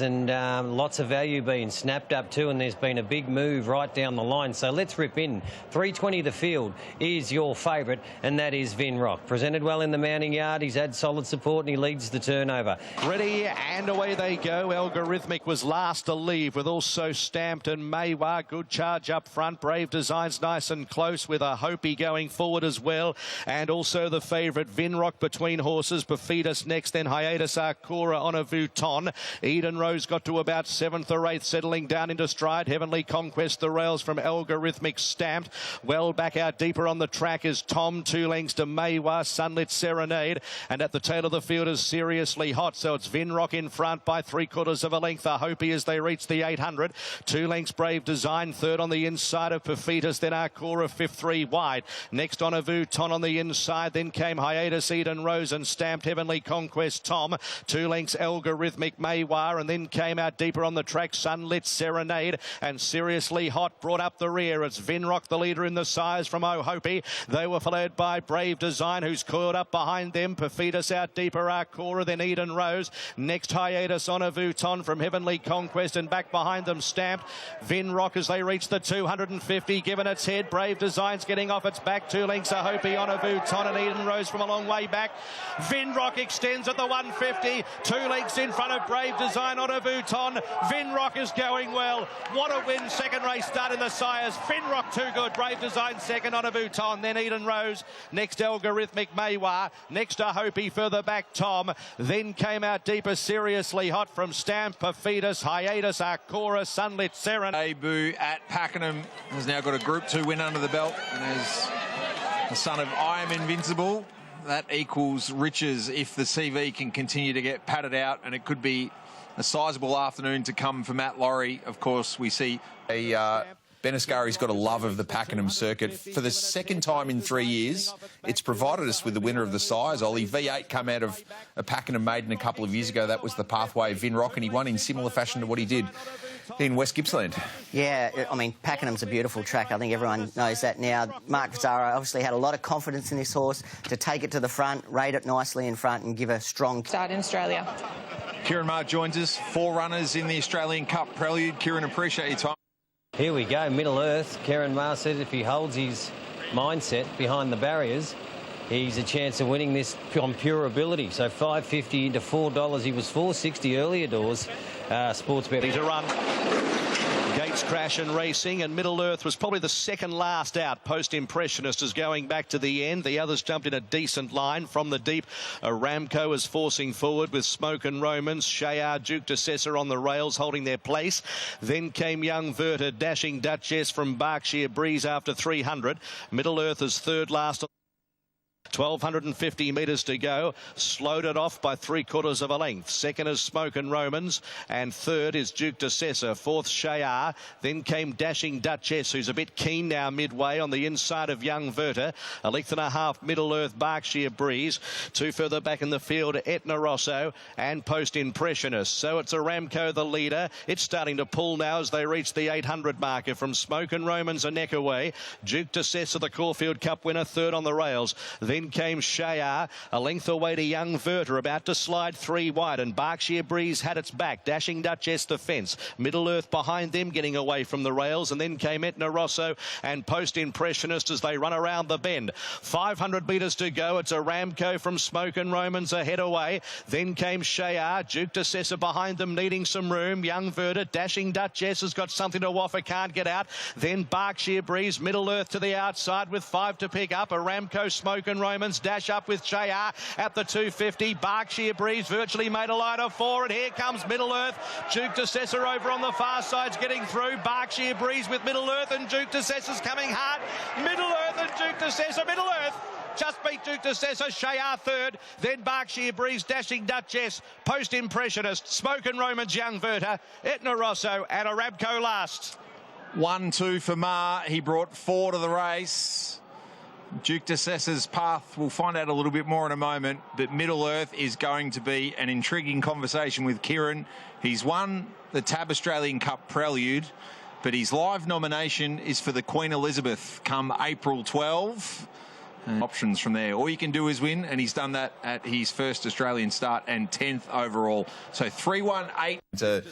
And lots of value being snapped up too, and there's been a big move right down the line. So let's rip in. 320 the field is your favourite, and that is Vinrock. Presented well in the mounting yard. He's had solid support and he leads the turnover. Ready, and away they go. Algorithmic was last to leave, with also Stamped and Maywa. Good charge up front. Brave Designs nice and close, with a Hopi going forward as well. And also the favourite Vinrock between horses. Bafidus next, then Hiatus Arcora on a Vuitton. Eden Rose got to about 7th or 8th, settling down into stride. Heavenly Conquest, the rails from Algorithmic Stamped. Well back out deeper on the track is Tom, 2 lengths to Maywa, Sunlit Serenade. And at the tail of the field is Seriously Hot. So it's Vinrock in front by 3/4 of a length. A Hopi as they reach the 800. 2 lengths Brave Design, third on the inside of Perfitas, then Arcora, 5th 3 wide. Next on a Vuitton on the inside, then came Hiatus, Eden Rose and Stamped. Heavenly Conquest, Tom. 2 lengths Algorithmic Maywa, and then came out deeper on the track Sunlit Serenade, and Seriously Hot brought up the rear. It's Vinrock, the leader in the size from O'Hopi. They were followed by Brave Design, who's coiled up behind them. Perfitas out deeper, Arcora, then Eden Rose. Next Hiatus on a Vuitton from Heavenly Conquest, and back behind them Stamped. Vinrock as they reach the 250, given its head. Brave Design's getting off its back. 2 lengths O'Hopi on a Vuitton, and Eden Rose from a long way back. Vinrock extends at the 150. 2 lengths in front of Brave Design on a Vuitton. Vinrock is going well. What a win. Second race start in the sires. Vinrock too good. Brave Design second on a Vuitton. Then Eden Rose. Next Algorithmic Maywa. Next a Hopi, further back Tom. Then came out deeper Seriously Hot from Stamp, Perfitas, Hiatus, Arcora, Sunlit Serenade. Debut at Pakenham has now got a Group 2 win under the belt, and as the son of I Am Invincible, that equals riches if the CV can continue to get patted out, and it could be a sizable afternoon to come for Matt Laurie. Of course, we see Ben Ascari's got a love of the Pakenham circuit. For the second time in 3 years, it's provided us with the winner of the sires. Ollie, V8 come out of a Pakenham maiden a couple of years ago. That was the pathway of Vinrock, and he won in similar fashion to what he did in West Gippsland. Yeah, I mean, Pakenham's a beautiful track. I think everyone knows that now. Mark Vazzaro obviously had a lot of confidence in this horse to take it to the front, rate it nicely in front and give a strong start in Australia. Kieran Maher joins us. 4 runners in the Australian Cup Prelude. Kieran, appreciate your time. Here we go, Middle Earth. Kieran Maher said if he holds his mindset behind the barriers, he's a chance of winning this on pure ability. So $5.50 into $4. He was $4.60 earlier doors. Sports bet. To run. Gates Crash and Racing, and Middle Earth was probably the second last out. Post Impressionist is going back to the end. The others jumped in a decent line from the deep. Aramco is forcing forward with Smoke and Romans. Shayar, Duke de Sessa on the rails holding their place. Then came Young Verta, Dashing Duchess from Berkshire Breeze after 300. Middle Earth is third last. 1,250 metres to go. Slowed it off by 3/4 of a length. Second is Smoke and Romans, and third is Duke de Sessa. Fourth, Shayar. Then came Dashing Duchess, who's a bit keen now midway on the inside of Young Verta. 1.5 lengths Middle Earth, Berkshire Breeze. 2 further back in the field, Etna Rosso and Post Impressionist. So it's Aramco the leader. It's starting to pull now as they reach the 800 marker from Smoke and Romans a neck away. Duke de Sessa, the Caulfield Cup winner, third on the rails. Then came Shayar, a length away to Young Verta, about to slide 3 wide, and Berkshire Breeze had its back. Dashing Duchess the fence. Middle Earth behind them, getting away from the rails, and then came Etna Rosso and Post Impressionist as they run around the bend. 500 metres to go. It's Aramco from Smoke and Romans ahead away. Then came Shayar, Duke de Sessa behind them, needing some room. Young Verta, Dashing Duchess has got something to offer, can't get out. Then Berkshire Breeze, Middle Earth to the outside with 5 to pick up. Aramco, Smoke and Romans dash up with Shayar at the 250. Berkshire Breeze virtually made a line of 4, and here comes Middle Earth. Duke de Sessa over on the far side's getting through. Berkshire Breeze with Middle Earth, and Duke de Sessa's coming hard. Middle Earth and Duke de Sessa. Middle Earth just beat Duke de Sessa. Shayar third, then Berkshire Breeze, Dashing Duchess, Post Impressionist, Smoke and Romans, Young Verta, Etna Rosso and Aramco last. 1-2 for Maher. He brought 4 to the race. Duke de Sessa's path, we'll find out a little bit more in a moment, but Middle Earth is going to be an intriguing conversation with Kieran. He's won the TAB Australian Cup Prelude, but his live nomination is for the Queen Elizabeth come April 12. And options from there. All you can do is win, and he's done that at his first Australian start and 10th overall. So 3-1-8. To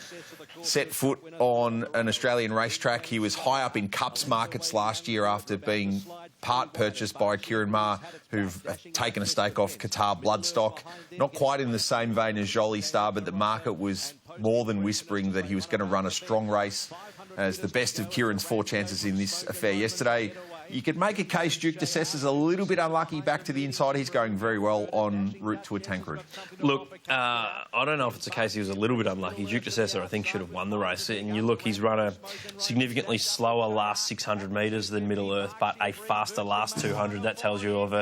set foot on an Australian racetrack. He was high up in Cups markets last year after being part purchased by Kieran Maher, who've taken a stake off Qatar Bloodstock. Not quite in the same vein as Jolie Star, but the market was more than whispering that he was going to run a strong race as the best of Kieran's 4 chances in this affair yesterday. You could make a case Duke de Sessa's a little bit unlucky back to the inside. He's going very well en route to a Tancred. Look, I don't know if it's a case he was a little bit unlucky. Duke de Sessa, I think, should have won the race. And you look, he's run a significantly slower last 600 metres than Middle Earth, but a faster last 200. That tells you of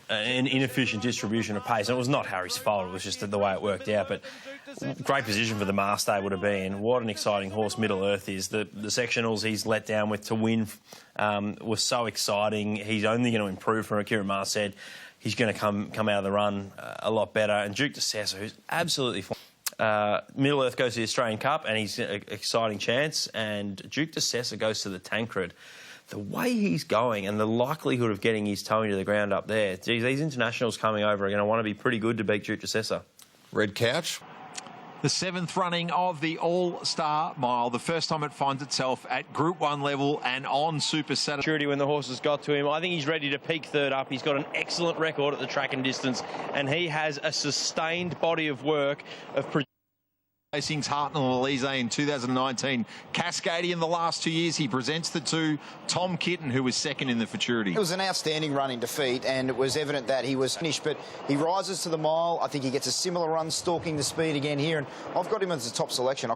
an inefficient distribution of pace. And it was not Harry's fault. It was just the way it worked out. But great position for the Maher stable to be in. What an exciting horse Middle Earth is. The sectionals he's let down with to win was so exciting. He's only going to improve from it. Kieran Maher said he's going to come out of the run a lot better. And Duke de Sessa, who's absolutely Middle Earth goes to the Australian Cup and he's an exciting chance. And Duke de Sessa goes to the Tancred. The way he's going and the likelihood of getting his toe into the ground up there, geez, these internationals coming over are going to want to be pretty good to beat Duke de Sessa. Red Couch. The 7th running of the All-Star Mile, the first time it finds itself at Group 1 level and on Super Saturday. When the horses got to him, I think he's ready to peak third up. He's got an excellent record at the track and distance, and he has a sustained body of work of Racing's Hartnell Elise in 2019. Cascading in the last 2 years, he presents the 2. Tom Kitten, who was second in the Futurity. It was an outstanding run in defeat, and it was evident that he was finished, but he rises to the mile. I think he gets a similar run, stalking the speed again here, and I've got him as a top selection.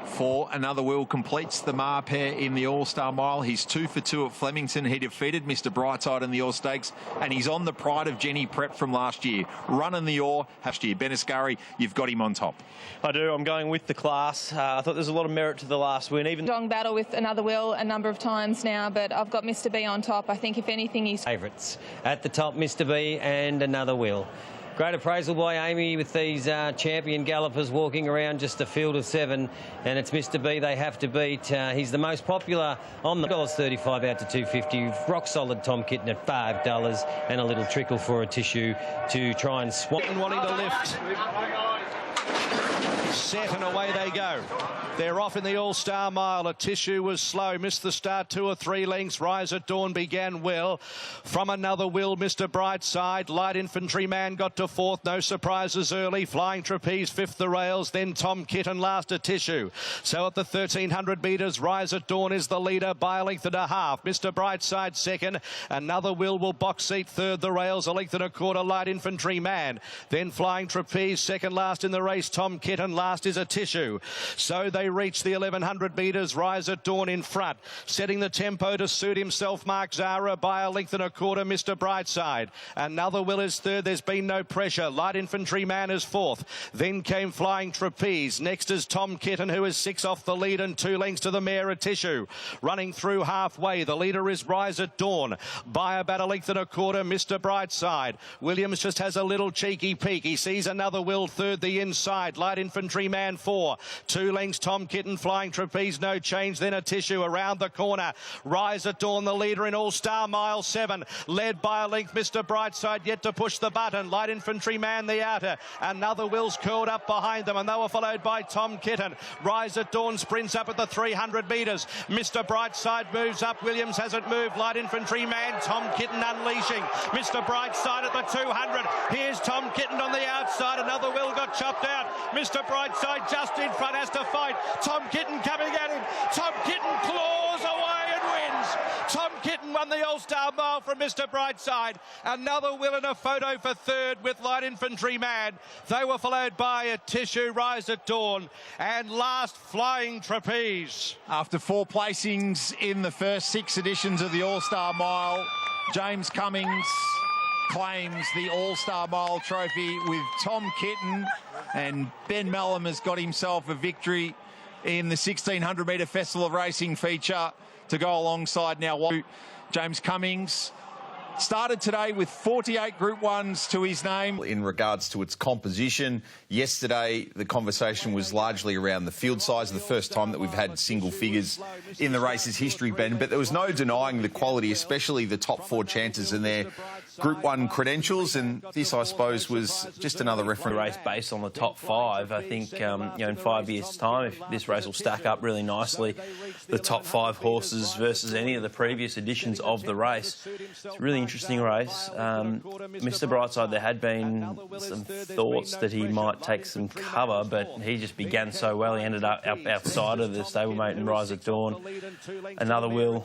For Another Will completes the Maher pair in the All-Star Mile. He's 2 for 2 at Flemington. He defeated Mr. Brightside in the All Stakes, and he's on the pride of Jenny Prep from last year. Running the Ore last year. Beniscari, you've got him on top. I do. I'm going with the class. I thought there's a lot of merit to the last win. Even Strong battle with Another Will a number of times now, but I've got Mr. B on top. I think if anything, he's favourites at the top, Mr. B and Another Will. Great appraisal by Amy with these champion gallopers walking around just a field of 7, and it's Mr. B they have to beat. He's the most popular on the $35 out to $2.50. Rock solid Tom Kitten at $5 and a little trickle for a tissue to try and swap. Wanting to lift. Set and away they go. They're off in the All-Star Mile. A Tissue was slow, missed the start 2 or 3 lengths. Rise at Dawn began well. From Another Will, Mr. Brightside. Light Infantryman got to 4th, no surprises early. Flying Trapeze 5th the rails, then Tom Kitten last a Tissue. So at the 1,300 metres, Rise at Dawn is the leader by a length and a half. Mr. Brightside 2nd. Another Will box seat 3rd the rails, a length and a quarter. Light Infantryman. Then Flying Trapeze 2nd last in the race. Tom Kitten last is a Tissue. So they reach the 1,100 metres. Rise at Dawn in front, setting the tempo to suit himself. Mark Zara by a length and a quarter. Mr. Brightside. Another Will is 3rd. There's been no pressure. Light Infantryman is 4th. Then came Flying Trapeze. Next is Tom Kitten, who is 6 off the lead and 2 lengths to the mare a Tissue. Running through halfway, the leader is Rise at Dawn by about a length and a quarter. Mr. Brightside. Williams just has a little cheeky peek. He sees Another Will 3rd the inside. Light Infantryman 4. 2 lengths Tom Kitten. Flying Trapeze no change, then a Tissue around the corner. Rise at Dawn the leader in All-Star Mile 7, led by a length. Mr. Brightside yet to push the button. Light Infantryman the outer. Another Will's curled up behind them, and they were followed by Tom Kitten. Rise at Dawn sprints up at the 300 metres. Mr. Brightside moves up. Williams hasn't moved. Light Infantryman. Tom Kitten unleashing. Mr. Brightside at the 200. Here's Tom Kitten on the outside. Another Will got chopped out. Mr. Brightside just in front has to fight. Tom Kitten coming at him. Tom Kitten claws away and wins. Tom Kitten won the All-Star Mile from Mr. Brightside. Another Will in a photo for 3rd with Light Infantryman. They were followed by a Tissue, Rise at Dawn, and last Flying Trapeze. After 4 placings in the first 6 editions of the All-Star Mile, James Cummings claims the All-Star Mile trophy with Tom Kitten, and Ben Melham has got himself a victory in the 1,600 metre Festival of Racing feature to go alongside now James Cummings. started today with 48 Group 1s to his name. In regards to its composition, yesterday the conversation was largely around the field size. The first time that we've had single figures in the race's history, Ben, but there was no denying the quality, especially the top 4 chances in their Group 1 credentials, and this, I suppose, was just another reference. Race based on the top 5. I think, in 5 years' time, if this race will stack up really nicely, the top 5 horses versus any of the previous editions of the race. It's a really interesting race. Mr. Brightside, there had been some thoughts that he might take some cover, but he just began so well. He ended up outside of the stablemate and Rise at Dawn. Another Will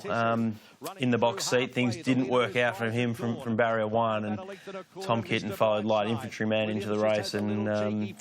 in the box seat. Things didn't work out for him from barrier 1, and Tom Kitten followed Light Infantryman into the race, and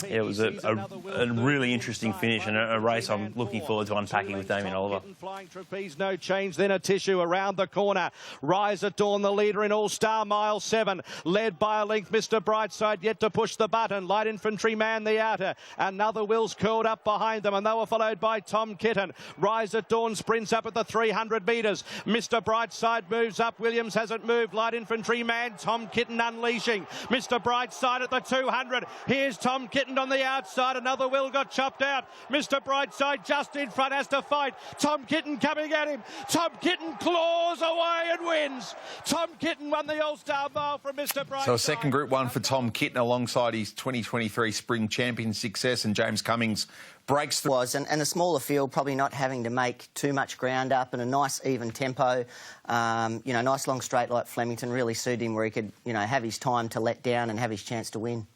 it was a really interesting finish and a race I'm looking forward to unpacking with Damien Oliver. Flying trapeze, no change, then a tissue around the corner. Rise at Dawn, the leader in All-Star Mile 7, led by a length. Mr. Brightside yet to push the button. Light Infantryman the outer. Another Will's curled up behind them, and they were followed by Tom Kitten. Rise at Dawn sprints up at the 300 metres. Mr. Brightside moves up. Williams hasn't moved. Light Infantryman, Tom Kitten unleashing. Mr. Brightside at the 200. Here's Tom Kitten on the outside. Another Will got chopped out. Mr. Brightside just in front, has to fight. Tom Kitten coming at him. Tom Kitten claws away and wins. Tom Kitten won the All-Star Mile from Mr. Brightside. So a second Group 1 for Tom Kitten alongside his 2023 Spring Champion success, and James Cummings breaks through. And a smaller field, probably not having to make too much ground up, and a nice even tempo. Nice long straight like Flemington really suited him, where he could, have his time to let down and have his chance to win.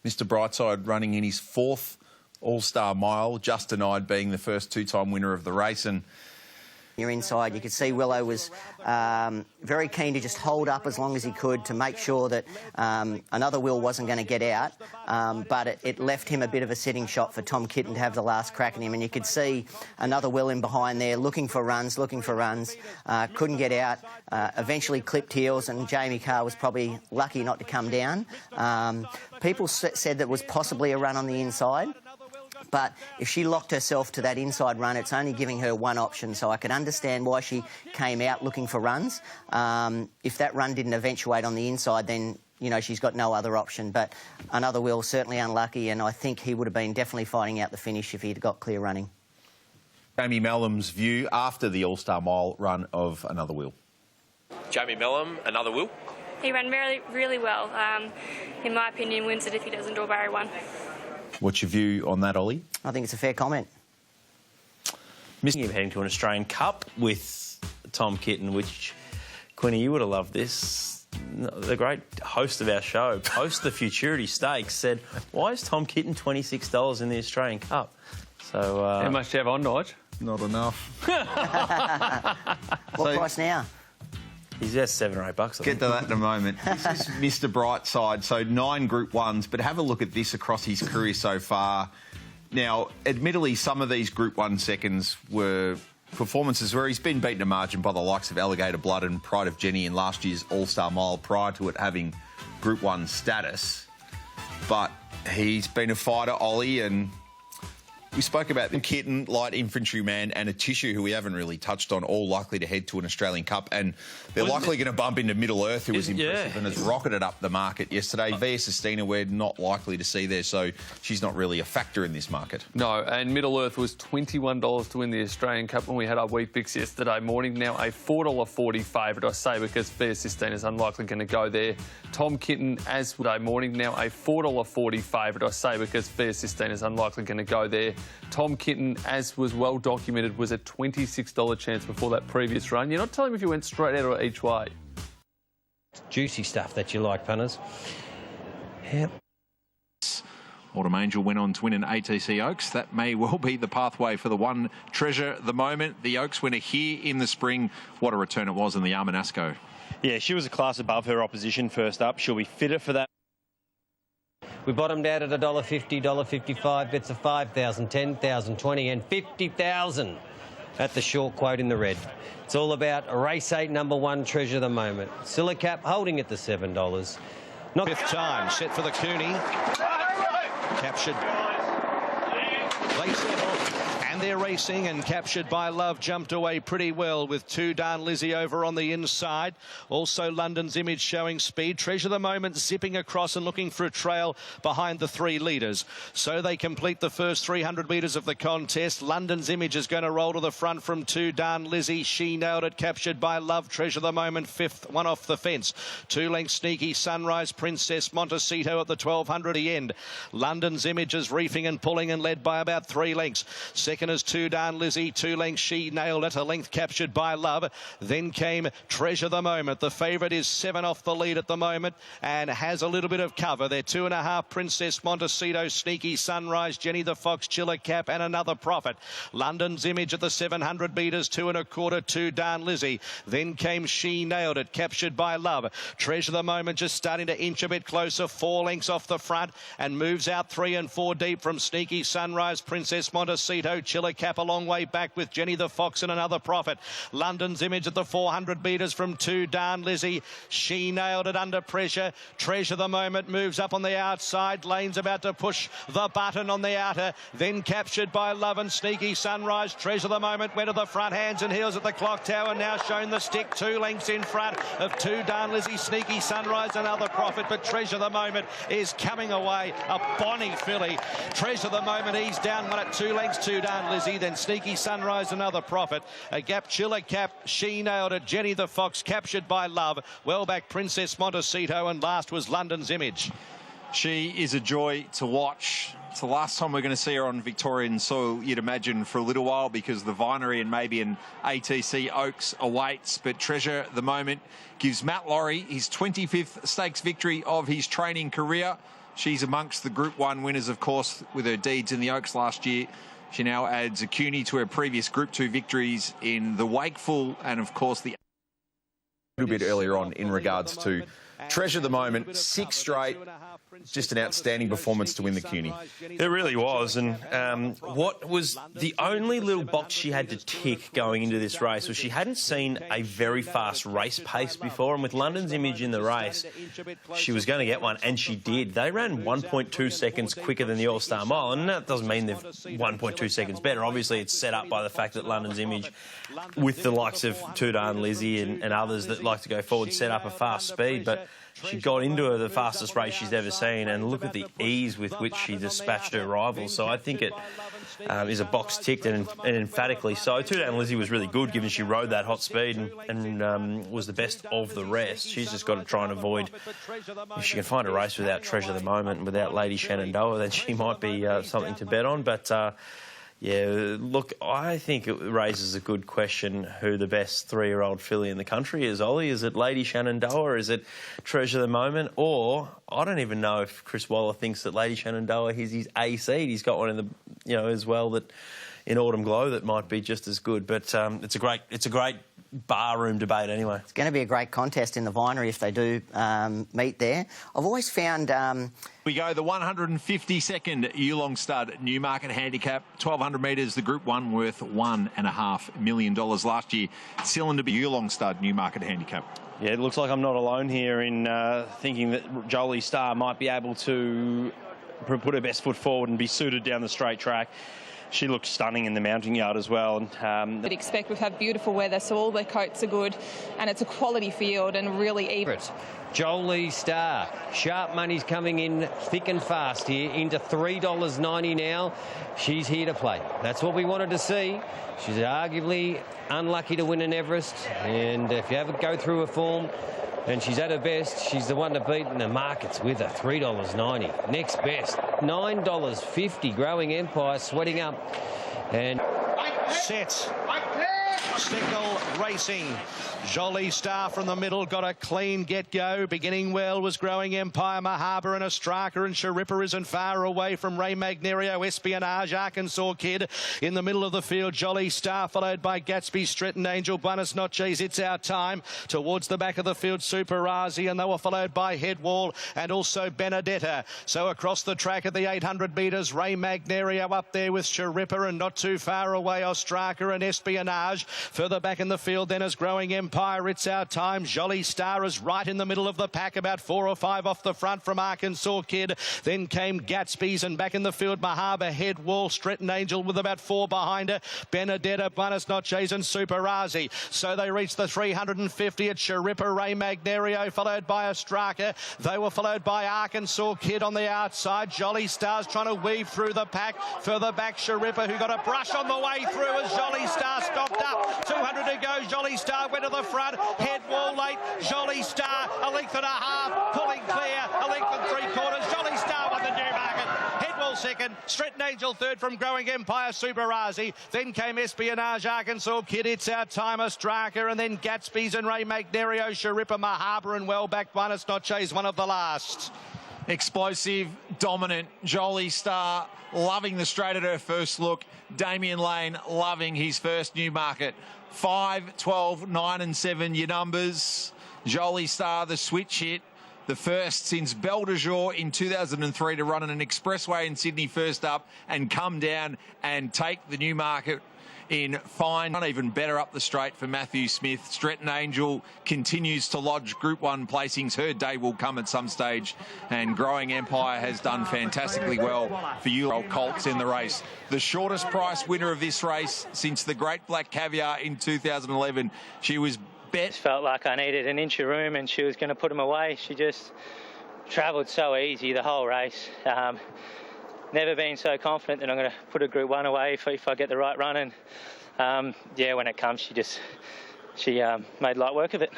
Mr. Brightside running in his 4th All-Star Mile, just denied being the first 2-time winner of the race. And you're inside, you could see Willow was very keen to just hold up as long as he could to make sure that another Will wasn't going to get out, but it left him a bit of a sitting shot for Tom Kitten to have the last crack at him, and you could see another Will in behind there looking for runs, couldn't get out, eventually clipped heels, and Jamie Carr was probably lucky not to come down. People said that was possibly a run on the inside, but if she locked herself to that inside run, it's only giving her one option, so I can understand why she came out looking for runs. If that run didn't eventuate on the inside, then, she's got no other option. But another Will, certainly unlucky, and I think he would have been definitely fighting out the finish if he'd got clear running. Jamie Mellum's view after the All-Star Mile run of another Will. Jamie Mellum, another Will. He ran really, really well. In my opinion, wins it if he doesn't draw barrier 1. What's your view on that, Ollie? I think it's a fair comment. You're heading to an Australian Cup with Tom Kitten, which, Quinny, you would have loved this. The great host of our show, post the Futurity Stakes, said, why is Tom Kitten $26 in the Australian Cup? So, how much do you have on, Nige? Not enough. What price now? He's there $7 or $8. Get to that in a moment. This is Mr. Brightside, so 9 Group 1s, but have a look at this across his career so far. Now, admittedly, some of these Group 1 seconds were performances where he's been beaten a margin by the likes of Alligator Blood and Pride of Jenny in last year's All-Star Mile prior to it having Group 1 status. But he's been a fighter, Ollie, and we spoke about the Kitten, Light Infantryman and a Tissue, who we haven't really touched on, all likely to head to an Australian Cup. And they're likely going to bump into Middle Earth, who was impressive and has rocketed up the market yesterday. Via Sistina, we're not likely to see there, so she's not really a factor in this market. No, and Middle Earth was $21 to win the Australian Cup when we had our wheat picks yesterday morning. Now a $4.40 favourite, I say, because Via Sistina is unlikely going to go there. Tom Kitten, as today morning, now a $4.40 favourite, I say, because Via Sistina is unlikely going to go there. Tom Kitten, as was well documented, was a $26 chance before that previous run. You're not telling me if you went straight out or each way. Juicy stuff that you like, punters. Yep. Autumn Angel went on to win an ATC Oaks. That may well be the pathway for the one treasure at the moment. The Oaks winner here in the spring. What a return it was in the Armanasco. Yeah, she was a class above her opposition first up. She'll be fitter for that. We bottomed out at $1.50, $1.55, bets of 5,000, 10,000, 20 and 50,000 at the short quote in the red. It's all about race 8, number 1 treasure of the moment. Silicap holding at the $7. Not 5th time, set for the Cooney. Captured. They settle. And there racing, and Captured by Love jumped away pretty well with Two Darn Lizzie over on the inside. Also London's Image showing speed. Treasure the Moment zipping across and looking for a trail behind the 3 leaders. So they complete the first 300 metres of the contest. London's Image is going to roll to the front from Two Darn Lizzie. She nailed it. Captured by Love. Treasure the Moment fifth, one off the fence. 2 lengths Sneaky Sunrise, Princess Montecito at the 1200 end. London's Image is reefing and pulling and led by about 3 lengths. Second is Two Darn Lizzie. 2 lengths She nailed it. A length Captured by Love. Then came Treasure the Moment. The favourite is 7 off the lead at the moment and has a little bit of cover. They're 2.5 Princess Montecito, Sneaky Sunrise, Jenny the Fox, Chiller Cap and Another Prophet. London's Image at the 700 metres, 2 1/4, Two Darn Lizzie. Then came She Nailed It, Captured by Love. Treasure the Moment just starting to inch a bit closer, 4 lengths off the front and moves out 3 and 4 deep from Sneaky Sunrise, Princess Montecito, Chiller Cap a long way back with Jenny the Fox and Another Prophet. London's Image at the 400 metres from Two Darn Lizzie. She Nailed It under pressure. Treasure the Moment moves up on the outside. Lane's about to push the button on the outer. Then Captured by Love and Sneaky Sunrise. Treasure the Moment went to the front, hands and heels at the clock tower. Now shown the stick, 2 lengths in front of Two Darn Lizzie, Sneaky Sunrise, Another Prophet. But Treasure the Moment is coming away. A bonny filly. Treasure the Moment, he's down one at 2 lengths. Two Darn Lizzie, then Sneaky Sunrise, Another Prophet. A gap, Chiller Cap, She Nailed It, Jenny the Fox, Captured by Love. Well back, Princess Montecito, and last was London's Image. She is a joy to watch. It's the last time we're going to see her on Victorian soil, you'd imagine, for a little while, because the Vinery and maybe an ATC Oaks awaits. But Treasure the Moment gives Matt Laurie his 25th stakes victory of his training career. She's amongst the Group 1 winners, of course, with her deeds in the Oaks last year. She now adds a CUNY to her previous Group 2 victories in the Wakeful and, of course, the... A little bit earlier on in regards to Treasure the Moment, 6 straight, just an outstanding performance to win the CUNY. It really was, and what was the only little box she had to tick going into this race was she hadn't seen a very fast race pace before, and with London's Image in the race, she was going to get one, and she did. They ran 1.2 seconds quicker than the All-Star Mile, and that doesn't mean they're 1.2 seconds better. Obviously, it's set up by the fact that London's Image, with the likes of Two Darn Lizzie and others that like to go forward, set up a fast speed, but she got into the fastest race she's ever seen, and look at the ease with which she dispatched her rivals. So I think it is a box ticked, and emphatically so. Two Darn Lizzie was really good, given she rode that hot speed and was the best of the rest. She's just got to try and avoid, if she can find a race without Treasure the Moment and without Lady Shenandoah, then she might be something to bet on. But yeah, look, I think it raises a good question who the best 3-year-old filly in the country is, Ollie. Is it Lady Shenandoah? Is it Treasure the Moment? Or I don't even know if Chris Waller thinks that Lady Shenandoah is his A seed. He's got one in the, as well, that in Autumn Glow that might be just as good. But it's a great barroom debate anyway. It's going to be a great contest in the Vinery if they do meet there. I've always found... We go the 152nd Yulong Stud Newmarket Handicap, 1,200 metres, the Group 1 worth $1.5 million last year. Cylinder Yulong Stud Newmarket Handicap. Yeah, it looks like I'm not alone here in thinking that Jolie Star might be able to put her best foot forward and be suited down the straight track. She looks stunning in the mounting yard as well. We'd expect we've had beautiful weather, so all the coats are good, and it's a quality field and really even. Jolie Star. Sharp money's coming in thick and fast here into $3.90 now. She's here to play. That's what we wanted to see. She's arguably unlucky to win an Everest, and if you ever go through her form and she's at her best, she's the one to beat, and the market's with her. $3.90. Next best, $9.50. Growing Empire sweating up. And Sets. Stickle racing. Jolie Star from the middle got a clean get-go. Beginning well was Growing Empire, Mahaba and Ostraka, and Sharippa isn't far away from Ray Magnerio, Espionage, Arkansas Kid. In the middle of the field, Jolie Star followed by Gatsby, Stretton Angel, Buenos Noches, It's Our Time. Towards the back of the field, Super Razi, and they were followed by Headwall and also Benedetta. So across the track at the 800 metres, Ray Magnerio up there with Sharippa, and not too far away Ostraka and Espionage. Barrage. Further back in the field then is Growing Empire. It's Our Time. Jolly Star is right in the middle of the pack, about 4 or 5 off the front from Arkansas Kid. Then came Gatsby's, and back in the field Mahaba, Head Wall, Stretton Angel with about 4 behind her. Benedetta, Buenos Noches and Superazi. So they reached the 350 at Sharippa, Ray Magnario, followed by Ostraka. They were followed by Arkansas Kid on the outside. Jolly Star's trying to weave through the pack. Further back Sharippa, who got a brush on the way through as Jolly Star stopped up. 200 to go. Jolly Star went to the front. Head Wall late. Jolly Star a length and a half. Pulling clear. A length and 3/4. Jolly Star won the Newmarket. Head Wall second. Stretton Angel third from Growing Empire, Superazi. Then came Espionage, Arkansas Kid. It's Our Time, Ostraka. And then Gatsby's and Ray Magnario, Sharippa, Mahaba and well back Buenos Noches, one of the last. Explosive, dominant, Jolly Star loving the straight at her first look. Damien Lane loving his first Newmarket. 5, 12, 9 and 7 your numbers. Jolly Star, the switch hit. The first since Belle de Jour in 2003 to run in an expressway in Sydney first up and come down and take the Newmarket in fine. Even better up the straight for Matthew Smith. Stretton Angel continues to lodge Group 1 placings. Her day will come at some stage. And Growing Empire has done fantastically well for you old colts in the race. The shortest price winner of this race since the Great Black Caviar in 2011. She was felt like I needed an inch of room and she was going to put him away. She just travelled so easy the whole race. Never been so confident that I'm going to put a Group 1 away if I get the right run. And yeah, when it comes, she made light work of it.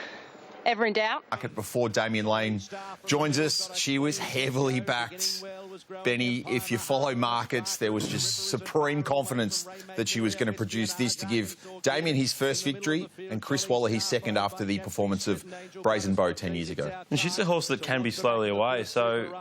Ever in doubt? Before Damien Lane joins us, she was heavily backed. Benny, if you follow markets, there was just supreme confidence that she was going to produce this to give Damien his first victory and Chris Waller his second after the performance of Brazen Bow 10 years ago. And she's a horse that can be slowly away, so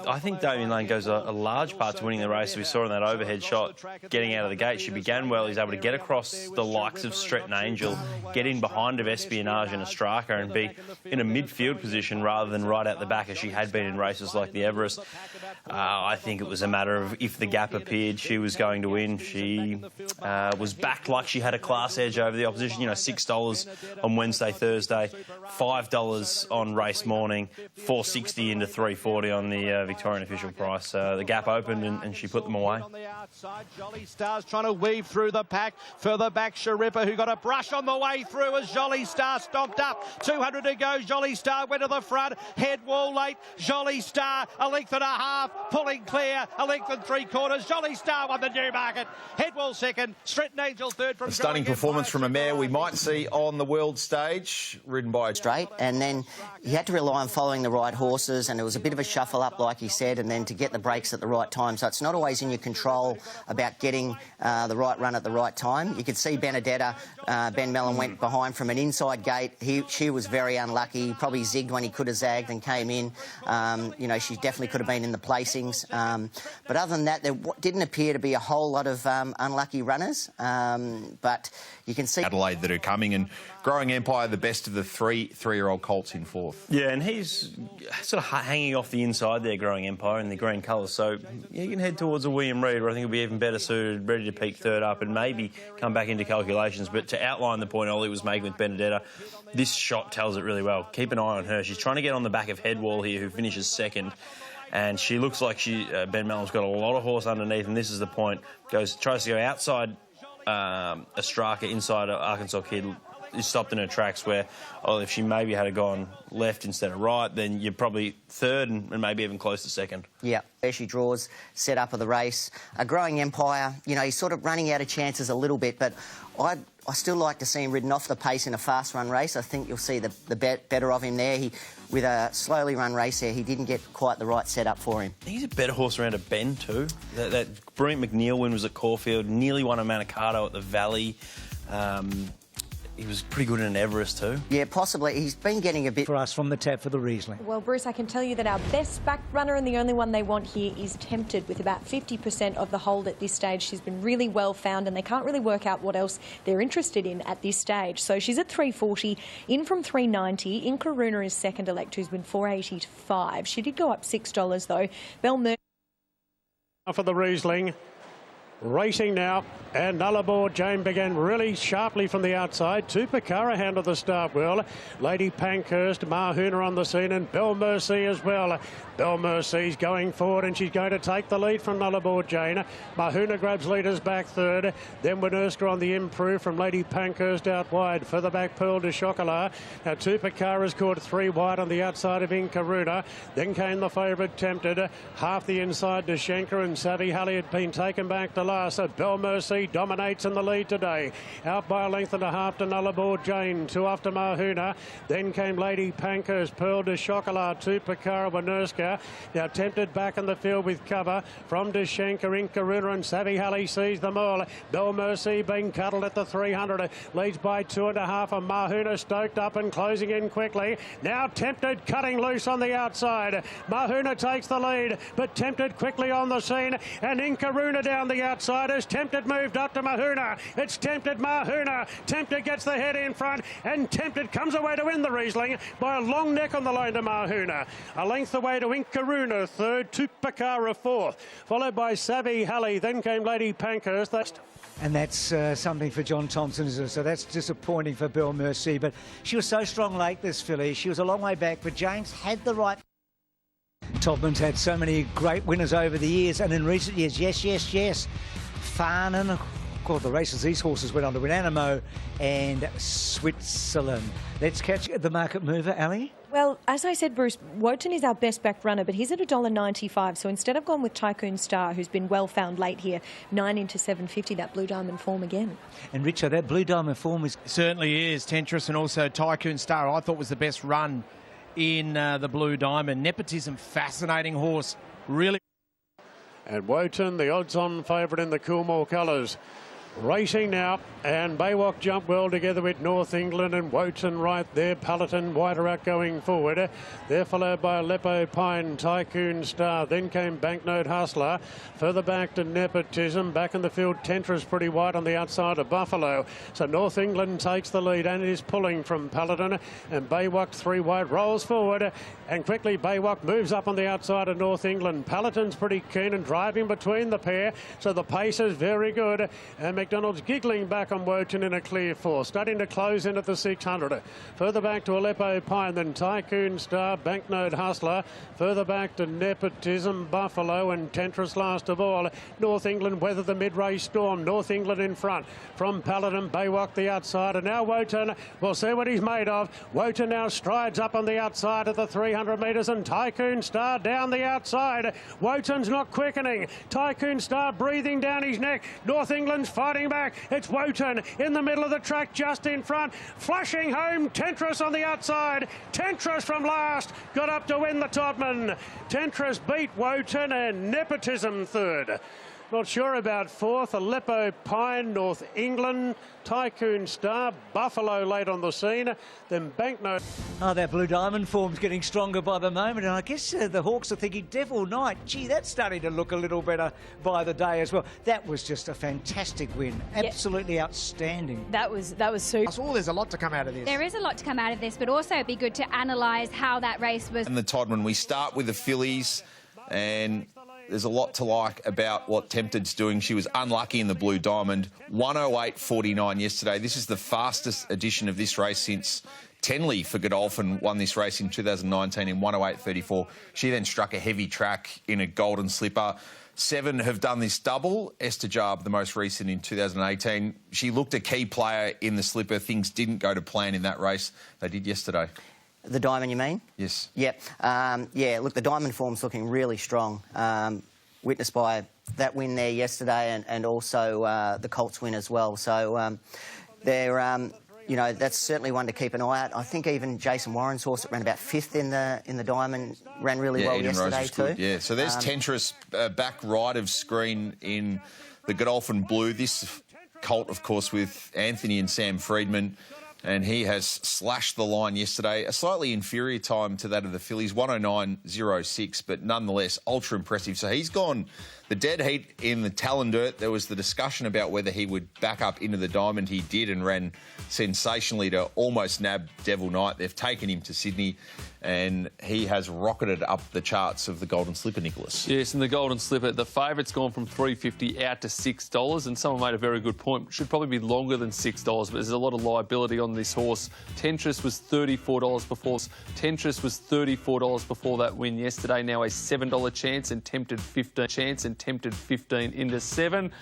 I think Damien Lane goes a large part to winning the race. We saw in that overhead shot getting out of the gate. She began well. He's able to get across the likes of Stretton Angel, get in behind of Espionage and Ostraka and be in a midfield position rather than right out the back as she had been in races like the Everest. I think it was a matter of if the gap appeared, she was going to win. She was backed like she had a class edge over the opposition. You know, $6 on Wednesday, Thursday, $5 on race morning, $4.60 into $3.40 on the Victorian official price. The gap opened and she put them away. Jolly Star's trying to weave through the pack. Further back Sharippa, who got a brush on the way through as Jolly Star stomped up. 200 to go. Jolly Star went to the front. Head Wall late. Jolly Star a length and a half. Pulling clear. A length and 3/4. Jolly Star won the Newmarket. Head Wall second. Stretton Angel third from... A stunning performance from a mare we might see on the world stage, ridden by... Straight, and then he had to rely on following the right horses, and it was a bit of a shuffle up, like he said, and then to get the breaks at the right time. So it's not always in your control about getting the right run at the right time. You could see Benedetta, Ben Mellon went behind from an inside gate. She was very unlucky. He probably zigged when he could have zagged and came in. You know, she definitely could have been in the placings. But other than that, there didn't appear to be a whole lot of unlucky runners. But you can see... Adelaide that are coming, and Growing Empire, the best of the three-year-old colts in fourth. Yeah, and he's sort of hanging off the inside there, Growing Empire, in the green colours. So you can head towards a William Reid, where I think he'll be even better suited, ready to peak third up and maybe come back into calculations. But to outline the point Ollie was making with Benedetta, this shot tells it really well. Keep an eye on her. She's trying to get on the back of Head Wall here, who finishes second. And she looks like Ben Mellon's got a lot of horse underneath, and this is the point. Tries to go outside Ostraka, inside Arkansas Kid, is stopped in her tracks where, if she maybe had gone left instead of right, then you're probably third and maybe even close to second. Yeah, there she draws, set up of the race. A Growing Empire, you know, he's sort of running out of chances a little bit, but I still like to see him ridden off the pace in a fast-run race. I think you'll see the better of him there. With a slowly run race there, he didn't get quite the right setup for him. He's a better horse around a bend too. That brilliant McNeil win was at Caulfield, nearly won a Manikato at the Valley. He was pretty good in an Everest too. Yeah, possibly. He's been getting a bit... For us from the tap for the Riesling. Well, Bruce, I can tell you that our best backed runner and the only one they want here is Tempted, with about 50% of the hold at this stage. She's been really well found and they can't really work out what else they're interested in at this stage. So she's at 340, in from 390. In Karuna is second elect, who's been 480 to 5. She did go up $6 though. Bell For the Riesling. Racing now, and Nullarbor Jane began really sharply from the outside. Tupakara handled the start well. Lady Pankhurst, Mahuna on the scene, and Belle Mercy as well. Belle Mercy's going forward, and she's going to take the lead from Nullarbor Jane. Mahuna grabs leaders back third. Then Winerska on the improve from Lady Pankhurst out wide. Further back, Pearl de Chocolat. Now Tupakara's caught 3 wide on the outside of Inkaruna. Then came the favourite Tempted. Half the inside to Schenker, and Savvy Halley had been taken back to last. So Belle Mercy dominates in the lead today. Out by a length and a half to Nullarbor Jane. 2 after Mahuna. Then came Lady Pankhurst, Pearl de Chocolat, Tupakara, Winerska. Now Tempted back in the field with cover from Deshenka, Inkaruna, and Savvy Halley sees them all. Belle Mercy being cuddled at the 300. Leads by 2.5, and Mahuna stoked up and closing in quickly. Now Tempted cutting loose on the outside. Mahuna takes the lead, but Tempted quickly on the scene, and Inkaruna down the outside as Tempted moved up to Mahuna. It's Tempted, Mahuna. Tempted gets the head in front, and Tempted comes away to win the Riesling by a long neck on the line to Mahuna. A length away to Inkaruna third, Tupakara fourth, followed by Savvy Halley. Then came Lady Pankhurst. And that's something for John Thompson, isn't it? So that's disappointing for Belle Mercy. But she was so strong late, this filly. She was a long way back, but James had the right. Todman's had so many great winners over the years, and in recent years, yes. Farnan, of course, the races these horses went on to win, Animo and Switzerland. Let's catch the market mover, Ali. Well, as I said, Bruce, Wotan is our best backed runner, but he's at $1.95. So instead I've gone with Tycoon Star, who's been well found late here, 9 into 750, that Blue Diamond form again. And Richard, that Blue Diamond form is... Certainly is. Tentris and also Tycoon Star, I thought was the best run in the Blue Diamond. Nepotism, fascinating horse, really. And Wotan, the odds-on favourite in the Coolmore colours. Racing now, and Baywalk jump well together with North England, and Wotan right there. Paladin wider out going forward. They're followed by Aleppo Pine, Tycoon Star. Then came Banknote Hustler. Further back to Nepotism. Back in the field, Tentra's pretty wide on the outside of Buffalo. So North England takes the lead and is pulling from Paladin. And Baywalk 3 wide rolls forward. And quickly Baywalk moves up on the outside of North England. Paladin's pretty keen and driving between the pair. So the pace is very good. And McDonald's giggling back on Wotan in a clear 4, starting to close in at the 600. Further back to Aleppo Pine, then Tycoon Star, Banknote Hustler. Further back to Nepotism, Buffalo, and Tentris last of all. North England weather the mid-race storm. North England in front from Paladin, Baywalk the outside, and now Wotan. We'll see what he's made of. Wotan now strides up on the outside of the 300 metres, and Tycoon Star down the outside. Wotan's not quickening. Tycoon Star breathing down his neck. North England's fighting back. It's Wotan in the middle of the track, just in front. Flashing home, Tentris on the outside. Tentris from last got up to win the Todman. Tentris beat Wotan, and Nepotism third. Not sure about fourth. Aleppo Pine, North England, Tycoon Star, Buffalo late on the scene, then Banknote. Oh, that Blue Diamond form's getting stronger by the moment, and I guess the Hawks are thinking Devil Knight. Gee, that's starting to look a little better by the day as well. That was just a fantastic win. Absolutely outstanding. That was super. Oh, there's a lot to come out of this. There is a lot to come out of this, but also it'd be good to analyse how that race was. And the Todman, we start with the fillies, and there's a lot to like about what Tempted's doing. She was unlucky in the Blue Diamond. 108.49 yesterday. This is the fastest edition of this race since Tenley for Godolphin won this race in 2019 in 108.34. She then struck a heavy track in a golden slipper. 7 have done this double. Esther Jarb, the most recent in 2018. She looked a key player in the slipper. Things didn't go to plan in that race. They did yesterday. The Diamond, you mean? Yes. Yeah. Look, the Diamond form's looking really strong, witnessed by that win there yesterday, and also the Colts win as well. So that's certainly one to keep an eye out. I think even Jason Warren's horse that ran about 5th in the Diamond ran really well Eden yesterday Rose too. Good. Yeah. So there's Tentris back right of screen in the Godolphin Blue. This colt, of course, with Anthony and Sam Freedman. And he has slashed the line yesterday. A slightly inferior time to that of the fillies, 109.06, but nonetheless ultra impressive. So he's gone The dead heat in the Talon Dirt, there was the discussion about whether he would back up into the diamond. He did and ran sensationally to almost nab Devil Knight. They've taken him to Sydney and he has rocketed up the charts of the Golden Slipper, Nicholas. Yes, and the Golden Slipper, the favourite's gone from $3.50 out to $6, and someone made a very good point. It should probably be longer than $6, but there's a lot of liability on this horse. Tentris was $34 before. Tentris was $34 before that win yesterday. Now a $7 chance and tempted 15 into 7.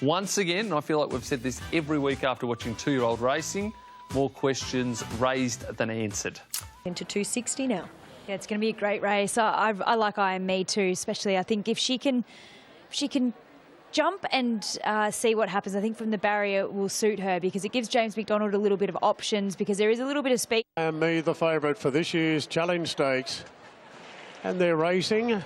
Once again, and I feel like we've said this every week after watching two-year-old racing, more questions raised than answered. Into 260 now. Yeah, it's going to be a great race. I like I Am Me too, especially. I think if she can jump and see what happens, I think from the barrier it will suit her because it gives James McDonald a little bit of options because there is a little bit of speed. I Am Me, the favourite for this year's Challenge Stakes. And they're racing.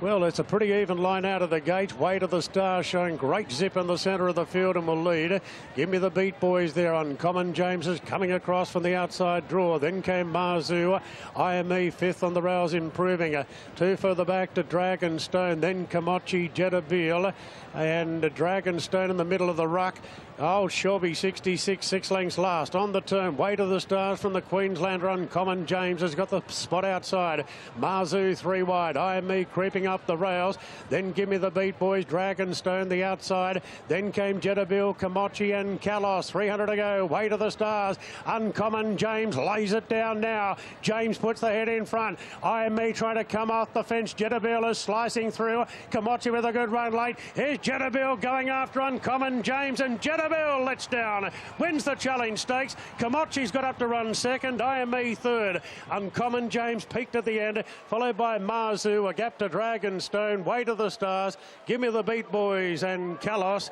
Well, it's a pretty even line out of the gate. Way to the Stars showing great zip in the centre of the field and will lead. Give me the Beat Boys there. Uncommon James is coming across from the outside draw. Then came Marzu. I Am Me fifth on the rails, improving. Two further back to Dragonstone. Then Kamachi, Jeddabil and Dragonstone in the middle of the ruck. Oh, Shelby 66, 6 lengths last. On the turn, Way to the Stars from the Queenslander. Uncommon James has got the spot outside. Marzu 3 wide. I Am Me creeping up the rails. Then Give Me the Beat Boys. Dragonstone the outside. Then came Jeddabil, Kamachi and Kalos. 300 to go. Way to the Stars. Uncommon James lays it down now. James puts the head in front. I Am Me trying to come off the fence. Jeddabil is slicing through. Kamachi with a good run late. Here's Jeddabil going after Uncommon James, and Jeddabil lets down. Wins the Challenge Stakes. Kamachi's got up to run second. I Am Me third. Uncommon James peaked at the end, followed by Marzu, a gap to Dragonstone, Way to the Stars, Give Me the Beat Boys and Kalos.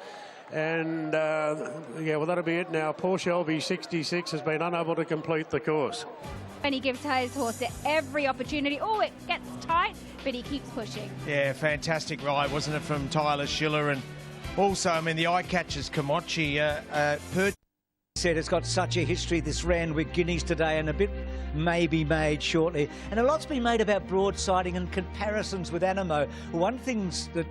And, yeah, well, that'll be it now. Poor Shelby, 66, has been unable to complete the course. And he gives his horse every opportunity. Oh, it gets tight, but he keeps pushing. Yeah, fantastic ride, wasn't it, from Tyler Schiller? And also, I mean, the eye catches Kamachi. Said it's got such a history, this Randwick Guineas today, and a bit may be made shortly. And a lot's been made about broadsiding and comparisons with Animo. One thing's that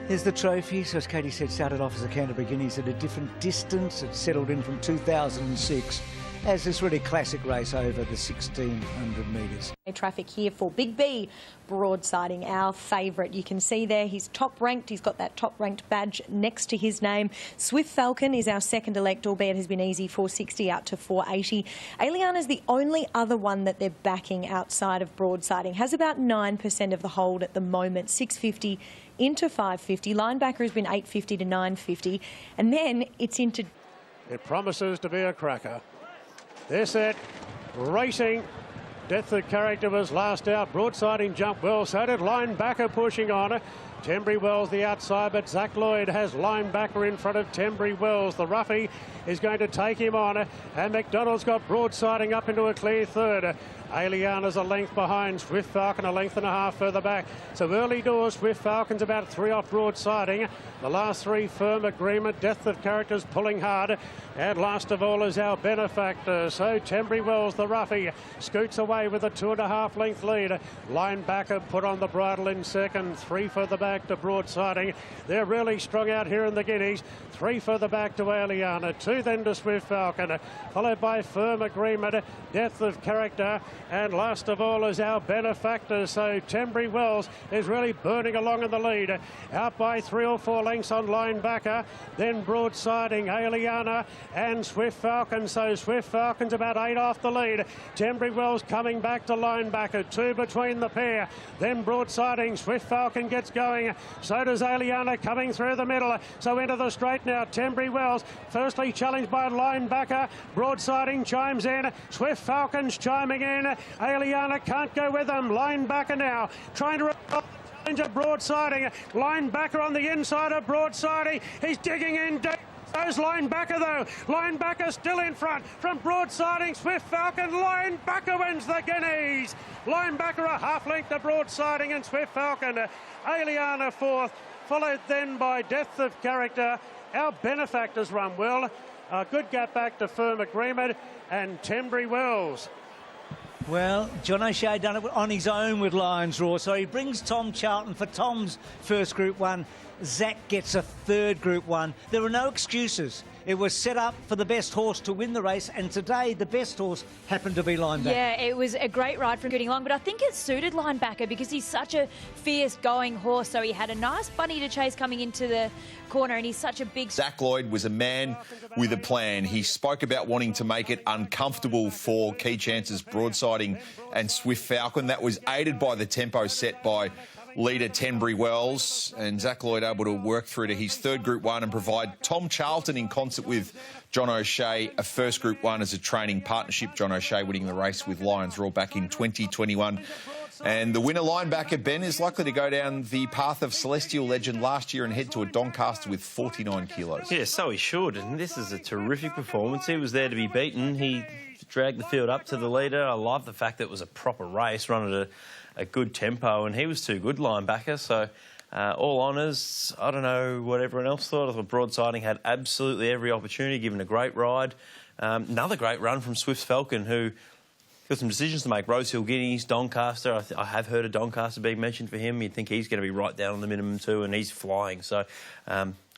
here's the trophy. So as Katie said, started off as a Canterbury Guineas at a different distance. It settled in from 2006 as this really classic race over the 1,600 metres. Traffic here for Big B broadsiding, our favourite. You can see there he's top ranked. He's got that top ranked badge next to his name. Swift Falcon is our second elect, albeit has been easy, 460 out to 480. Aliana's the only other one that they're backing outside of broadsiding. Has about 9% of the hold at the moment, 650 into 550. Linebacker has been 850 to 950. And then it's into... It promises to be a cracker. They're set, racing. Death of Character was last out. Broadsiding jumped well, so did Linebacker pushing on. Tembry Wells the outside, but Zach Lloyd has Linebacker in front of Tembry Wells. The roughie is going to take him on, and McDonald's got Broadsiding up into a clear third. Aliana's a length behind. Swift Falcon a length and a half further back. So early doors, Swift Falcon's about 3 off Broadsiding. The last 3 Firm Agreement. Death of Characters pulling hard. And last of all is our Benefactor. So Tembry Wells, the roughie, scoots away with a 2.5 length lead. Linebacker put on the bridle in second. 3 further back to Broadsiding. They're really strong out here in the Guineas. 3 further back to Aliana. 2 then to Swift Falcon. Followed by Firm Agreement. Death of Character. And last of all is our Benefactor. So Tembry Wells is really burning along in the lead. Out by 3 or 4 lengths on Linebacker. Then Broadsiding, Aliana and Swift Falcon. So Swift Falcon's about 8 off the lead. Tembry Wells coming back to Linebacker. 2 between the pair. Then Broadsiding. Swift Falcon gets going. So does Aliana coming through the middle. So into the straight now. Tembry Wells firstly challenged by Linebacker. Broadsiding chimes in. Swift Falcon's chiming in. Aliana can't go with them. Linebacker now trying to challenge at Broadsiding. Linebacker on the inside of Broadsiding. He's digging in deep. Goes Linebacker though. Linebacker still in front from Broadsiding. Swift Falcon. Linebacker wins the Guineas. Linebacker a half length to Broadsiding and Swift Falcon. Aliana fourth, followed then by Death of Character. Our Benefactors run well. A good gap back to Firm Agreement and Tembry Wells. Well, John O'Shea done it on his own with Lions Roar, so he brings Tom Charlton for Tom's first Group 1. Zach gets a third Group 1. There are no excuses. It was set up for the best horse to win the race, and today the best horse happened to be Linebacker. Yeah, it was a great ride from Gooding Long, but I think it suited Linebacker because he's such a fierce going horse, so he had a nice bunny to chase coming into the corner, and he's such a big... Zach Lloyd was a man with a plan. He spoke about wanting to make it uncomfortable for Key Chances, Broadsiding and Swift Falcon. That was aided by the tempo set by leader Tenbury Wells, and Zach Lloyd able to work through to his third Group 1 and provide Tom Charlton in concert with John O'Shea a first Group 1 as a training partnership. John O'Shea winning the race with Lions Roar back in 2021. And the winner, Linebacker Ben, is likely to go down the path of Celestial Legend last year and head to a Doncaster with 49 kilos. Yeah, so he should, and this is a terrific performance. He was there to be beaten. He dragged the field up to the leader. I love the fact that it was a proper race, run at a good tempo, and he was too good, Linebacker. So all honours. I don't know what everyone else thought. I thought Broadsiding had absolutely every opportunity, given a great ride. Another great run from Swift Falcon, who got some decisions to make. Rosehill Guineas, Doncaster. I have heard of Doncaster being mentioned for him. You'd think he's going to be right down on the minimum too, and he's flying. So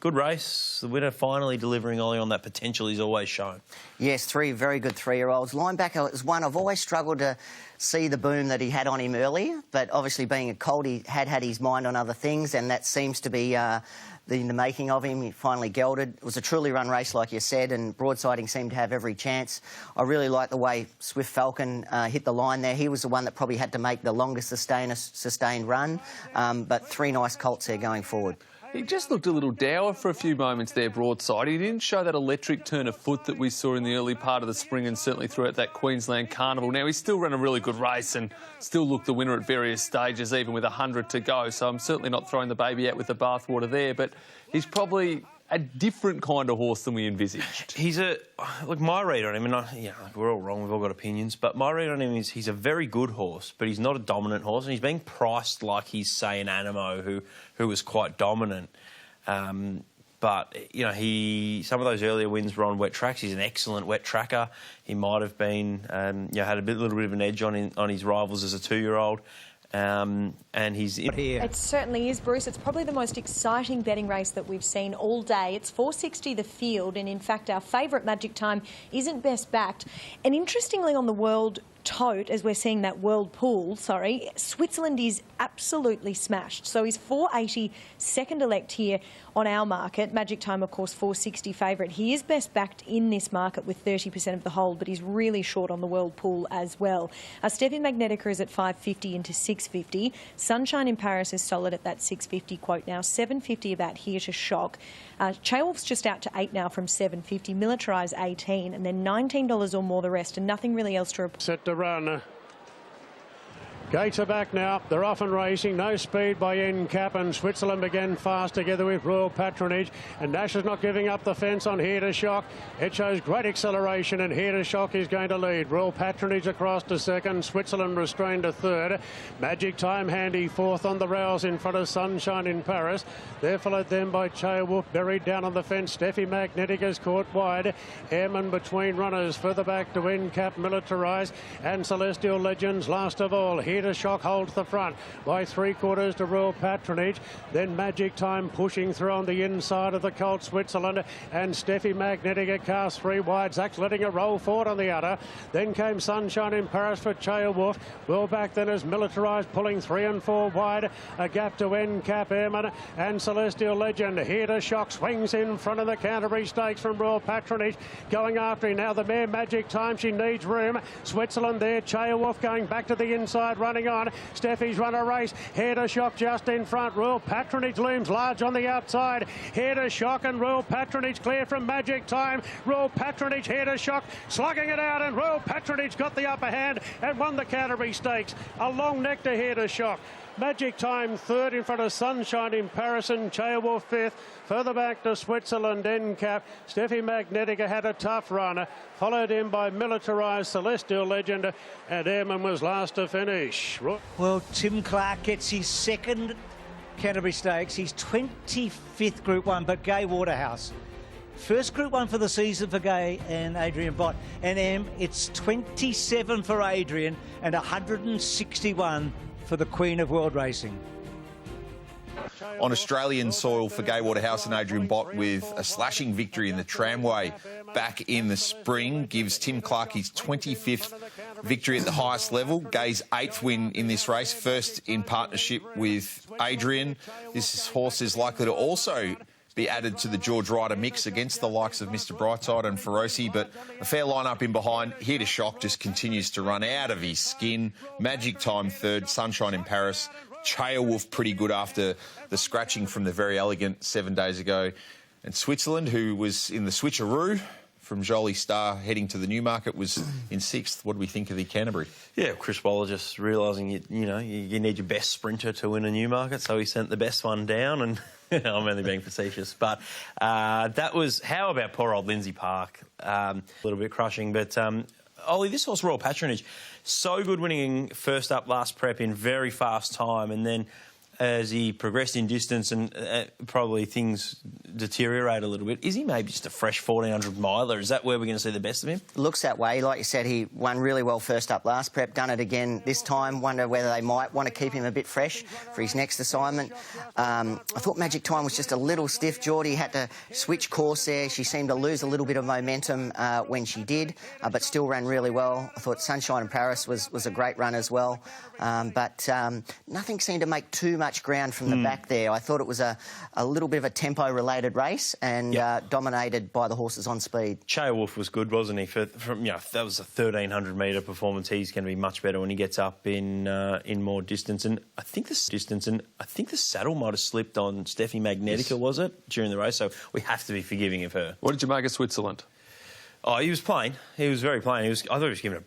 good race. The winner finally delivering Ollie on that potential he's always shown. Yes, three very good three-year-olds. Linebacker is one I've always struggled to see the boom that he had on him earlier, but obviously being a colt, he had his mind on other things, and that seems to be in the making of him. He finally gelded. It was a truly run race, like you said, and Broadsiding seemed to have every chance. I really like the way Swift Falcon hit the line there. He was the one that probably had to make the longest sustained run, but three nice colts there going forward. He just looked a little dour for a few moments there, Broadside. He didn't show that electric turn of foot that we saw in the early part of the spring and certainly throughout that Queensland Carnival. Now, he still ran a really good race and still looked the winner at various stages, even with 100 to go. So I'm certainly not throwing the baby out with the bathwater there, but he's probably a different kind of horse than we envisaged. He's look, my read on him, and we're all wrong, we've all got opinions, but my read on him is he's a very good horse, but he's not a dominant horse, and he's being priced like he's, say, an Animo, who was quite dominant. But, you know, some of those earlier wins were on wet tracks. He's an excellent wet tracker. He might have been, had a little bit of an edge on his rivals as a 2-year-old. And he's in here. It certainly is, Bruce. It's probably the most exciting betting race that we've seen all day. It's $4.60 the field, and in fact, our favourite Magic Time isn't best backed. And interestingly, on the World Tote, as we're seeing that World Pool, Switzerland is absolutely smashed. So he's $4.80 second elect here on our market. Magic Time, of course, $4.60 favourite. He is best backed in this market with 30% of the hold, but he's really short on the World Pool as well. Steffi Magnetica is at $5.50 into $6.50. Sunshine in Paris is solid at that $6.50 quote now. $7.50 about Here to Shock. Chaewolf's just out to $8 now from $7.50. Militarise $18, and then $19 or more the rest, and nothing really else to report. Set to run. Gates are back now. They're off and racing. No speed by NCAP, and Switzerland began fast together with Royal Patronage. And Nash is not giving up the fence on Here to Shock. It shows great acceleration, and Here to Shock is going to lead. Royal Patronage across to second. Switzerland restrained to third. Magic Time handy fourth on the rails in front of Sunshine in Paris. They're followed then by Chaewolf, buried down on the fence. Steffi Magnetica's caught wide. Airman between runners. Further back to NCAP, Militarise, and Celestial Legends last of all. Here to Shock holds the front by 3/4 to Royal Patronage. Then Magic Time pushing through on the inside of the colt Switzerland, and Steffi Magnetica cast 3 wide. Zach's letting it roll forward on the udder. Then came Sunshine in Paris for Chaewolf. Well back then as Militarised pulling 3 and 4 wide. A gap to NCAP, Airman, and Celestial Legend. Here to Shock swings in front of the Canterbury Stakes from Royal Patronage. Going after him now, the mare Magic Time. She needs room. Switzerland there. Chaewolf going back to the inside, running on. Steffi's run a race. Here to Shock just in front. Royal Patronage looms large on the outside. Here to Shock and Royal Patronage clear from Magic Time. Royal Patronage, Here to Shock, slugging it out, and Royal Patronage got the upper hand and won the Canterbury Stakes. A long neck to Here to Shock. Magic Time third in front of Sunshine in Paris, and Chaewolf fifth. Further back to Switzerland, NCAP. Steffi Magnetica had a tough run, followed in by Militarised, Celestial Legend, and Airman was last to finish. Well, Tim Clark gets his second Canterbury Stakes. He's 25th Group 1, but Gay Waterhouse First Group 1 for the season for Gay and Adrian Bott. And Em, it's 27 for Adrian and 161 for the Queen of World Racing. On Australian soil for Gai Waterhouse and Adrian Bott with a slashing victory in the Tramway back in the spring, gives Tim Clark his 25th victory at the highest level. Gai's 8th win in this race, first in partnership with Adrian. This horse is likely to also be added to the George Ryder mix against the likes of Mr Brightside and Feroci, but a fair line-up in behind. Here to Shock just continues to run out of his skin. Magic Time third, Sunshine in Paris. Chaya Wolf pretty good after the scratching from the Very Elegant 7 days ago. And Switzerland, who was in the switcheroo from Jolie Star heading to the Newmarket, was in 6th. What do we think of the Canterbury? Yeah, Chris Waller just realising, you need your best sprinter to win a Newmarket, so he sent the best one down, and I'm only being facetious. But that was... How about poor old Lindsay Park? A little bit crushing, but... Ollie, this horse, Royal Patronage, so good winning first up last prep in very fast time, and then as he progressed in distance and probably things deteriorate a little bit, is he maybe just a fresh 1400 miler? Is that where we're going to see the best of him? Looks that way. Like you said, he won really well first up last prep, done it again this time. Wonder whether they might want to keep him a bit fresh for his next assignment. I thought Magic Time was just a little stiff. Geordie had to switch course there. She seemed to lose a little bit of momentum when she did, but still ran really well. I thought Sunshine in Paris was a great run as well. But nothing seemed to make too much ground from the back there. I thought it was a little bit of a tempo-related race and dominated by the horses on speed. Chaya Wolf was good, wasn't he? That was a 1,300-metre performance. He's going to be much better when he gets up in more distance. And I think the saddle might have slipped on Steffi Magnetica, was it, during the race? So we have to be forgiving of her. What did you make of Switzerland? Oh, he was playing. He was very playing. I thought he was given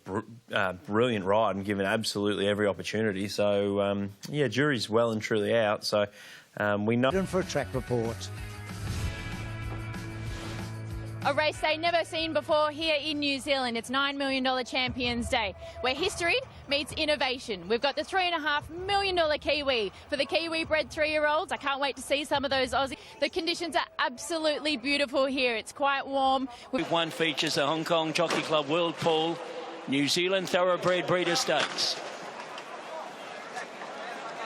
a brilliant ride and given absolutely every opportunity. So, jury's well and truly out. So, we know... For a track report. A race they never seen before here in New Zealand. It's $9 million Champions Day, where history meets innovation. We've got the $3.5 million Kiwi for the Kiwi-bred 3-year-olds. I can't wait to see some of those Aussie. The conditions are absolutely beautiful here. It's quite warm. Group 1 features the Hong Kong Jockey Club World Pool New Zealand Thoroughbred Breeder Stakes.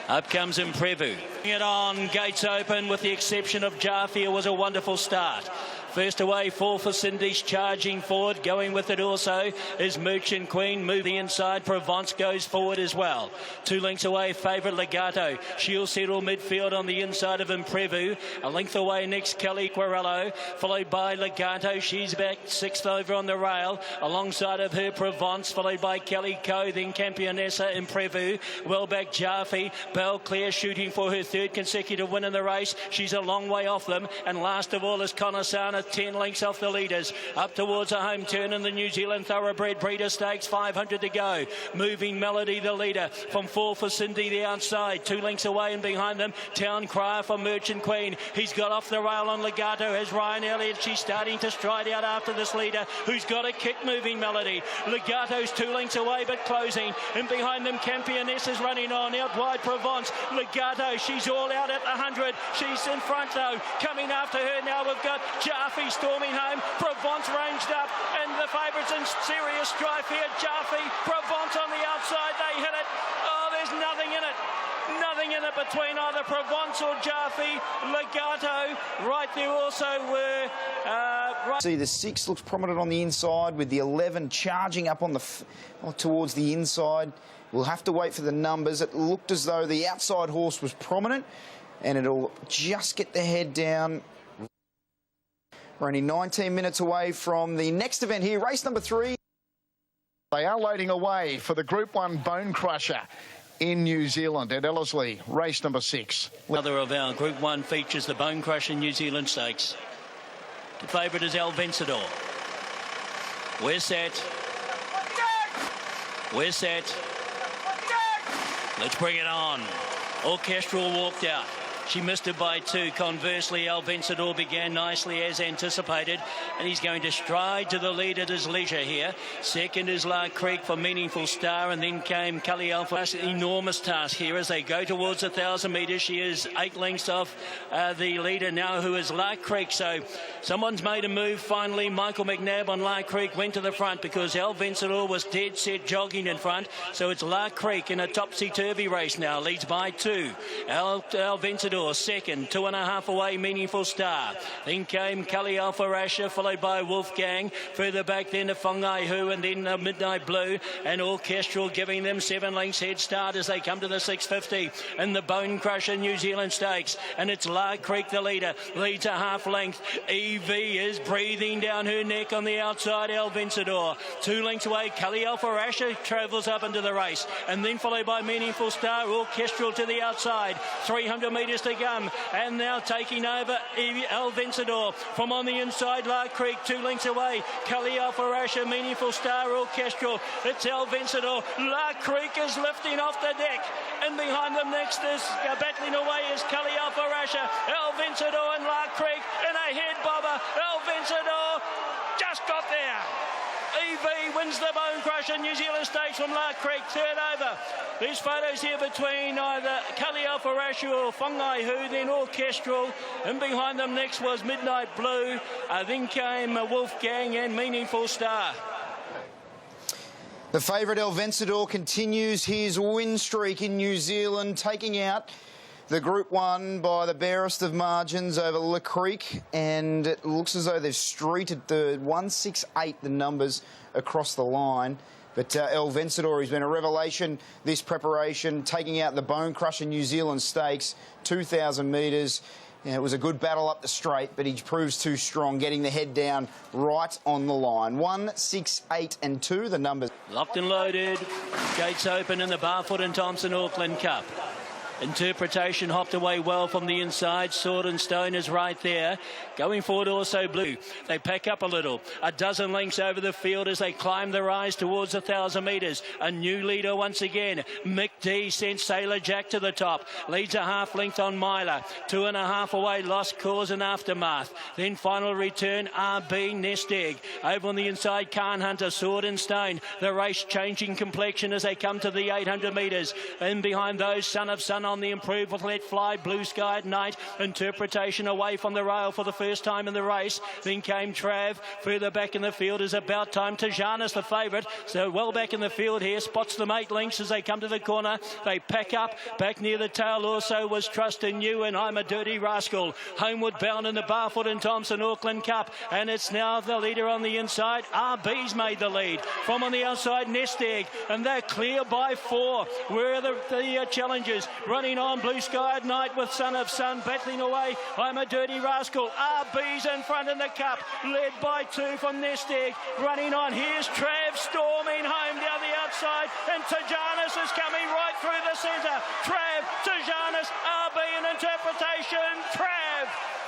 Up comes Imprevu. It on, gates open, with the exception of Jaffe. It was a wonderful start. First away, 4 for Cindy's charging forward. Going with it also is Merchant Queen. Move the inside. Provence goes forward as well. 2 lengths away, favourite Legato. She'll settle midfield on the inside of Imprevu. A length away next, Kelly Querello, followed by Legato. She's back 6th over on the rail. Alongside of her, Provence, followed by Kelly Co, then Campionessa, Imprevu. Well back, Jaffe. Belclair shooting for her 3rd consecutive win in the race. She's a long way off them. And last of all is Conasana, 10 lengths off the leaders. Up towards a home turn in the New Zealand Thoroughbred Breeder Stakes, 500 to go. Moving Melody, the leader, from 4 for Cindy, the outside. 2 lengths away and behind them, Town Crier for Merchant Queen. He's got off the rail on Legato, has Ryan Elliott. She's starting to stride out after this leader, who's got a kick. Moving Melody. Legato's 2 lengths away, but closing. And behind them, Campionessa's running on. Out wide, Provence. Legato, she's all out at the 100. She's in front, though. Coming after her now, we've got Jaffe storming home. Provence ranged up, and the favourites in serious strife here. Jaffe, Provence on the outside. They hit it. Oh, there's nothing in it. Nothing in it between either Provence or Jaffe. Legato right there also were... See, the 6 looks prominent on the inside, with the 11 charging up on towards the inside. We'll have to wait for the numbers. It looked as though the outside horse was prominent, and it'll just get the head down. We're only 19 minutes away from the next event here, race number 3. They are loading away for the Group 1 Bone Crusher in New Zealand at Ellerslie, race number 6. Another of our Group 1 features the Bone Crusher New Zealand Stakes. The favourite is El Vencedor. We're set. We're set. Let's bring it on. Orchestral walked out. She missed it by 2. Conversely, El Vencedor began nicely as anticipated, and he's going to stride to the lead at his leisure here. Second is La Creek for Meaningful Star, and then came Cully Alpha. Enormous task here as they go towards 1,000 metres. She is 8 lengths off the leader now, who is La Creek. So someone's made a move finally. Michael McNabb on La Creek went to the front because El Vencedor was dead set jogging in front. So it's La Creek in a topsy-turvy race now. Leads by 2. El Vencedor second, 2.5 away, Meaningful Star. Then came Cully Alpha Rasher, followed by Wolfgang. Further back then to Fungai Hu, and then Midnight Blue and Orchestral, giving them 7 lengths head start as they come to the 650 in the Bone Crusher New Zealand Stakes. And it's La Creek the leader, leads a half length. Evie is breathing down her neck on the outside. El Vencedor 2 lengths away. Cully Alpha Rasher travels up into the race, and then followed by Meaningful Star. Orchestral to the outside, 300 metres to come, and now taking over El Vencedor from on the inside. La Creek 2 lengths away. Cully Alpha Rasher, Meaningful Star, Orchestral. It's El Vencedor. La Creek is lifting off the deck, and behind them next is battling away is Cully Alpha Rasher. El Vencedor and La Creek in a head bobber. El Vencedor just got there. EV wins the Bone Crusher New Zealand Stakes from La Creek. Third over. There's photos here between either Cully Alpha Rasher or Fungai Hu, then Orchestral, and behind them next was Midnight Blue. Then came Wolfgang and Meaningful Star. The favourite El Vencedor continues his win streak in New Zealand, taking out the Group 1 by the barest of margins over La Creek, and it looks as though they've streeted the 168, the numbers across the line. But El Vencedor has been a revelation this preparation, taking out the Bone Crusher New Zealand Stakes, 2,000 metres. Yeah, it was a good battle up the straight, but he proves too strong, getting the head down right on the line. 1, 6, 8 and 2, the numbers. Locked and loaded, gates open in the Barfoot and Thompson Auckland Cup. Interpretation hopped away well from the inside. Sword and Stone is right there. Going forward also Blue. They pack up a little. A dozen lengths over the field as they climb the rise towards 1,000 metres. A new leader once again. Mick D sent Sailor Jack to the top. Leads a half length on Myla. 2.5 away, Lost Cause and Aftermath. Then final return, RB Nest Egg. Over on the inside, Khan Hunter, Sword and Stone. The race changing complexion as they come to the 800 metres. And behind those, Son of Sun on the improve with Let Fly, Blue Sky at Night. Interpretation away from the rail for the first time in the race. Then came Trav. Further back in the field is About Time. Tajanis the favourite. So well back in the field here. Spots them 8 lengths as they come to the corner. They pack up. Back near the tail also was Trust in You and I'm a Dirty Rascal. Homeward bound in the Barfoot and Thompson Auckland Cup. And it's now the leader on the inside. RB's made the lead. From on the outside, Nest Egg. And they're clear by 4. Where are the challengers? Running on, Blue Sky at Night with Son of Sun battling away. I'm a Dirty Rascal. RB's in front in the cup, led by 2 from Nest Egg. Running on, here's Trav storming home down the outside, and Tajanis is coming right through the centre. Trav, Tajanis, RB in Interpretation.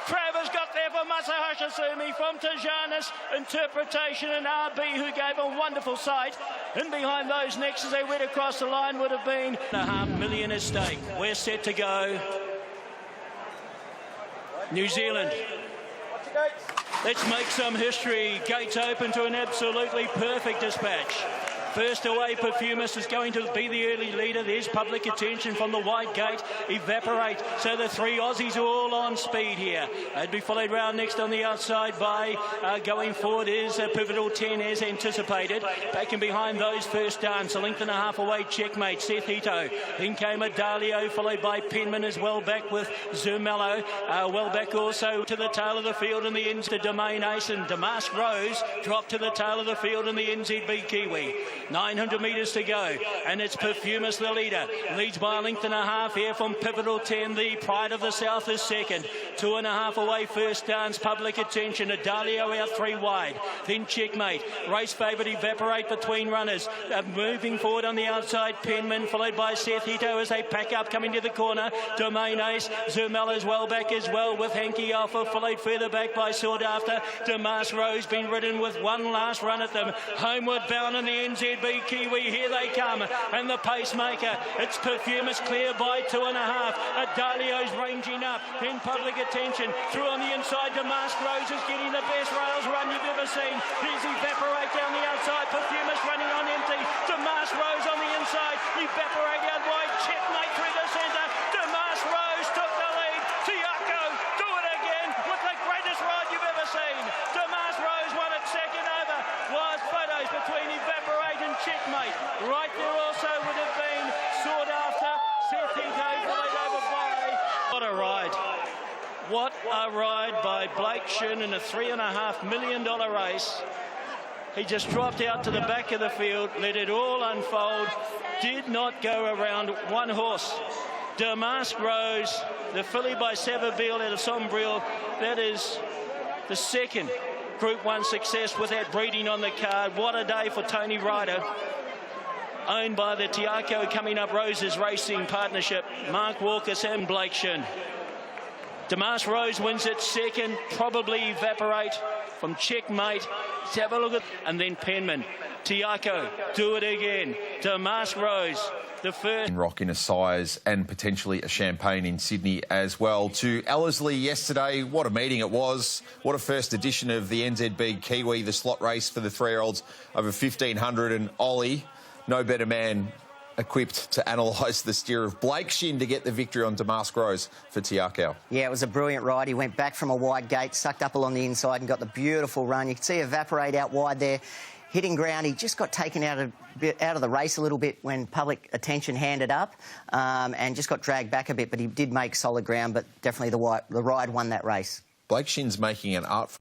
Trav has got there for Masahashi Sumi from Tajanis, Interpretation and RB, who gave a wonderful sight. And behind those next as they went across the line would have been $500,000 at stake. We're set to go. New Zealand. Let's make some history. Gates open to an absolutely perfect dispatch. First away, Perfumist is going to be the early leader. There's Public Attention from the wide gate. Evaporate. So the 3 Aussies are all on speed here. They'd be followed round next on the outside by going forward is Pivotal 10 as anticipated. Back and behind those first dance. A length and a half away, Checkmate, Seth Hito. Then came a Dalio, followed by Penman as well back with Zermello. Well back also to the tail of the field in the ends to Domain Ace, and Damask Rose dropped to the tail of the field in the NZB Kiwi. 900 metres to go, and it's Perfumist the leader. Leads by a length and a half here from Pivotal 10. The Pride of the South is second. 2.5 away, first dance, Public Attention. Adalio out 3 wide. Then Checkmate. Race favourite, Evaporate between runners. Moving forward on the outside, Penman, followed by Seth Hito as they pack up, coming to the corner. Domain Ace. Zermella's well back as well with Hanky Alpha, followed further back by Sought After. Damask Rose been ridden with one last run at them. Homeward bound in the NZ Big Kiwi, here they come, and the pacemaker, it's Perfumus clear by 2.5. Adalio's ranging up in public attention, through on the inside. Damask Rose is getting the best rails run you've ever seen. Here's Evaporate down the outside, Perfumus running on empty. Damask Rose on the inside, Evaporate out wide, Checkmate through the centre. Damask Rose took the lead. Tiako, do it again with the greatest ride you've ever seen. Damask Rose won it second over. Was photos between Evaporate and Checkmate. Right there also would have been sought after. Seth Hito played over by. What a ride. What a ride by Blake Shin in a $3.5 million race. He just dropped out to the back of the field, let it all unfold, did not go around one horse. Damask Rose, the filly by Savabeel out of Sombril, that is the second Group 1 success without breeding on the card. What a day for Tony Ryder. Owned by the Tiako Coming Up Roses Racing Partnership, Mark Walkers and Blake Shin. Damask Rose wins it second, probably Evaporate from Checkmate. Let's have a look at, and then Penman. Tiako, do it again. Damask Rose, the first. Rock in a size and potentially a Champagne in Sydney as well. To Ellerslie yesterday, what a meeting it was. What a first edition of the NZB Kiwi, the slot race for the 3-year-olds over 1,500. And Ollie, no better man equipped to analyse the steer of Blake Shin to get the victory on Damask Rose for Tiako. Yeah, it was a brilliant ride. He went back from a wide gate, sucked up along the inside and got the beautiful run. You can see Evaporate out wide there, hitting ground. He just got taken out of the race a little bit when public attention handed up and just got dragged back a bit, but he did make solid ground, but definitely the ride won that race. Blake Shin's making an art.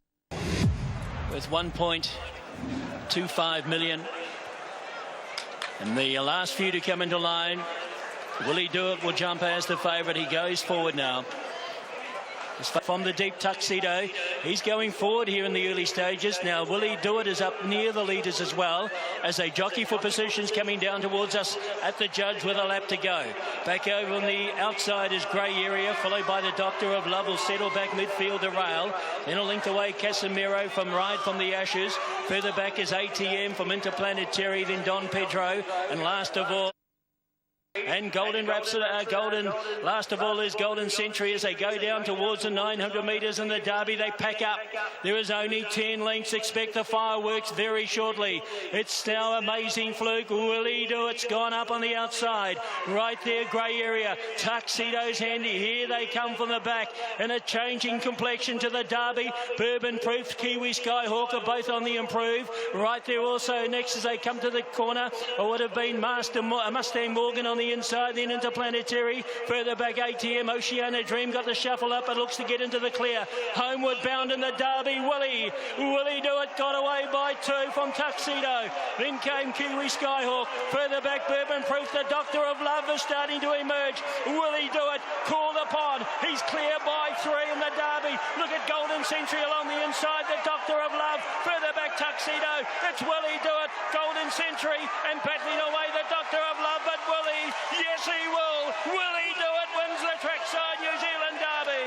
With 1.25 million. And the last few to come into line. Will he do it? Will jump as the favourite. He goes forward now. From the deep Tuxedo, he's going forward here in the early stages. Now, Will He Do It is up near the leaders as well as they jockey for positions coming down towards us at the judge with a lap to go. Back over on the outside is Grey Area, followed by the Doctor of Love will settle back midfield to rail. Then a length away, Casemiro from Ride from the Ashes. Further back is ATM from Interplanetary, then Don Pedro, and last of all, and Golden Rhapsody, last of all is Golden Century as they go down towards the 900 metres in the Derby. They pack up. There is only 10 lengths. Expect the fireworks very shortly. It's now Amazing Fluke. Will He Do It's gone up on the outside. Right there, Grey Area. Tuxedo's handy. Here they come from the back in a changing complexion to the Derby. Bourbon Proof, Kiwi Skyhawk are both on the improve. Right there also next as they come to the corner. It would have been Mustang Morgan on the inside, then Interplanetary. Further back, ATM, Oceana Dream got the shuffle up, but looks to get into the clear. Homeward bound in the Derby, Will He Do It? Got away by 2 from Tuxedo. Then came Kiwi Skyhawk. Further back, Bourbon Proof, the Doctor of Love is starting to emerge. Will He Do It? Called upon. He's clear by 3 in the Derby. Look at Golden Century along the inside, the Doctor of Love. Further back, Tuxedo. It's Will He Do It? Golden Century and battling away the Doctor of Love, but will he? Yes, he will. Will He Do It? Wins the Trackside New Zealand Derby.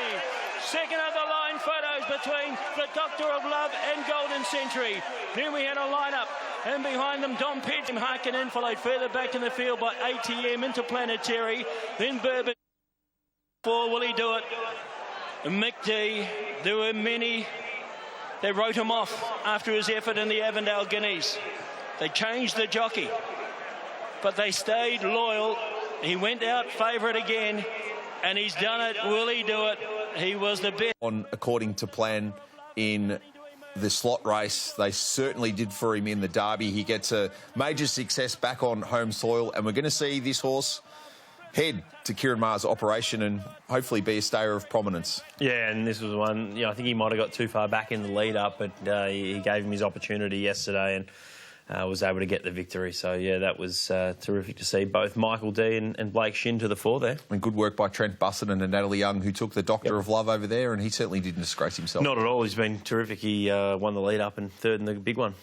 Second of the line photos between the Doctor of Love and Golden Century. Then we had a lineup, and behind them, Dom Pedro Harkin followed further back in the field by ATM, Interplanetary. Then Bourbon for Will He Do It? Mick D. There were many. They wrote him off after his effort in the Avondale Guineas. They changed the jockey, but they stayed loyal. He went out favourite again, and he's done it. Will he do it? He was the best. According to plan in the slot race, they certainly did for him in the Derby. He gets a major success back on home soil, and we're going to see this horse head to Kieran Maher's operation and hopefully be a stayer of prominence. Yeah, and this was one, I think he might have got too far back in the lead-up, but he gave him his opportunity yesterday and was able to get the victory. So, yeah, that was terrific to see both Michael D and Blake Shin to the fore there. And good work by Trent Busselton and Natalie Young, who took the Doctor of Love over there, and he certainly didn't disgrace himself. Not at all. He's been terrific. He won the lead-up and third in the big one.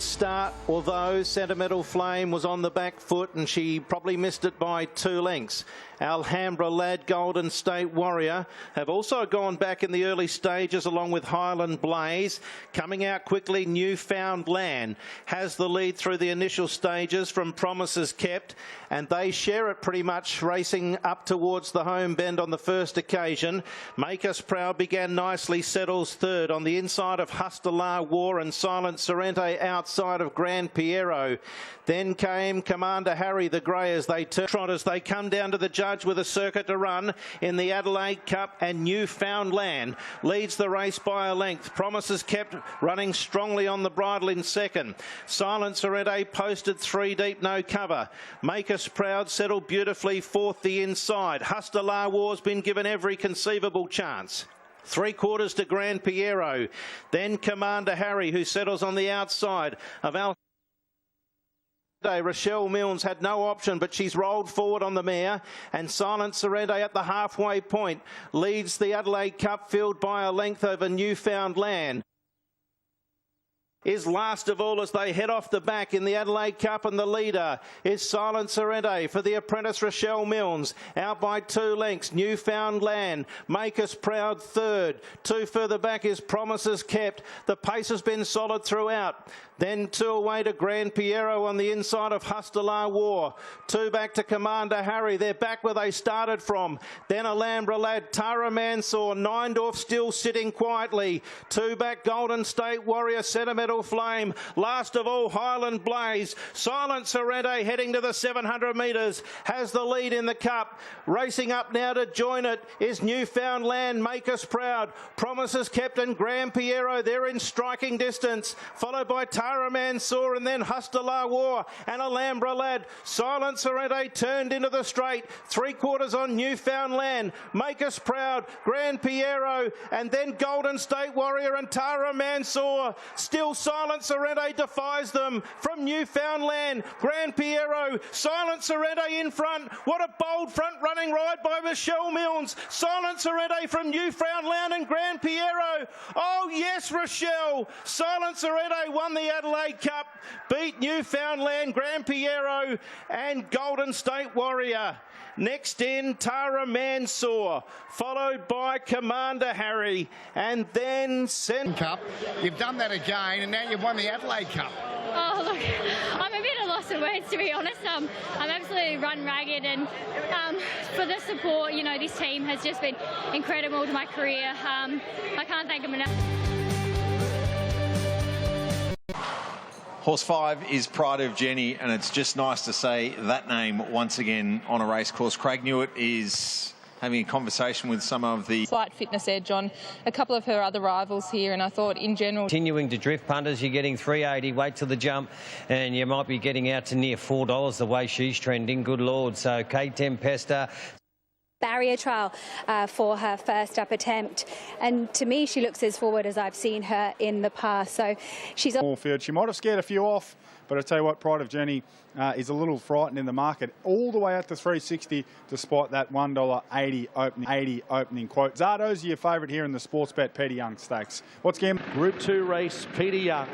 start, although Sentimental Flame was on the back foot and she probably missed it by 2 lengths. Alhambra Lad, Golden State Warrior have also gone back in the early stages along with Highland Blaze. Coming out quickly, Newfound Land has the lead through the initial stages from Promises Kept, and they share it pretty much, racing up towards the home bend on the first occasion. Make Us Proud began nicely, settles third. On the inside of Hustler War and Silent Sorrente outside of Grand Piero. Then came Commander Harry, the grey, as they trot as they come down to the judge with a circuit to run in the Adelaide Cup, and Newfound Land leads the race by a length. Promises Kept running strongly on the bridle in second. Silent Sorrente posted 3 deep, no cover. Make Us Proud settled beautifully fourth the inside. Hustler War's been given every conceivable chance. 3/4 to Grand Piero. Then Commander Harry, who settles on the outside of Rochelle Milnes had no option, but she's rolled forward on the mare, and Silent Sorrente at the halfway point leads the Adelaide Cup field by a length over Newfound Land. Is last of all as they head off the back in the Adelaide Cup, and the leader is Silent Sorrente for the apprentice Rochelle Milnes, out by 2 lengths. Newfound Land, Make Us Proud third. 2 further back is Promises Kept. The pace has been solid throughout. Then 2 away to Grand Piero on the inside of Hustler War. 2 back to Commander Harry. They're back where they started from. Then Alhambra Lad, Tara Mansour, Neindorf still sitting quietly. 2 back Golden State Warrior, Sentimental Flame. Last of all, Highland Blaze. Silent Sorrente heading to the 700 metres. Has the lead in the Cup. Racing up now to join it is Newfound Land, Make Us Proud. Promises Kept and Grand Piero. They're in striking distance. Followed by Tara Mansour and then Hustler War and Alhambra Lad. Silent Sorrente turned into the straight. 3/4 on Newfound Land. Make Us Proud, Grand Piero, and then Golden State Warrior and Tara Mansour. Still Silent Sorrente defies them from Newfound Land. Grand Piero, Silent Sorrente in front. What a bold front running ride by Rochelle Milnes. Silent Sorrente from Newfound Land and Grand Piero. Oh yes, Rochelle. Silent Sorrente won the Adelaide Cup, beat Newfound Land, Grand Piero and Golden State Warrior. Next in, Tara Mansour, followed by Commander Harry, and then Cup. You've done that again, and now you've won the Adelaide Cup. Oh, look, I'm a bit at loss of words, to be honest. I'm absolutely run ragged, and for the support, you know, this team has just been incredible to my career. I can't thank them enough. Horse 5 is Pride of Jenny, and it's just nice to say that name once again on a race course. Craig Newitt is having a conversation with some of the slight fitness edge on a couple of her other rivals here, and I thought in general... Continuing to drift, punters, you're getting 380, wait till the jump, and you might be getting out to near $4 the way she's trending. Good Lord. So Kate Tempesta... barrier trial for her first up attempt, and to me she looks as forward as I've seen her in the past, so she's small field. She might have scared a few off, but I tell you what, Pride of Jenny is a little frightened in the market all the way out to 360 despite that $1.80 opening quote. Zardo's your favourite here in the Sportsbet Peter Young Stakes. What's game? Group 2 race, Peter Young.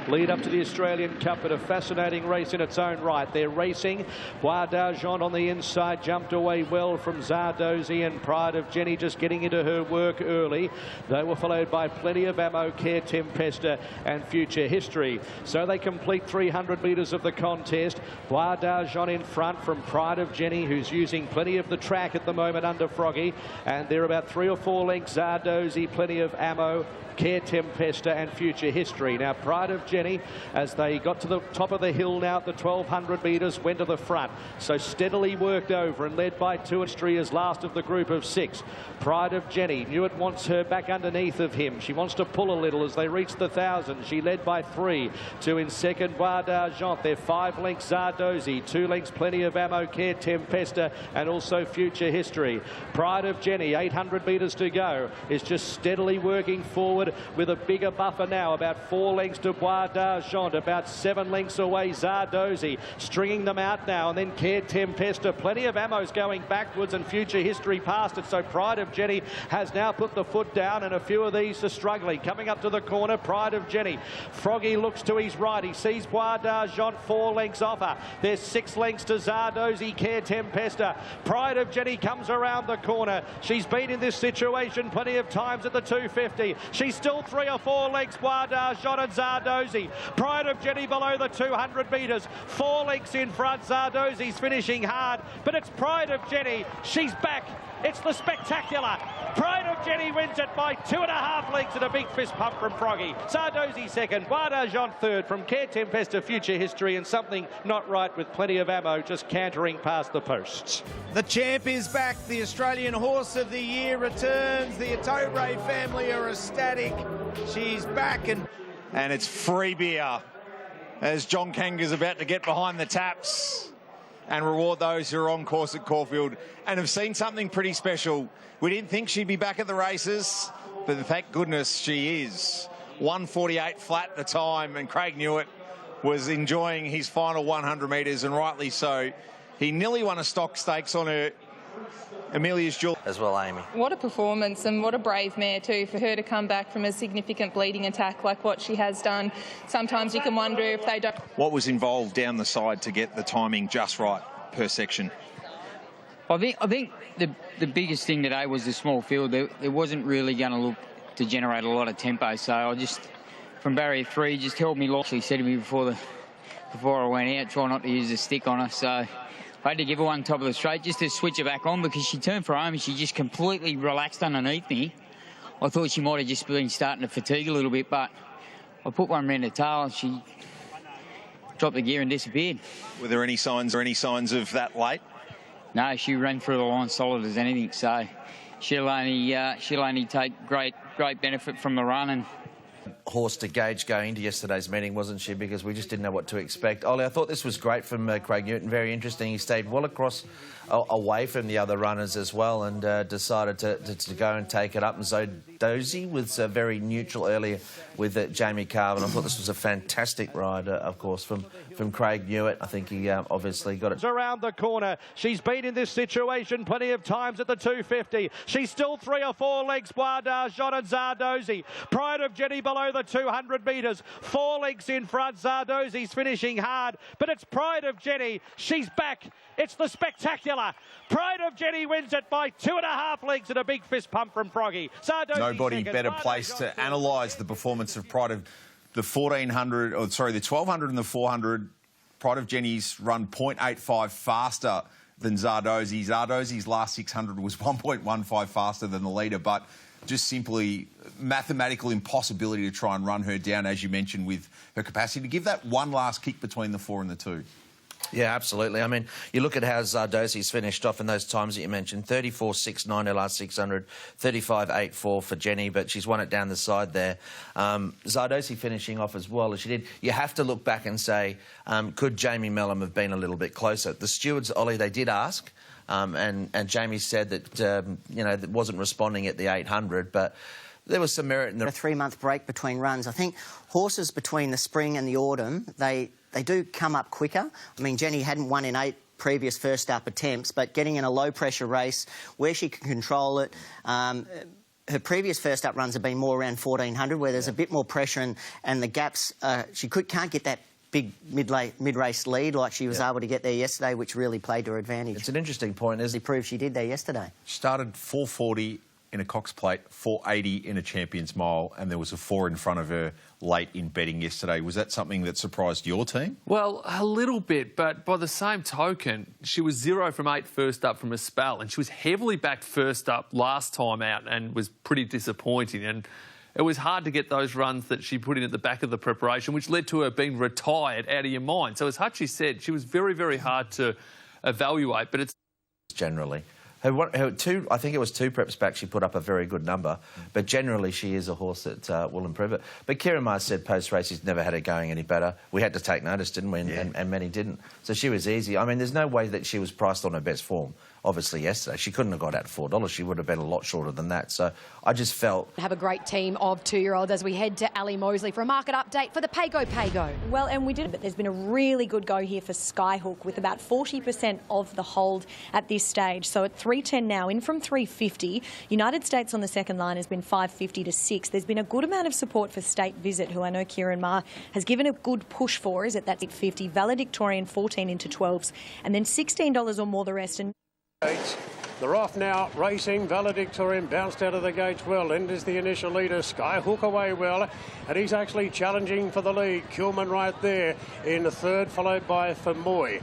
Lead up to the Australian Cup, but a fascinating race in its own right. They're racing. Bois d'Argent on the inside, jumped away well from Zardozi, and Pride of Jenny just getting into her work early. They were followed by Plenty of Ammo, Care Tempesta and Future History. So they complete 300 metres of the contest. Bois d'Argent in front from Pride of Jenny, who's using plenty of the track at the moment under Froggy. And they're about 3 or 4 lengths. Zardozi, Plenty of Ammo, Care Tempesta and Future History. Now Pride of Jenny, as they got to the top of the hill now at the 1200 metres, went to the front. So steadily worked over and led by Two History as last of the group of 6. Pride of Jenny, Newitt wants her back underneath of him. She wants to pull a little as they reach the 1000. She led by 3. 2 in second, Bois d'Argent. They're 5 lengths Zardozi, 2 lengths Plenty of Ammo, Care Tempesta and also Future History. Pride of Jenny, 800 metres to go, is just steadily working forward forward with a bigger buffer now, about 4 lengths to Bois d'Argent, about 7 lengths away Zardozi, stringing them out now, and then Care Tempesta. Plenty of ammo's going backwards and Future History past it, so Pride of Jenny has now put the foot down, and a few of these are struggling. Coming up to the corner, Pride of Jenny. Froggy looks to his right. He sees Bois d'Argent 4 lengths off her. There's 6 lengths to Zardozi, Care Tempesta. Pride of Jenny comes around the corner. She's been in this situation plenty of times at the 250. She's still 3 or 4 lengths, Bois d'Argent and Zardozi. Pride of Jenny below the 200 metres. 4 lengths in front. Zardozi's finishing hard, but it's Pride of Jenny. She's back. It's the spectacular. Pride of Jenny wins it by 2.5 lengths and a big fist pump from Froggy. Zardozi second, Bois d'Argent third, from Care Tempesta, Future History, and something not right with plenty of ammo just cantering past the posts. The champ is back. The Australian Horse of the Year returns. The Atobre family are ecstatic. She's back, and it's free beer as John Kanga's about to get behind the taps and reward those who are on course at Caulfield and have seen something pretty special. We didn't think she'd be back at the races, but thank goodness she is. 1:48 flat at the time, and Craig Newitt was enjoying his final 100 metres, and rightly so. He nearly won a stock stakes on her Amelia's Jewel. As well, Amy. What a performance, and what a brave mare too, for her to come back from a significant bleeding attack like what she has done. Sometimes you can wonder if they don't... What was involved down the side to get the timing just right per section? I think the biggest thing today was the small field. There wasn't really going to look to generate a lot of tempo, so I just, from barrier 3, just held me low. She said to me before I went out, try not to use the stick on her, so I had to give her one top of the straight just to switch her back on, because she turned for home and she just completely relaxed underneath me. I thought she might have just been starting to fatigue a little bit, but I put one round her tail and she dropped the gear and disappeared. Were there any signs of that late? No, she ran through the line solid as anything, so she'll only take great benefit from the run. And horse to gauge going into yesterday's meeting, wasn't she? Because we just didn't know what to expect. Ollie, I thought this was great from Craig Newton. Very interesting. He stayed well across, away from the other runners as well, and decided to go and take it up. And Zardozi was very neutral earlier with Jamie Carvin. I thought this was a fantastic ride, of course, from Craig Newitt. I think he obviously got it. Around the corner. She's been in this situation plenty of times at the 250. She's still 3 or 4 lengths, Bois d'Argent and Zardozi. Pride of Jenny below the 200 metres. 4 lengths in front. Zardozi's finishing hard, but it's Pride of Jenny. She's back. It's the spectacular. Pride of Jenny wins it by 2.5 lengths and a big fist pump from Froggy. Zardozi Nobody second. better placed to analyse the performance of Pride of the 1400, or sorry, the 1200 and the 400. Pride of Jenny's run 0.85 faster than Zardozi. Zardozi's last 600 was 1.15 faster than the leader, but just simply mathematical impossibility to try and run her down, as you mentioned, with her capacity to give that one last kick between the 4 and the 2. Yeah, absolutely. I mean, you look at how Zardozi's finished off in those times that you mentioned. 34.69 her last 600, 35.84 for Jenny, but she's won it down the side there. Zardozi finishing off as well as she did. You have to look back and say, could Jamie Mellom have been a little bit closer? The stewards, Ollie, they did ask, and Jamie said that, that wasn't responding at the 800, but there was some merit in the... A 3-month break between runs. I think horses between the spring and the autumn, they do come up quicker. I mean, Jenny hadn't won in 8 previous first-up attempts, but getting in a low-pressure race where she can control it... her previous first-up runs have been more around 1400, where there's a bit more pressure and the gaps... she can't get that big mid-race lead like she was able to get there yesterday, which really played to her advantage. It's an interesting point, isn't it? She proved she did there yesterday. Started 440 in a Cox Plate, 480 in a Champions Mile, and there was a 4 in front of her late in betting yesterday. Was that something that surprised your team? Well, a little bit, but by the same token, she was 0 from 8 first up from a spell, and she was heavily backed first up last time out and was pretty disappointing. And it was hard to get those runs that she put in at the back of the preparation, which led to her being retired out of your mind. So as Hutchie said, she was very, very hard to evaluate, but it's... Generally. I think it was 2 preps back, she put up a very good number. But generally, she is a horse that will improve it. But Kieran Mars said post-race he's never had it going any better. We had to take notice, didn't we? And many didn't. So she was easy. I mean, there's no way that she was priced on her best form, obviously, yesterday. She couldn't have got out $4. She would have been a lot shorter than that. So I just felt... Have a great team of 2-year-olds as we head to Ali Mosley for a market update for the Pago. Well, and we did, but there's been a really good go here for Skyhook with about 40% of the hold at this stage. So at 310 now, in from 350. United States on the second line has been 550 to 6. There's been a good amount of support for State Visit, who I know Kieran Maher has given a good push for, is at that 50. Valedictorian 14 into 12s, and then $16 or more the rest. And they're off now, racing. Valedictorian bounced out of the gates well. Enters the initial leader. Skyhook away well, and he's actually challenging for the lead. Kilman right there in the third, followed by Famoy.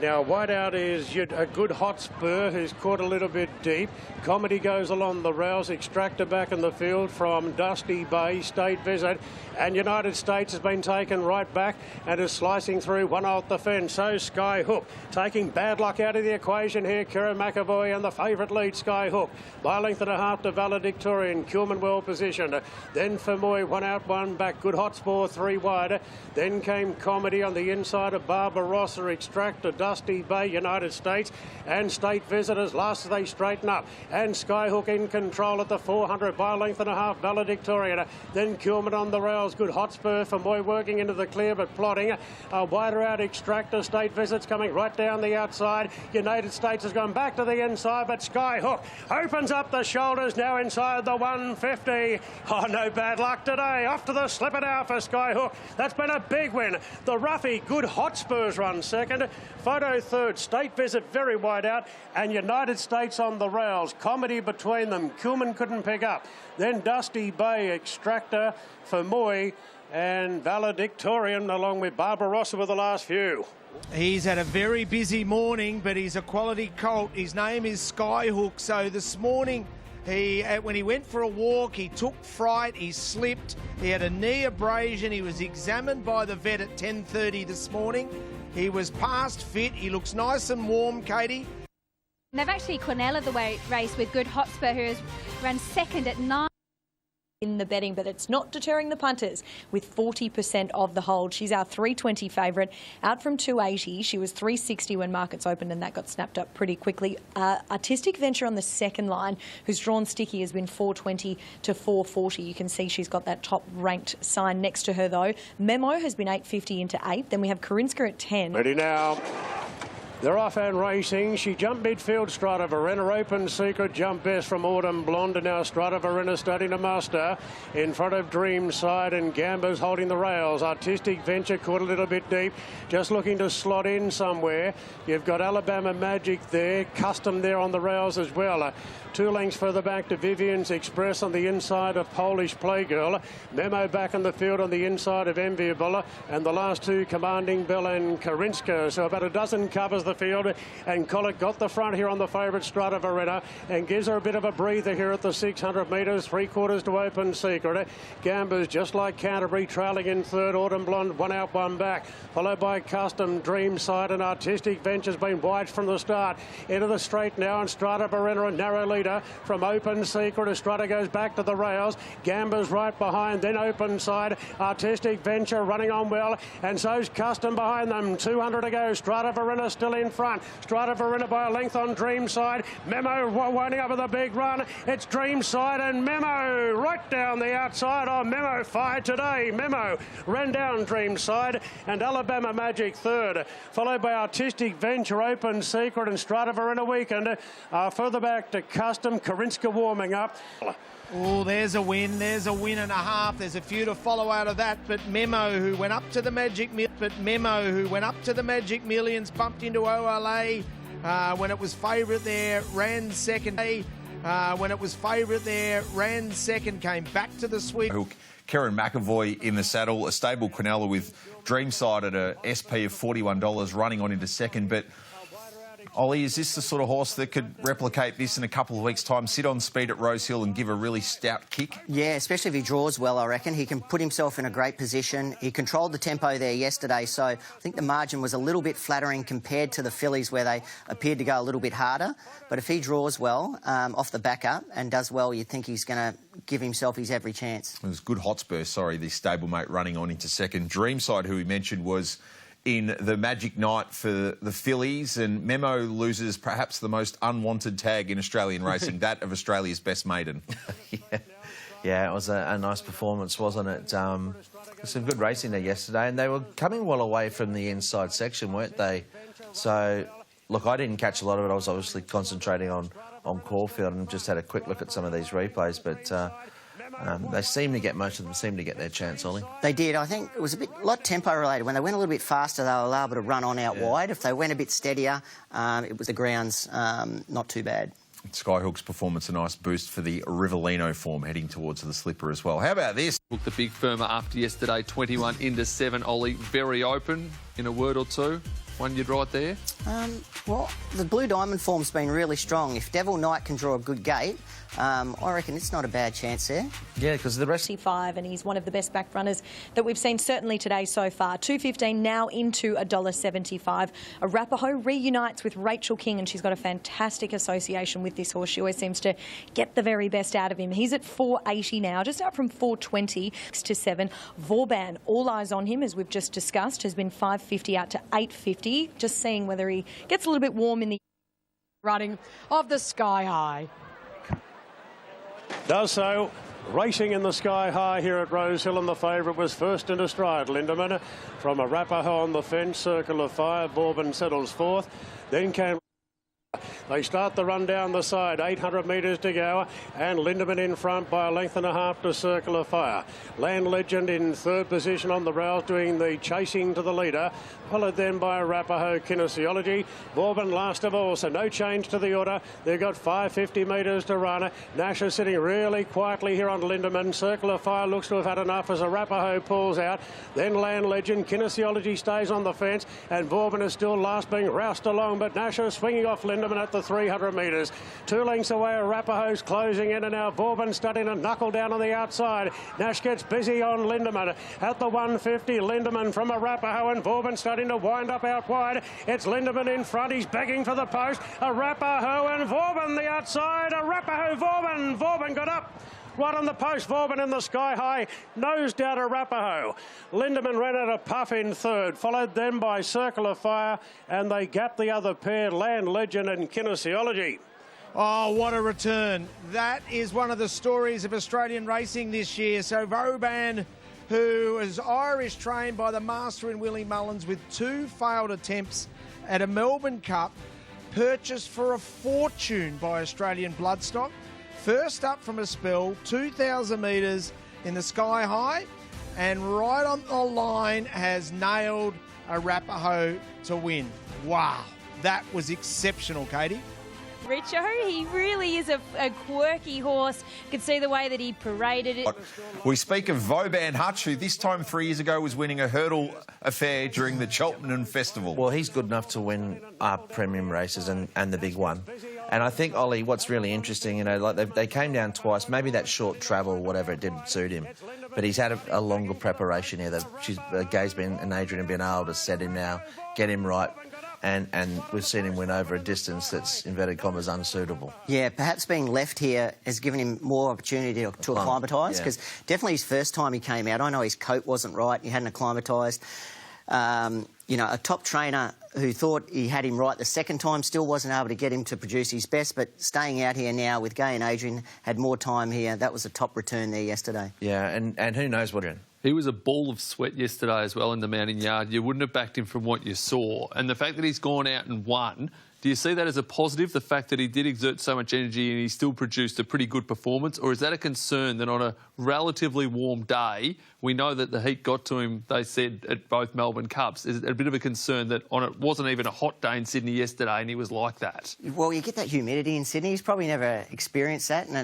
Now, wide out is a good hot spur who's caught a little bit deep. Comedy goes along the rails. Extractor back in the field from Dusty Bay, State Visit. And United States has been taken right back and is slicing through one off the fence. So Skyhook taking bad luck out of the equation here. Kieran McAvoy and the favourite lead, Skyhook. By a length and a half to Valedictorian. Kilman well positioned. Then Famoy, 1 out, 1 back. Good hot spur, 3 wide. Then came Comedy on the inside of Barbarossa. Extractor, Dusty Bay, United States, and State Visitors last as they straighten up. And Skyhook in control at the 400 by a length and a half, Valedictorian. Then Kilman on the rails. Good hot spur for Moy working into the clear but plodding. Wider out Extractor. State Visits coming right down the outside. United States has gone back to the inside, but Skyhook opens up the shoulders now inside the 150. Oh, no bad luck today. Off to the slipper now for Skyhook. That's been a big win. The Ruffy, good hot spurs run second. Photo third. State Visit very wide out, and United States on the rails. Comedy between them. Kilman couldn't pick up. Then Dusty Bay, Extractor for Moy, and Valedictorian along with Barbarossa with the last few. He's had a very busy morning, but he's a quality colt. His name is Skyhook. So this morning, when he went for a walk, he took fright, he slipped, he had a knee abrasion. He was examined by the vet at 10:30 this morning. He was past fit. He looks nice and warm, Katie. They've actually Cornella the race with Good Hotspur, who has run second at 9. In the betting, but it's not deterring the punters with 40% of the hold. She's our 320 favourite, out from 280. She was 360 when markets opened, and that got snapped up pretty quickly. Artistic Venture on the second line, who's drawn sticky, has been 420 to 440. You can see she's got that top ranked sign next to her though. Memo has been 850 into 8. Then we have Karinska at 10. Ready now. They're off and racing. She jumped midfield. Strata Verena. Open Secret jumped best from Autumn Blonde. And now Strata Verena starting to muster in front of Dreamside, and Gamba's holding the rails. Artistic Venture caught a little bit deep, just looking to slot in somewhere. You've got Alabama Magic there, Custom there on the rails as well. 2 lengths further back to Vivian's Express on the inside of Polish Playgirl. Memo back in the field on the inside of Enviable, and the last 2 Commanding Bell and Karinska. So about a dozen covers the field, and Collett got the front here on the favourite Strata Verena and gives her a bit of a breather here at the 600 metres, 3/4 to Open Secret. Gamba's just like Canterbury trailing in third. Autumn Blonde 1 out 1 back, followed by Custom, Dreamside, and Artistic Venture's been wide from the start. Into the straight now, and Strata Verena a narrow leader from Open Secret. Strata goes back to the rails. Gamba's right behind, then Open Side. Artistic Venture running on well, and so's Custom behind them. 200 to go. Strata Verena still in front. Strata Verena by a length on Dreamside. Memo winding up with a big run. It's Dreamside and Memo right down the outside. Oh, Memo fired today. Memo ran down Dreamside, and Alabama Magic third, followed by Artistic Venture, Open Secret, and Strata Verena Weekend. Further back to Custom. Karinska warming up. Oh, there's a win. There's a win and a half. There's a few to follow out of that. But Memo, who went up to the Magic Millions, bumped into OLA when it was favourite there, ran second. Came back to the sweep. Kieran McAvoy in the saddle, a stable Quinella with Dreamside at a SP of $41 running on into second. But Ollie, is this the sort of horse that could replicate this in a couple of weeks' time, sit on speed at Rosehill and give a really stout kick? Yeah, especially if he draws well, I reckon. He can put himself in a great position. He controlled the tempo there yesterday, so I think the margin was a little bit flattering compared to the fillies where they appeared to go a little bit harder. But if he draws well off the back up and does well, you'd think he's going to give himself his every chance. It was good Hotspur, the stablemate running on into second. Dreamside, who we mentioned, was in the magic night for the fillies, and Memo loses perhaps the most unwanted tag in Australian racing, that of Australia's best maiden. Yeah, it was a nice performance, wasn't it? Some good racing there yesterday, and they were coming well away from the inside section, weren't they? So, look, I didn't catch a lot of it. I was obviously concentrating on Caulfield and just had a quick look at some of these replays, but they seem to get, most of them seem to get their chance, Ollie. They did. I think it was a lot tempo related. When they went a little bit faster, they were able to run on out wide. If they went a bit steadier, it was the grounds not too bad. Skyhook's performance, a nice boost for the Rivellino form heading towards the slipper as well. How about this? Look, the big firmer after yesterday, 21 into 7, Ollie. Very open, in a word or two. One you'd write there? Well, the Blue Diamond form's been really strong. If Devil Knight can draw a good gate, I reckon it's not a bad chance there. Yeah, because the rest... 5, and he's one of the best back runners that we've seen certainly today so far. $2.15 now into $1.75. Arapaho reunites with Rachel King, and she's got a fantastic association with this horse. She always seems to get the very best out of him. He's at $4.80 now, just up from $4.20 to 7. Vauban, all eyes on him, as we've just discussed, has been $5.50 out to $8.50. Just seeing whether he gets a little bit warm in the running of the Sky High. Does so. Racing in the Sky High here at Rosehill, and the favourite was first into stride. Lindemann from Arapaho on the fence, Circle of Fire. Bourbon settles fourth. Then came... They start the run down the side, 800 metres to go, and Lindemann in front by a length and a half to Circle of Fire. Land Legend in third position on the rails, doing the chasing to the leader, followed then by Arapaho Kinesiology. Bourbon last of all, so no change to the order. They've got 550 metres to run. Nash is sitting really quietly here on Lindemann. Circle of Fire looks to have had enough as Arapaho pulls out. Then Land Legend, Kinesiology stays on the fence, and Bourbon is still last, being roused along, but Nash is swinging off Lindemann at the 300 metres. 2 lengths away, Arapaho's closing in, and now Bourbon starting to knuckle down on the outside. Nash gets busy on Lindemann at the 150. Lindemann from Arapaho, and Bourbon starting to wind up out wide. It's Lindemann in front. He's begging for the post. Arapaho and Vauban the outside. Arapaho, Vauban. Vauban got up. Right on the post, Vauban in the Sky High, nosed out Arapaho. Lindemann ran out a puff in third, followed then by Circle of Fire, and they gapped the other pair, Land Legend and Kinesiology. Oh, what a return. That is one of the stories of Australian racing this year. So Vauban, who is Irish, trained by the master in Willie Mullins with 2 failed attempts at a Melbourne Cup, purchased for a fortune by Australian Bloodstock. First up from a spell, 2,000 metres in the Sky High, and right on the line has nailed Arapaho to win. Wow, that was exceptional, Katie. Richo, he really is a quirky horse. You could see the way that he paraded it. We speak of Vauban Hutch, who this time 3 years ago was winning a hurdle affair during the Cheltenham Festival. Well, he's good enough to win premium races and the big one. And I think, Ollie, what's really interesting, you know, like they came down twice. Maybe that short travel, whatever, it didn't suit him. But he's had a longer preparation here. Gay's and Adrian have been able to set him now, get him right. And we've seen him win over a distance that's, inverted commas, unsuitable. Yeah, perhaps being left here has given him more opportunity to acclimatise, because definitely his first time he came out, I know his coat wasn't right, he hadn't acclimatised. You know, a top trainer who thought he had him right the second time still wasn't able to get him to produce his best, but staying out here now with Gay and Adrian, had more time here. That was a top return there yesterday. Yeah, and who knows what... He was a ball of sweat yesterday as well in the mounting yard. You wouldn't have backed him from what you saw. And the fact that he's gone out and won, do you see that as a positive, the fact that he did exert so much energy and he still produced a pretty good performance? Or is that a concern that on a relatively warm day, we know that the heat got to him, they said, at both Melbourne Cups? Is it a bit of a concern that it wasn't even a hot day in Sydney yesterday and he was like that? Well, you get that humidity in Sydney. He's probably never experienced that, and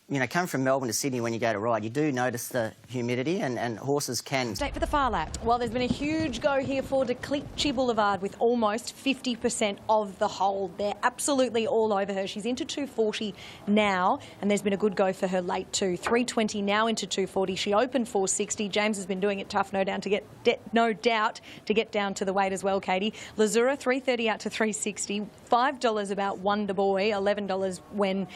you know, come from Melbourne to Sydney when you go to ride, you do notice the humidity, and horses can. Stay for the far lap. Well, there's been a huge go here for Decleachy Boulevard with almost 50% of the hold. They're absolutely all over her. She's into 240 now, and there's been a good go for her late too. 320 now into 240. She opened 460. James has been doing it tough, no doubt, to get down to the weight as well, Katie. Lazura, 330 out to 360. $5 about Wonder Boy, $11 when...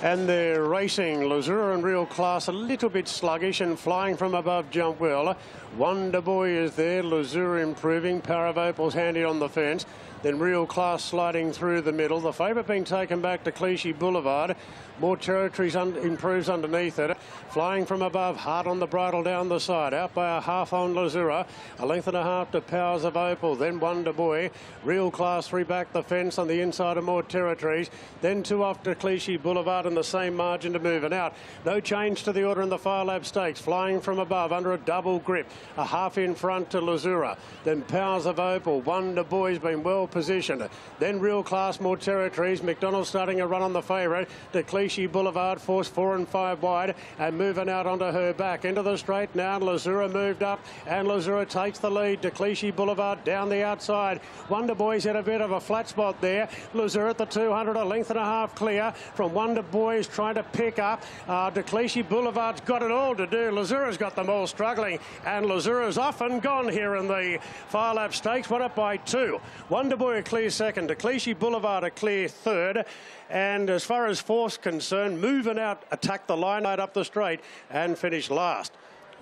And they're racing. Lazura and Real Class a little bit sluggish and flying from above jump well. Wonder Boy is there. Lazura improving. Power of Opal's handy on the fence. Then Real Class sliding through the middle. The favourite being taken back to Decleachy Boulevard. More Territories improves underneath it. Flying from above, hard on the bridle down the side. Out by a half on Lazura. A length and a half to Powers of Opal. Then Wonder Boy. Real Class 3 back the fence on the inside of More Territories. Then 2 off to Decleachy Boulevard and the same margin to move. And out. No change to the order in the Far Lap Stakes. Flying from above under a double grip. A half in front to Lazura. Then Powers of Opal. Wonder Boy's been well positioned. Then Real Class, More Territories. McDonald starting a run on the favourite. Decleachy Boulevard forced 4 and 5 wide and moving out onto her back into the straight now. Lazura moved up and Lazura takes the lead. Decleachy Boulevard down the outside. Wonder Boy's had a bit of a flat spot there. Lazura at the 200, a length and a half clear from Wonder Boy's trying to pick up. Decleachy Boulevard's got it all to do. Lazura's got them all struggling, and Lazura's off and gone here in the Far Lap Stakes. Went up by 2. Wonder Boy a clear second. Decleachy Boulevard a clear third. And as far as force concerned, moving out, attacked the line right up the straight and finished last.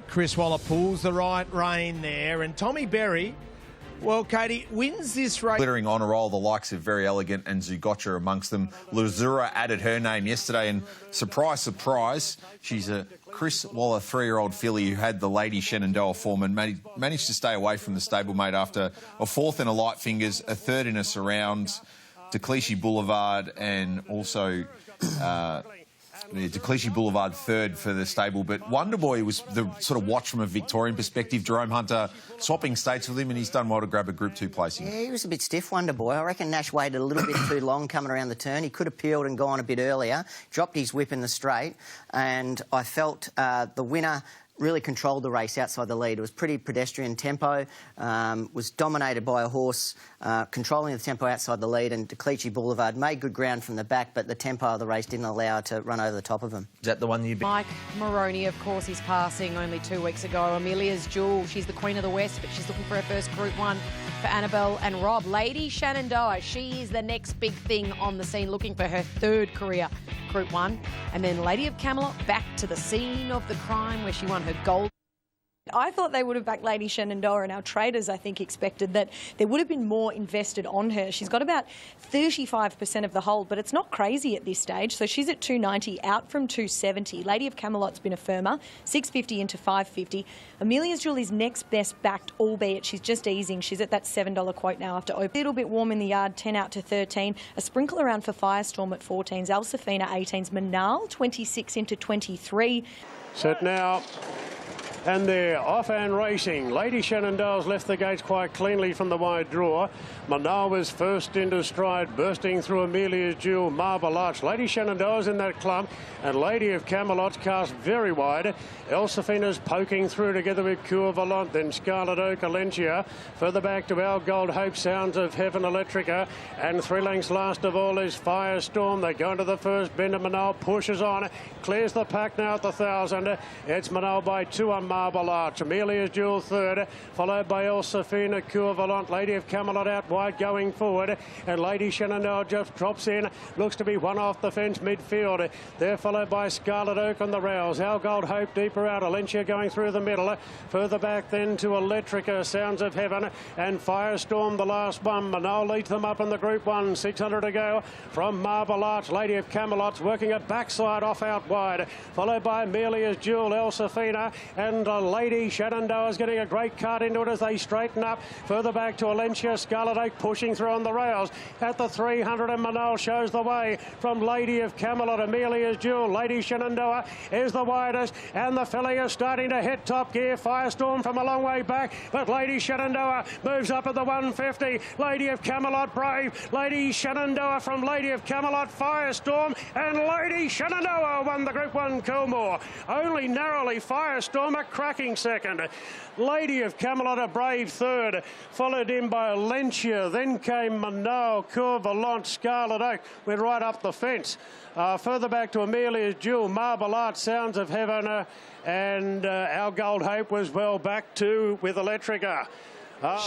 Chris Waller pulls the right rein there, and Tommy Berry, well, Katie, wins this race. Glittering on a roll, the likes of Very Elegant and Zugotcha amongst them. Lazura added her name yesterday, and surprise, surprise, she's a Chris Waller 3-year-old filly who had the Lady Shenandoah form and managed to stay away from the stablemate after a 4th in a Light Fingers, a 3rd in a Surround, Decleachy Boulevard, and also Decleachy Boulevard 3rd for the stable. But Wonder Boy was the sort of watch from a Victorian perspective. Jerome Hunter swapping states with him, and he's done well to grab a Group 2 placing. Yeah, he was a bit stiff, Wonder Boy. I reckon Nash waited a little bit too long coming around the turn. He could have peeled and gone a bit earlier, dropped his whip in the straight, and I felt the winner really controlled the race outside the lead. It was pretty pedestrian tempo, was dominated by a horse controlling the tempo outside the lead, and Decleachy Boulevard made good ground from the back, but the tempo of the race didn't allow her to run over the top of him. Is that the one you... Mike Moroney, of course, is passing only 2 weeks ago. Amelia's Jewel, she's the Queen of the West, but she's looking for her first Group 1 for Annabelle and Rob. Lady Shenandoah, she is the next big thing on the scene, looking for her 3rd career Group 1. And then Lady of Camelot back to the scene of the crime where she won her gold. I thought they would have backed Lady Shenandoah, and our traders, I think, expected that there would have been more invested on her. She's got about 35% of the hold, but it's not crazy at this stage. So she's at 290, out from 270. Lady of Camelot's been a firmer, 650 into 550. Amelia's Jewel is next best backed, albeit she's just easing. She's at that $7 quote now after open. A little bit warm in the yard, 10 out to 13. A sprinkle around for Firestorm at 14s. Elsafina 18s. Manal 26 into 23. Set now. And they're off and racing. Lady Shenandoah's left the gates quite cleanly from the wide draw. Manal was first into stride, bursting through Amelia's Jewel, Marble Arch. Lady Shenandoah's in that clump, and Lady of Camelot's cast very wide. Elsafina's poking through together with Cure Volant, then Scarlet Oak, Alencia. Further back to Our Gold Hope, Sounds of Heaven, Electrica. And 3 lengths last of all is Firestorm. They go into the first bend, and Manal pushes on, clears the pack now at the 1,000. It's Manal by 2 on Marble Arch. Amelia's Jewel 3rd, followed by Elsafina, Cure Volant. Lady of Camelot out wide going forward, and Lady Shenandoah just drops in, looks to be one off the fence midfield. They're followed by Scarlet Oak on the rails. Our Gold Hope deeper out, Alencia going through the middle. Further back then to Electrica, Sounds of Heaven, and Firestorm the last one. Manal leads them up in the Group 1, 600 to go from Marble Arch. Lady of Camelot's working a backside off out wide, followed by Amelia's Jewel, Elsafina, and and Lady Shenandoah is getting a great cut into it as they straighten up. Further back to Alencia Scarlet Oak pushing through on the rails. At the 300 and Manal shows the way from Lady of Camelot. Amelia's Jewel. Lady Shenandoah is the widest, and the filly is starting to hit top gear. Firestorm from a long way back, but Lady Shenandoah moves up at the 150. Lady of Camelot Brave. Lady Shenandoah from Lady of Camelot Firestorm, and Lady Shenandoah won the Group 1 Coolmore. Only narrowly Firestorm a cracking second. Lady of Camelot a brave third, followed in by Alencia. Then came Manal, Courvolant, Scarlet Oak, went right up the fence. Further back to Amelia's Jewel, Marble Art, Sounds of Heaven, and Our Gold Hope was well back too with Electrica.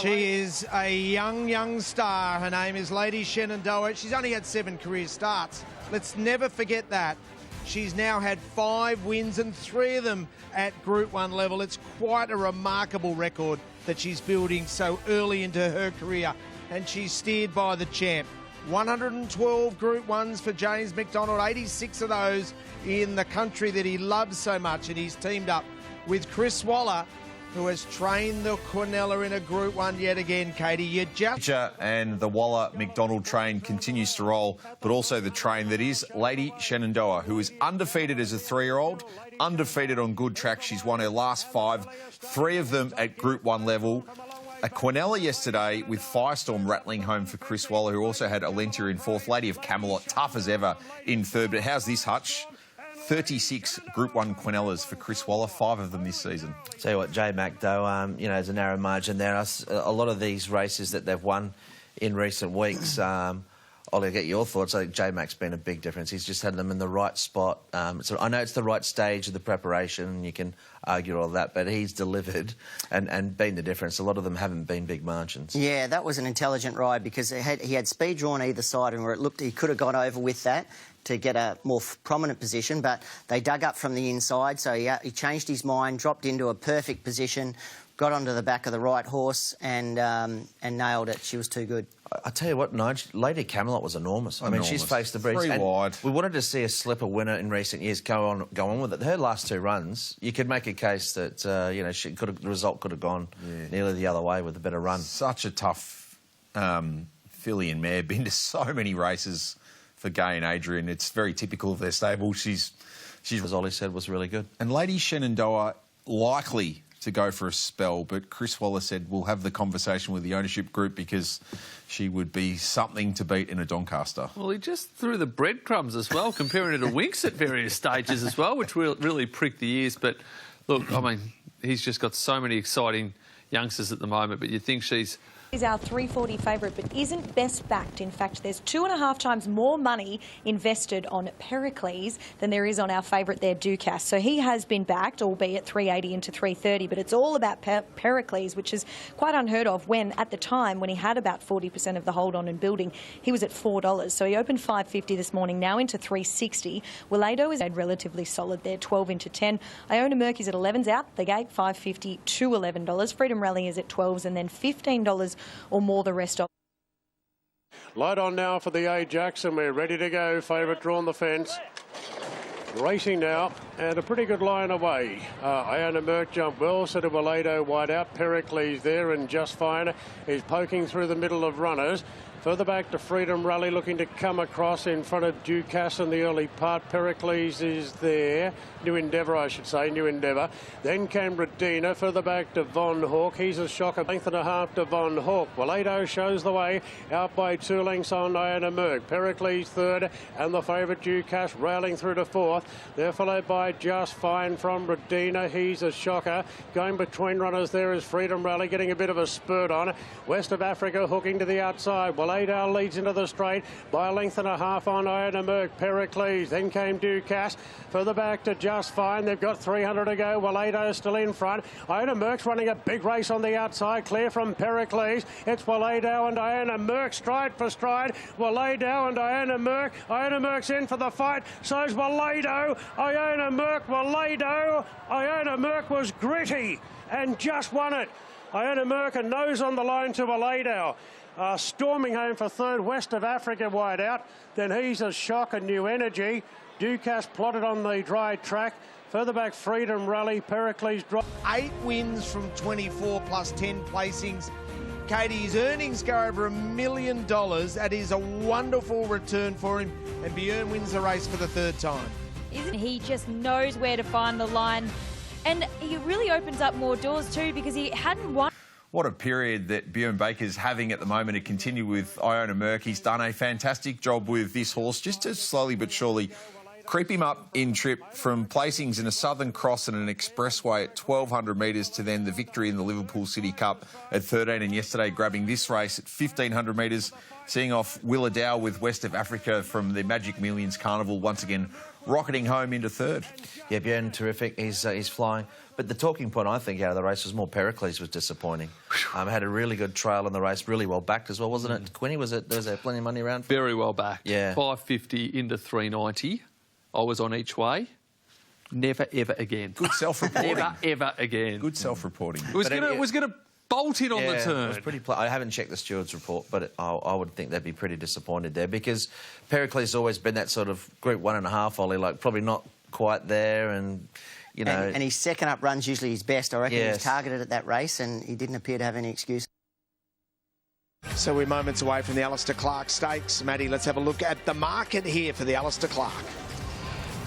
She is a young star. Her name is Lady Shenandoah. She's only had 7 career starts. Let's never forget that. She's now had 5 wins and 3 of them at Group 1 level. It's quite a remarkable record that she's building so early into her career. And she's steered by the champ. 112 Group 1s for James McDonald, 86 of those in the country that he loves so much. And he's teamed up with Chris Waller, who has trained the Quinella in a Group 1 yet again, Katie. You just... And the Waller-McDonald train continues to roll, but also the train that is Lady Shenandoah, who is undefeated as a 3-year-old, undefeated on good track. She's won her last 5, 3 of them at Group 1 level. A Quinella yesterday with Firestorm rattling home for Chris Waller, who also had Alencia in 4th. Lady of Camelot, tough as ever, in 3rd. But how's this, Hutch? 36 Group 1 Quinellas for Chris Waller, 5 of them this season. Tell you what, J-Mac, though, you know, there's a narrow margin there. A lot of these races that they've won in recent weeks, Ollie, I'll get your thoughts. I think J-Mac's been a big difference. He's just had them in the right spot. So I know it's the right stage of the preparation, and you can argue all that, but he's delivered and been the difference. A lot of them haven't been big margins. Yeah, that was an intelligent ride because he had speed drawn either side, and where it looked he could have gone over with that to get a more prominent position, but they dug up from the inside, so he changed his mind, dropped into a perfect position, got onto the back of the right horse and nailed it. She was too good. I tell you what, Nige, Lady Camelot was enormous. I mean, she's faced the breeze. 3 wide. We wanted to see a slipper winner in recent years go on with it. Her last 2 runs, you could make a case that you know the result could have gone nearly the other way with a better run. Such a tough filly and mare. Been to so many races for Gay and Adrian. It's very typical of their stable. She's as Ollie said, was really good. And Lady Shenandoah likely to go for a spell, but Chris Waller said we'll have the conversation with the ownership group because she would be something to beat in a Doncaster. Well, he just threw the breadcrumbs as well, comparing her to Winks at various stages as well, which really pricked the ears. But look, I mean, he's just got so many exciting youngsters at the moment, but you'd think she's... Is our 340 favourite, but isn't best backed. In fact, there's 2.5 times more money invested on Pericles than there is on our favourite there, Ducasse. So he has been backed, albeit 380 into 330, but it's all about Pericles, which is quite unheard of when, at the time, when he had about 40% of the hold on and building, he was at $4. So he opened 550 this morning, now into 360. Willado is relatively solid there, 12 into 10. Iona Murky's at 11s out the gate, 550 to $11. Freedom Rally is at 12s, and then $15 or more the rest of. Light on now for the Ajax, and we're ready to go. Favourite drawn the fence. Racing now, and a pretty good line away. Iona Merck jumped well, so to Willado wide out. Pericles there, and Just Fine is poking through the middle of runners. Further back to Freedom Rally, looking to come across in front of Ducasse in the early part. Pericles is there. New Endeavour, I should say, New Endeavour. Then came Redina. Further back to Von Hawk. He's a shocker. 1.5 to Von Hawk. Willado shows the way. Out by 2 lengths on Iona Merck. Pericles third, and the favourite Ducasse railing through to 4th. They're followed by Just Fine from Redina. He's a shocker. Going between runners there is Freedom Rally, getting a bit of a spurt on. West of Africa hooking to the outside. Willado leads into the straight by 1.5 lengths on Iona Merck. Pericles. Then came Ducasse. Further back to Just Fine. They've got 300 to go. Willado still in front. Iona Merck's running a big race on the outside, clear from Pericles. It's Willado and Iona Merck, stride for stride. Willado and Iona Merck. Iona Merck's in for the fight. So's Willado. Iona Merck, Willado. Iona Merck was gritty and just won it. Iona Merck, a nose on the line to Willado. Storming home for third, West of Africa wide out. Then He's a Shock and New Energy. Ducasse plotted on the dry track. Further back, Freedom Rally, Pericles drop. 8 wins from 24 plus 10 placings. Katie, his earnings go over $1 million. That is a wonderful return for him. And Björn wins the race for the 3rd time. Isn't he just knows where to find the line? And he really opens up more doors too, because he hadn't won. What a period that Björn Baker's having at the moment to continue with Iona Merck. He's done a fantastic job with this horse, just to slowly but surely creep him up in trip from placings in a Southern Cross and an expressway at 1,200 metres to then the victory in the Liverpool City Cup at 13, and yesterday grabbing this race at 1,500 metres, seeing off Willowdale with West of Africa from the Magic Millions Carnival, once again rocketing home into 3rd. Yeah, Björn, terrific. He's flying. But the talking point, I think, out of the race was more Pericles was disappointing. Had a really good trail on the race, really well backed as well, wasn't it? Quinny, was there plenty of money around? Very well backed. Yeah. 550 into 390. I was on each way. Never, ever again. Good self-reporting. Never, ever again. Good self-reporting. It was going to bolt in on the turn. It was pretty I haven't checked the steward's report, but I would think they'd be pretty disappointed there, because Pericles has always been that sort of Group 1.5 Ollie, like probably not quite there, and you know. And his second up run's usually his best. I reckon he Yes. was targeted at that race, and he didn't appear to have any excuse. So we're moments away from the Alistair Clark Stakes. Maddie, let's have a look at the market here for the Alistair Clark.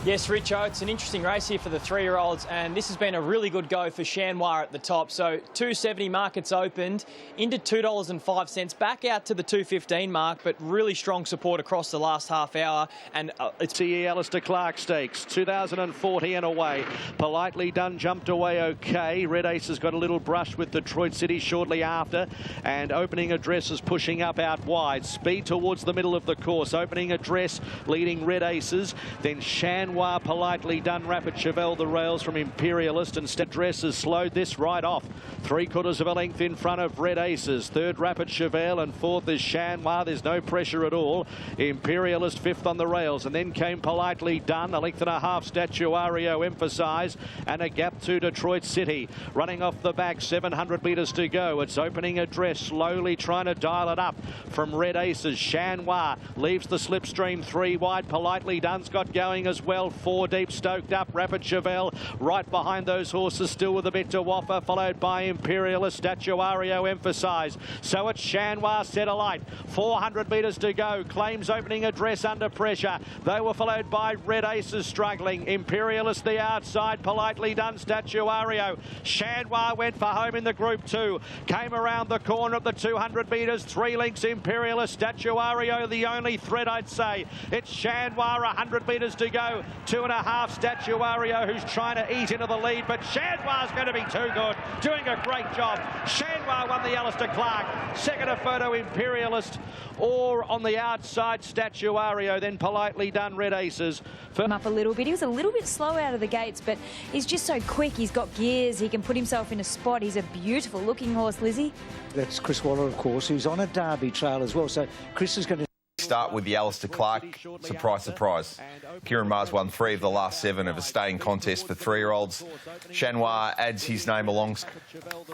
Yes, Richo, it's an interesting race here for the 3-year-olds, and this has been a really good go for Shanwar at the top. So $2.70 markets opened into $2.05, back out to the $2.15 mark, but really strong support across the last half hour. And it's the Alistair Clark Stakes, 2040 and away. Politely Done jumped away okay. Red Ace has got a little brush with Detroit City shortly after, and Opening Address is pushing up out wide. Speed towards the middle of the course. Opening Address leading Red Aces, then Shanwar, Politely Done, Rapid Chevelle the rails from Imperialist, and Dress has slowed this right off. 3/4 of a length in front of Red Aces. 3rd Rapid Chevelle, and 4th is Shanwar. There's no pressure at all. Imperialist 5th on the rails, and then came Politely Done, a length and a half Statuario Emphasise, and a gap to Detroit City. Running off the back, 700 metres to go. It's Opening Address slowly trying to dial it up from Red Aces. Shanwar leaves the slipstream 3 wide. Politely Done's got going as well. 4 deep, stoked up. Rapid Chevelle right behind those horses, still with a bit to offer, followed by Imperialist, Statuario Emphasise. So it's Shanwar set alight. 400 metres to go. Claims Opening Address under pressure. They were followed by Red Aces struggling. Imperialist the outside. Politely Done, Statuario. Shanwar went for home in the Group 2. Came around the corner of the 200 metres. 3 lengths Imperialist. Statuario the only threat, I'd say. It's Shanwar, 100 metres to go. 2.5 Statuario, who's trying to eat into the lead, but Shanwar's going to be too good. Doing a great job. Shanwar won the Alistair Clark. Second a photo Imperialist, or on the outside Statuario, then Politely Done, Red Aces. Up a little bit. He was a little bit slow out of the gates, but he's just so quick. He's got gears. He can put himself in a spot. He's a beautiful looking horse, Lizzie. That's Chris Waller, of course, who's on a Derby trail as well. So Chris is going to start with the Alistair Clark. Surprise, surprise. Kieran Maher's won 3 of the last 7 of a staying contest for 3-year-olds. Shanwar adds his name along.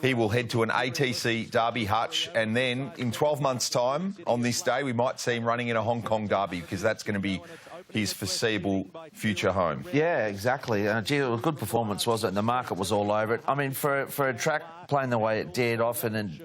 He will head to an ATC Derby hutch, and then in 12 months' time, on this day, we might see him running in a Hong Kong Derby, because that's going to be his foreseeable future home. Yeah, exactly. Gee, it was a good performance, wasn't it? The market was all over it. I mean, for a track playing the way it did, often,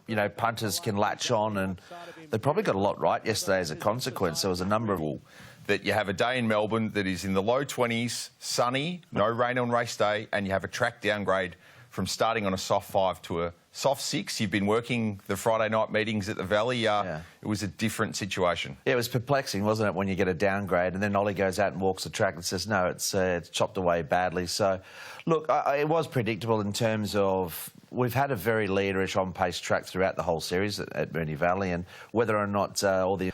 you know, punters can latch on, and they probably got a lot right yesterday as a consequence. There was a number of... That you have a day in Melbourne that is in the low 20s, sunny, no rain on race day, and you have a track downgrade from starting on a soft 5 to a soft 6. You've been working the Friday night meetings at the Valley. It was a different situation. Yeah, it was perplexing, wasn't it, when you get a downgrade and then Ollie goes out and walks the track and says, no, it's chopped away badly. So, look, it was predictable in terms of... We've had a very leaderish on-pace track throughout the whole series at Moonee Valley, and whether or not all the...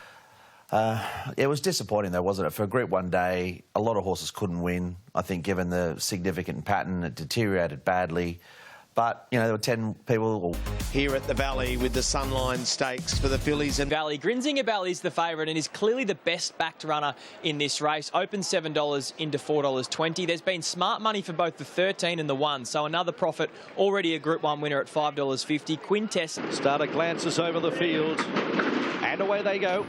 it was disappointing, though, wasn't it? For a Group 1 day, a lot of horses couldn't win. I think, given the significant pattern, it deteriorated badly. But, you know, there were 10 people. Here at the Valley with the Sunline Stakes for the fillies and Valley. Grinzinger Bell is the favourite and is clearly the best backed runner in this race. Open $7 into $4.20. There's been smart money for both the 13 and the 1, so another profit. Already a Group 1 winner at $5.50. Quintessa. Starter glances over the field and away they go.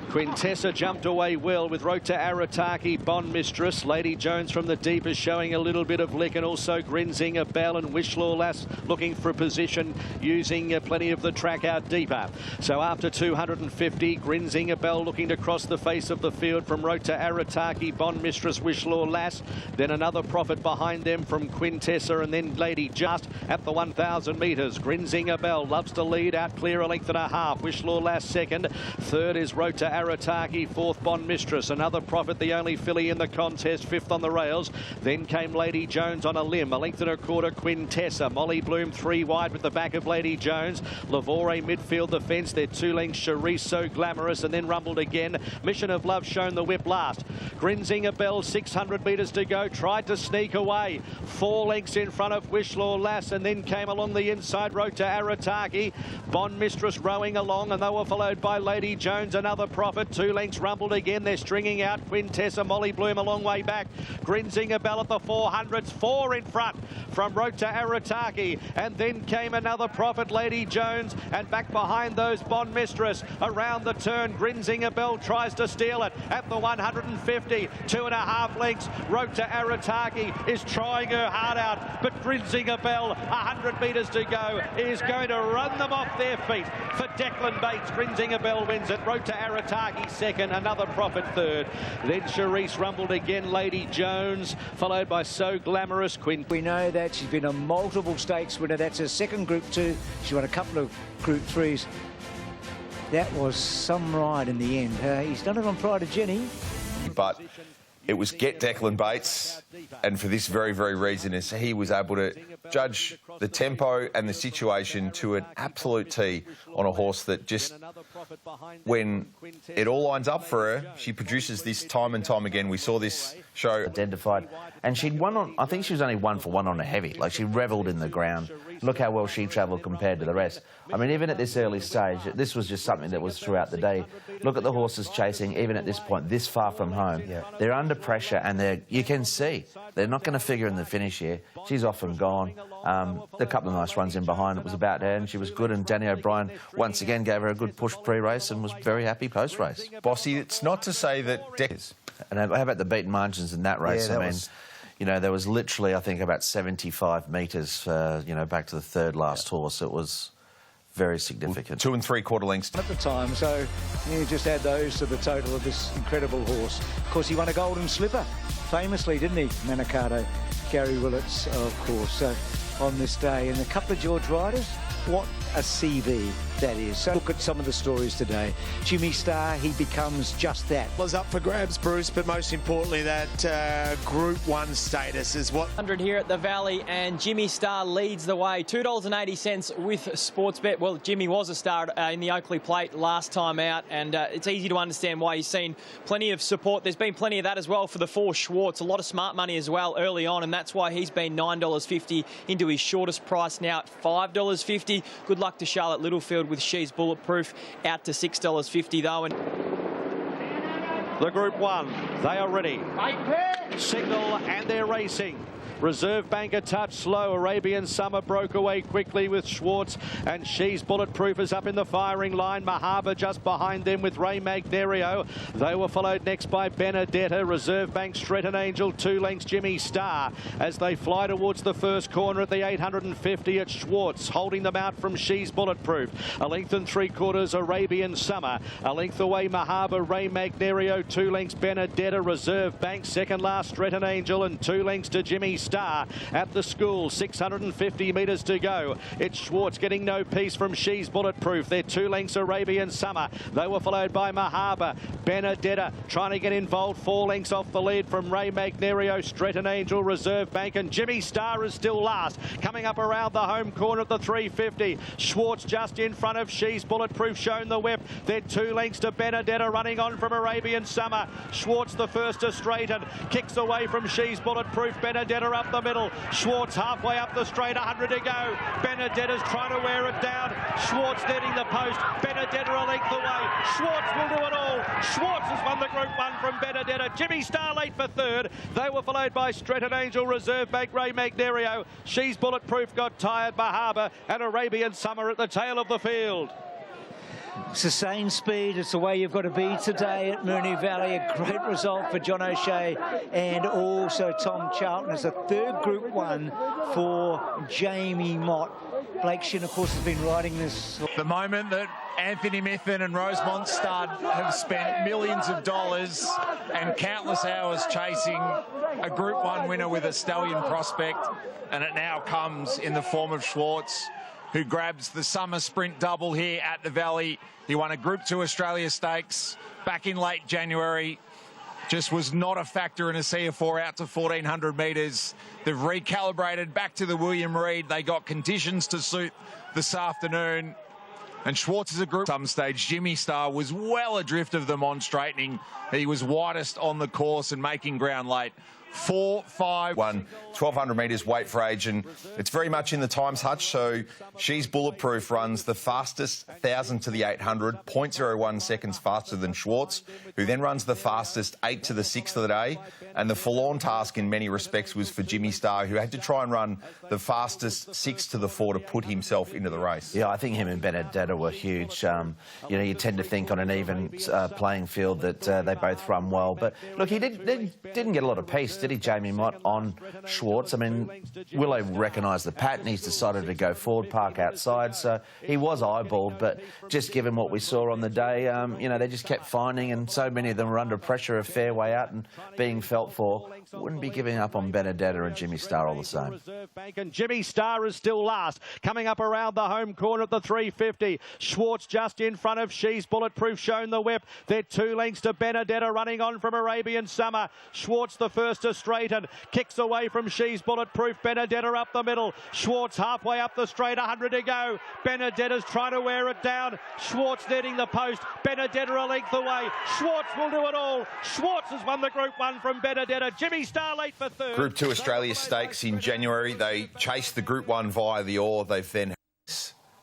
Quintessa jumped away well with Rota Arataki, Bond Mistress. Lady Jones from the deep is showing a little bit of lick, and also Grinzinger Bell and Wishlaw Lass looking for a position, using plenty of the track out deeper. So after 250, Grinzinger Bell looking to cross the face of the field from Rota Arataki, Bond Mistress, Wishlaw Lass. Then another profit behind them from Quintessa, and then Lady Just at the 1,000 metres. Grinzinger Bell loves to lead, out clear a length and a half. Wishlaw Lass second. Third is Rota Arataki, fourth Bond Mistress. Another profit, the only filly in the contest, fifth on the rails. Then came Lady Jones on a limb, a length and a quarter Quintessa. Molly Bloom 3 wide with the back of Lady Jones. Lavore midfield the fence. They're 2 lengths. Charisse So Glamorous, and then rumbled again. Mission of Love shown the whip last. Grinzinger Bell, 600 metres to go, tried to sneak away. 4 lengths in front of Wishlaw Lass, and then came along the inside Rota Arataki. Bond Mistress rowing along, and they were followed by Lady Jones. Another profit. 2 lengths rumbled again. They're stringing out Quintessa. Molly Bloom a long way back. Grinzinger Bell at the 400s. 4 in front from Rota Arataki. And then came another profit, Lady Jones. And back behind those, Bond Mistress. Around the turn, Grinzinger Bell tries to steal it at the 150. 2.5 lengths. Rota Arataki is trying her heart out. But Grinzinger Bell, 100 metres to go, is going to run them off their feet. For Declan Bates, Grinzinger Bell wins it. Rota Arataki second, another profit third. Then Charisse rumbled again, Lady Jones, followed by So Glamorous. We know that she's been a multiple stakes winner. That's her second Group 2. She won a couple of Group 3s. That was some ride in the end. He's done it on Pride of Jenny. But it was get Declan Bates, and for this very, very reason is he was able to judge the tempo and the situation to an absolute T on a horse that just, when it all lines up for her, she produces this time and time again. We saw this show. Identified. And she'd won on, I think she was only 1 for 1 on a heavy. Like, she revelled in the ground. Look how well she travelled compared to the rest. I mean, even at this early stage, this was just something that was throughout the day. Look at the horses chasing, even at this point, this far from home. Yeah. They're under pressure, and you can see they're not going to figure in the finish here. She's off and gone. A couple of nice runs in behind. It was about her, and she was good. And Danny O'Brien once again gave her a good push pre-race and was very happy post-race. Bossy, it's not to say that And how about the beaten margins in that race? Yeah, I mean, you know, there was literally, I think, about 75 metres, you know, back to the third last horse. It was very significant. 2 3/4 lengths at the time, so you just add those to the total of this incredible horse. Of course, he won a Golden Slipper famously, didn't he, Manicato? Gary Willits, of course, on this day. And a couple of George Riders. What a CV that is. So look at some of the stories today. Jimmy Star, he becomes just that. was up for grabs, Bruce, but most importantly, that Group 1 status is what... 100 here at the Valley, and Jimmy Star leads the way. $2.80 with Sportsbet. Well, Jimmy was a star in the Oakley Plate last time out, and it's easy to understand why he's seen plenty of support. There's been plenty of that as well for the 4 Schwartz. A lot of smart money as well early on, and that's why he's been $9.50 into his shortest price now at $5.50. Good luck to Charlotte Littlefield with She's Bulletproof out to $6.50 though. And the Group 1, they are ready. Signal, and they're racing. Reserve Bank a touch slow. Arabian Summer broke away quickly with Schwartz, and She's Bulletproof is up in the firing line. Mahaba just behind them with Ray Magnerio. They were followed next by Benedetta. Reserve Bank, Stretton Angel, 2 lengths Jimmy Star as they fly towards the first corner at the 850 at Schwartz, holding them out from She's Bulletproof. A length and 3/4 Arabian Summer. A length away Mahaba, Ray Magnerio, 2 lengths Benedetta. Reserve Bank second last Stretton Angel, and 2 lengths to Jimmy Star at the school. 650 metres to go. It's Schwartz getting no peace from She's Bulletproof. They're 2 lengths Arabian Summer. They were followed by Mahaba. Benedetta trying to get involved. 4 lengths off the lead from Ray Magnerio, Stretton Angel, Reserve Bank, and Jimmy Star is still last. Coming up around the home corner at the 350. Schwartz just in front of She's Bulletproof, shown the whip. They're 2 lengths to Benedetta, running on from Arabian Summer. Summer. Schwartz the first to straighten. Kicks away from She's Bulletproof. Benedetta up the middle. Schwartz halfway up the straight, 100 to go. Benedetta's trying to wear it down. Schwartz netting the post. Benedetta a length away. Schwartz will do it all. Schwartz has won the Group 1 from Benedetta. Jimmy Star late for third. They were followed by Stretton Angel, Reserve Bank, Ray Magnerio. She's Bulletproof got tired, Bahaba, and Arabian Summer at the tail of the field. Sustained speed, it's the way you've got to be today at Moonee Valley. A great result for John O'Shea and also Tom Charlton as a third Group 1 for Jamie Mott. Blake Shin, of course, has been riding this. The moment that Anthony Mithen and Rosemont Stud have spent millions of dollars and countless hours chasing a Group 1 winner with a stallion prospect, and it now comes in the form of Schwartz, who grabs the summer sprint double here at the Valley. He won a Group 2 Australia Stakes back in late January. Just was not a factor in a CF4 out to 1,400 metres. They've recalibrated back to the William Reid. They got conditions to suit this afternoon. And Schwartz is a group. At some stage, Jimmy Star was well adrift of them on straightening. He was widest on the course and making ground late. 4-5. 1,200 metres weight for age, and it's very much in the times, Hutch. So She's Bulletproof runs the fastest 1,000 to the 800, 0.01 seconds faster than Schwartz, who then runs the fastest 8 to the 6th of the day. And the forlorn task in many respects was for Jimmy Star, who had to try and run the fastest 6 to the 4 to put himself into the race. Yeah, I think him and Benedetta were huge. You know, you tend to think on an even playing field that they both run well. But look, he didn't get a lot of pace, did he, Jamie Mott, on Schwartz? I mean, Willow recognised the pattern. He's decided to go forward, park outside. So he was eyeballed, but just given what we saw on the day, you know, they just kept finding, and so many of them were under pressure a fair way out and being felt for. Wouldn't be giving up on Benedetta and Jimmy Star all the same. And Jimmy Star is still last. Coming up around the home corner at the 350. Schwartz just in front of She's Bulletproof, shown the whip. They're 2 lengths to Benedetta, running on from Arabian Summer. Schwartz the first to straighten. Kicks away from She's Bulletproof. Benedetta up the middle. Schwartz halfway up the straight, 100 to go. Benedetta's trying to wear it down. Schwartz netting the post. Benedetta a length away. Schwartz will do it all. Schwartz has won the Group 1 from Benedetta. Jimmy Star late for third. Group 2 Australia Stakes in January. They chased the Group 1 via the Ore. They've then...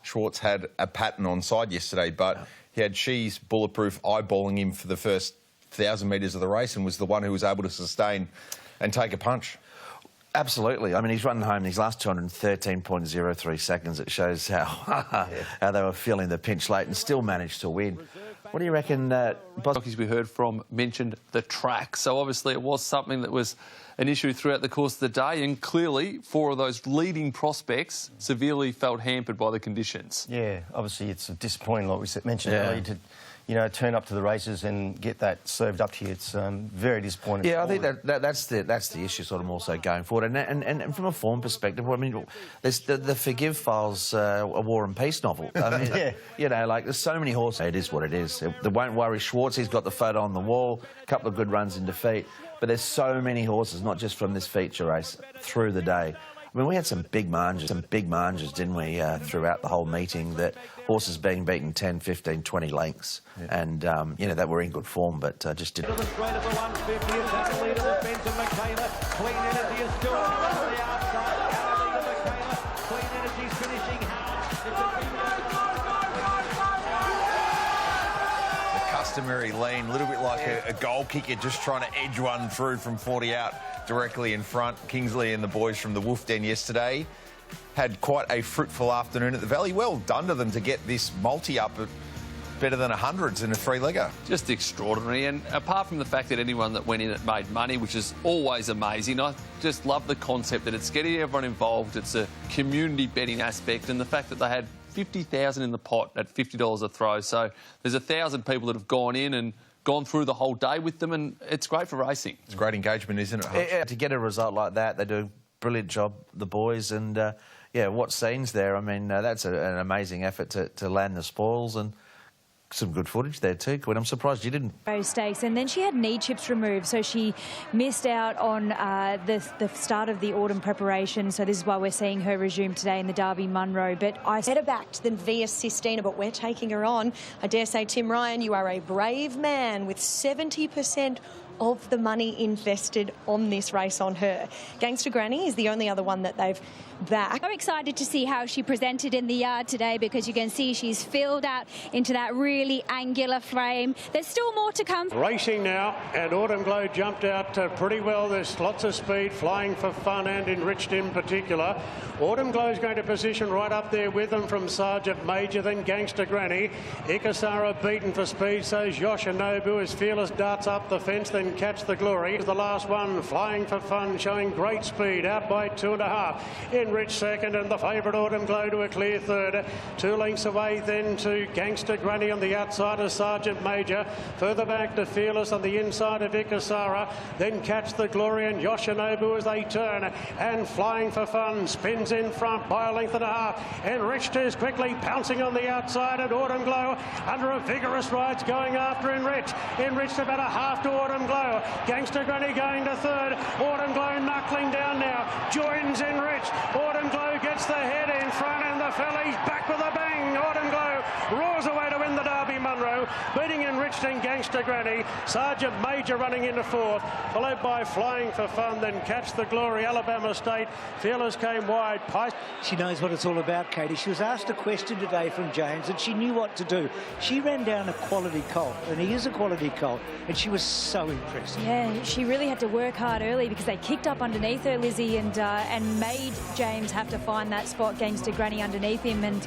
Schwartz had a pattern on side yesterday, but he had She's Bulletproof eyeballing him for the first 1,000 metres of the race and was the one who was able to sustain and take a punch. Absolutely. I mean, he's running home in his last 213.03 seconds. It shows how they were feeling the pinch late and still managed to win. What do you reckon, Jockeys we heard from mentioned the track. So obviously it was something that was an issue throughout the course of the day, and clearly 4 of those leading prospects severely felt hampered by the conditions. Yeah, obviously it's disappointing, like we mentioned earlier, to, you know, turn up to the races and get that served up to you. It's very disappointing. Yeah, I think that's the issue sort of more so going forward. And from a form perspective, I mean, there's the Forgive Files, a War and Peace novel. I mean, you know, like there's so many horses. It is what it is. They won't worry Schwartz. He's got the photo on the wall, a couple of good runs in defeat. But there's so many horses, not just from this feature race, through the day. I mean, we had some big margins, didn't we, throughout the whole meeting, that horses being beaten 10, 15, 20 lengths. Yeah. And, you know, that were in good form, but just didn't... Customary lean, a little bit like a goal kicker just trying to edge one through from 40 out directly in front. Kingsley and the boys from the Wolf Den yesterday had quite a fruitful afternoon at the Valley. Well done to them to get this multi up at better than 100s in a 3-legger. Just extraordinary. And apart from the fact that anyone that went in it made money, which is always amazing, I just love the concept that it's getting everyone involved. It's a community betting aspect, and the fact that they had 50,000 in the pot at $50 a throw. So there's 1,000 people that have gone in and gone through the whole day with them, and it's great for racing. It's great engagement, isn't it, Hutch? Yeah, to get a result like that, they do a brilliant job, the boys, and yeah, what scenes there. I mean, that's an amazing effort to land the spoils, and some good footage there too, Quinn. I'm surprised you didn't. Stakes, and then she had knee chips removed, so she missed out on the start of the autumn preparation. So this is why we're seeing her resume today in the Derby Munro. But I better backed than Via Sistina, but we're taking her on. I dare say, Tim Ryan, you are a brave man with 70% of the money invested on this race on her. Gangster Granny is the only other one that they've backed. I'm excited to see how she presented in the yard today, because you can see she's filled out into that really angular frame. There's still more to come. Racing now, and Autumn Glow jumped out pretty well. There's lots of speed, Flying for Fun and Enriched in particular. Autumn Glow's going to position right up there with them from Sergeant Major, then Gangster Granny. Ikasara beaten for speed, so's Yoshinobu as Fearless darts up the fence, then Catch the Glory. The last one, Flying for Fun, showing great speed, out by 2.5. Enriched second, and the favourite Autumn Glow to a clear third. 2 lengths away then to Gangster Granny on the outside of Sergeant Major. Further back to Fearless on the inside of Ikasara. Then Catch the Glory and Yoshinobu as they turn. And Flying for Fun spins in front by 1.5 lengths. Enriched is quickly pouncing on the outside, and Autumn Glow under a vigorous ride's going after Enriched. Enriched about 1/2 to Autumn Glow. Gangster Granny going to third. Autumn Glow knuckling down now. Joins Enriched. Autumn Glow gets the head in front, and the filly's back with a bang. Autumn Glow roars away to win the Derby Munro, beating Enriched and Gangster Granny. Sergeant Major running into 4th, followed by Flying for Fun, then Catch the Glory. Alabama State. Fearless came wide. Pice. She knows what it's all about, Katie. She was asked a question today from James, and she knew what to do. She ran down a quality colt, and he is a quality colt, and she was so impressed. Yeah, she really had to work hard early, because they kicked up underneath her, Lizzie, and made James have to find that spot, Gangster Granny underneath him. And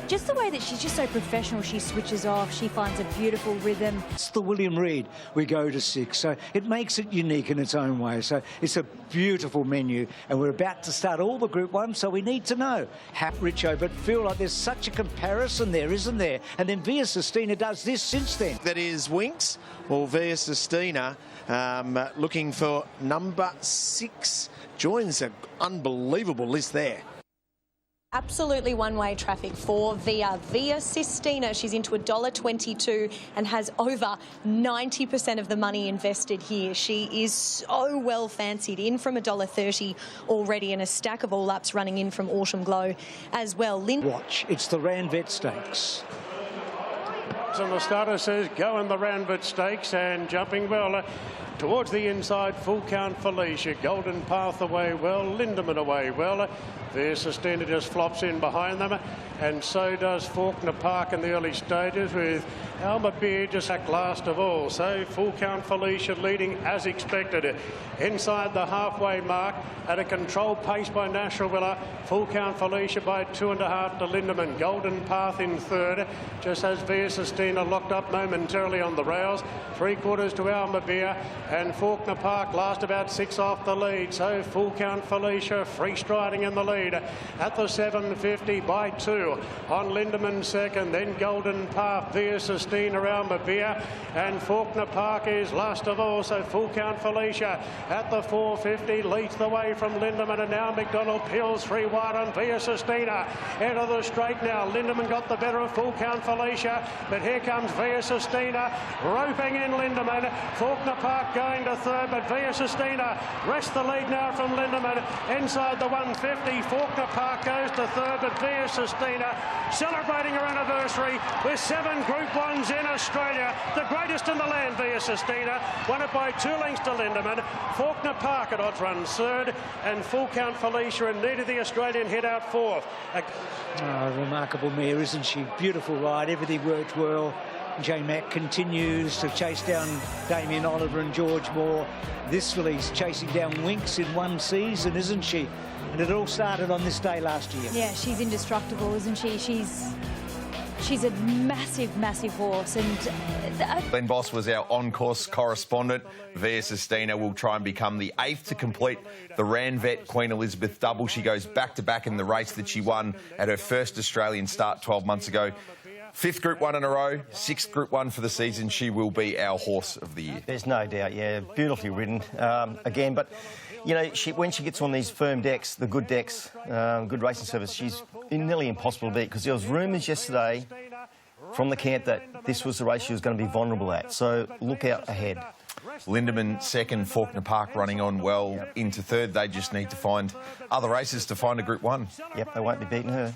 just the way that she's just so professional, she switches off, she finds a beautiful rhythm. It's the William Reid. We go to 6, so it makes it unique in its own way. So it's a beautiful menu, and we're about to start all the Group 1, so we need to know how Richo, but feel like there's such a comparison there, isn't there? And then Via Sistina does this since then. That is Winks, or Via Sistina, looking for number 6. Joins an unbelievable list there. Absolutely one-way traffic for Via Sistina. She's into $1.22 and has over 90% of the money invested here. She is so well fancied, in from $1.30 already, and a stack of all-ups running in from Autumn Glow as well. Watch, it's the Ranvet Stakes. And the starter says go in the Ranvet Stakes, and jumping well towards the inside. Full Count Felicia. Golden Path away well. Lindemann away well. Via Sistina just flops in behind them, and so does Faulkner Park in the early stages, with Alma Beer just back last of all. So Full Count Felicia leading as expected. Inside the halfway mark at a controlled pace by National Willer. Full Count Felicia by 2.5 to Lindemann. Golden Path in third, just as Via Sistina locked up momentarily on the rails. 3/4 to Alma Beer, and Faulkner Park last about 6 off the lead. So Full Count Felicia free striding in the lead at the 750 by 2 on Lindemann second, then Golden Path, Via Sistina, Alma Beer, and Faulkner Park is last of all. So Full Count Felicia at the 450 leads the way from Lindemann, and now McDonald peels 3 wide on Via Sistina. Into the straight now. Lindemann got the better of Full Count Felicia, but here comes Via Sistina roping in Lindemann. Faulkner Park going to third, but Via Sistina rests the lead now from Lindemann. Inside the 150, Faulkner Park goes to third, but Via Sistina celebrating her anniversary with 7 Group 1s in Australia. The greatest in the land, Via Sistina. Won it by 2 lengths to Lindemann. Faulkner Park at odds runs third, and Full Count Felicia in need of the Australian hit out 4th. Remarkable mare, isn't she? Beautiful ride, everything worked well. J-Mac continues to chase down Damien Oliver and George Moore. This filly's chasing down Winks in one season, isn't she? And it all started on this day last year. Yeah, she's indestructible, isn't she? She's a massive, massive horse. And Glenn Boss was our on-course correspondent. Via Sistina will try and become the 8th to complete the Ranvet Queen Elizabeth double. She goes back-to-back in the race that she won at her first Australian start 12 months ago. 5th Group 1 in a row, 6th Group 1 for the season. She will be our horse of the year. There's no doubt, yeah. Beautifully ridden again. But, you know, when she gets on these firm decks, the good decks, good racing service, she's nearly impossible to beat, because there was rumours yesterday from the camp that this was the race she was going to be vulnerable at. So look out ahead. Lindemann second, Faulkner Park running on well into third. They just need to find other races to find a Group 1. Yep, they won't be beating her.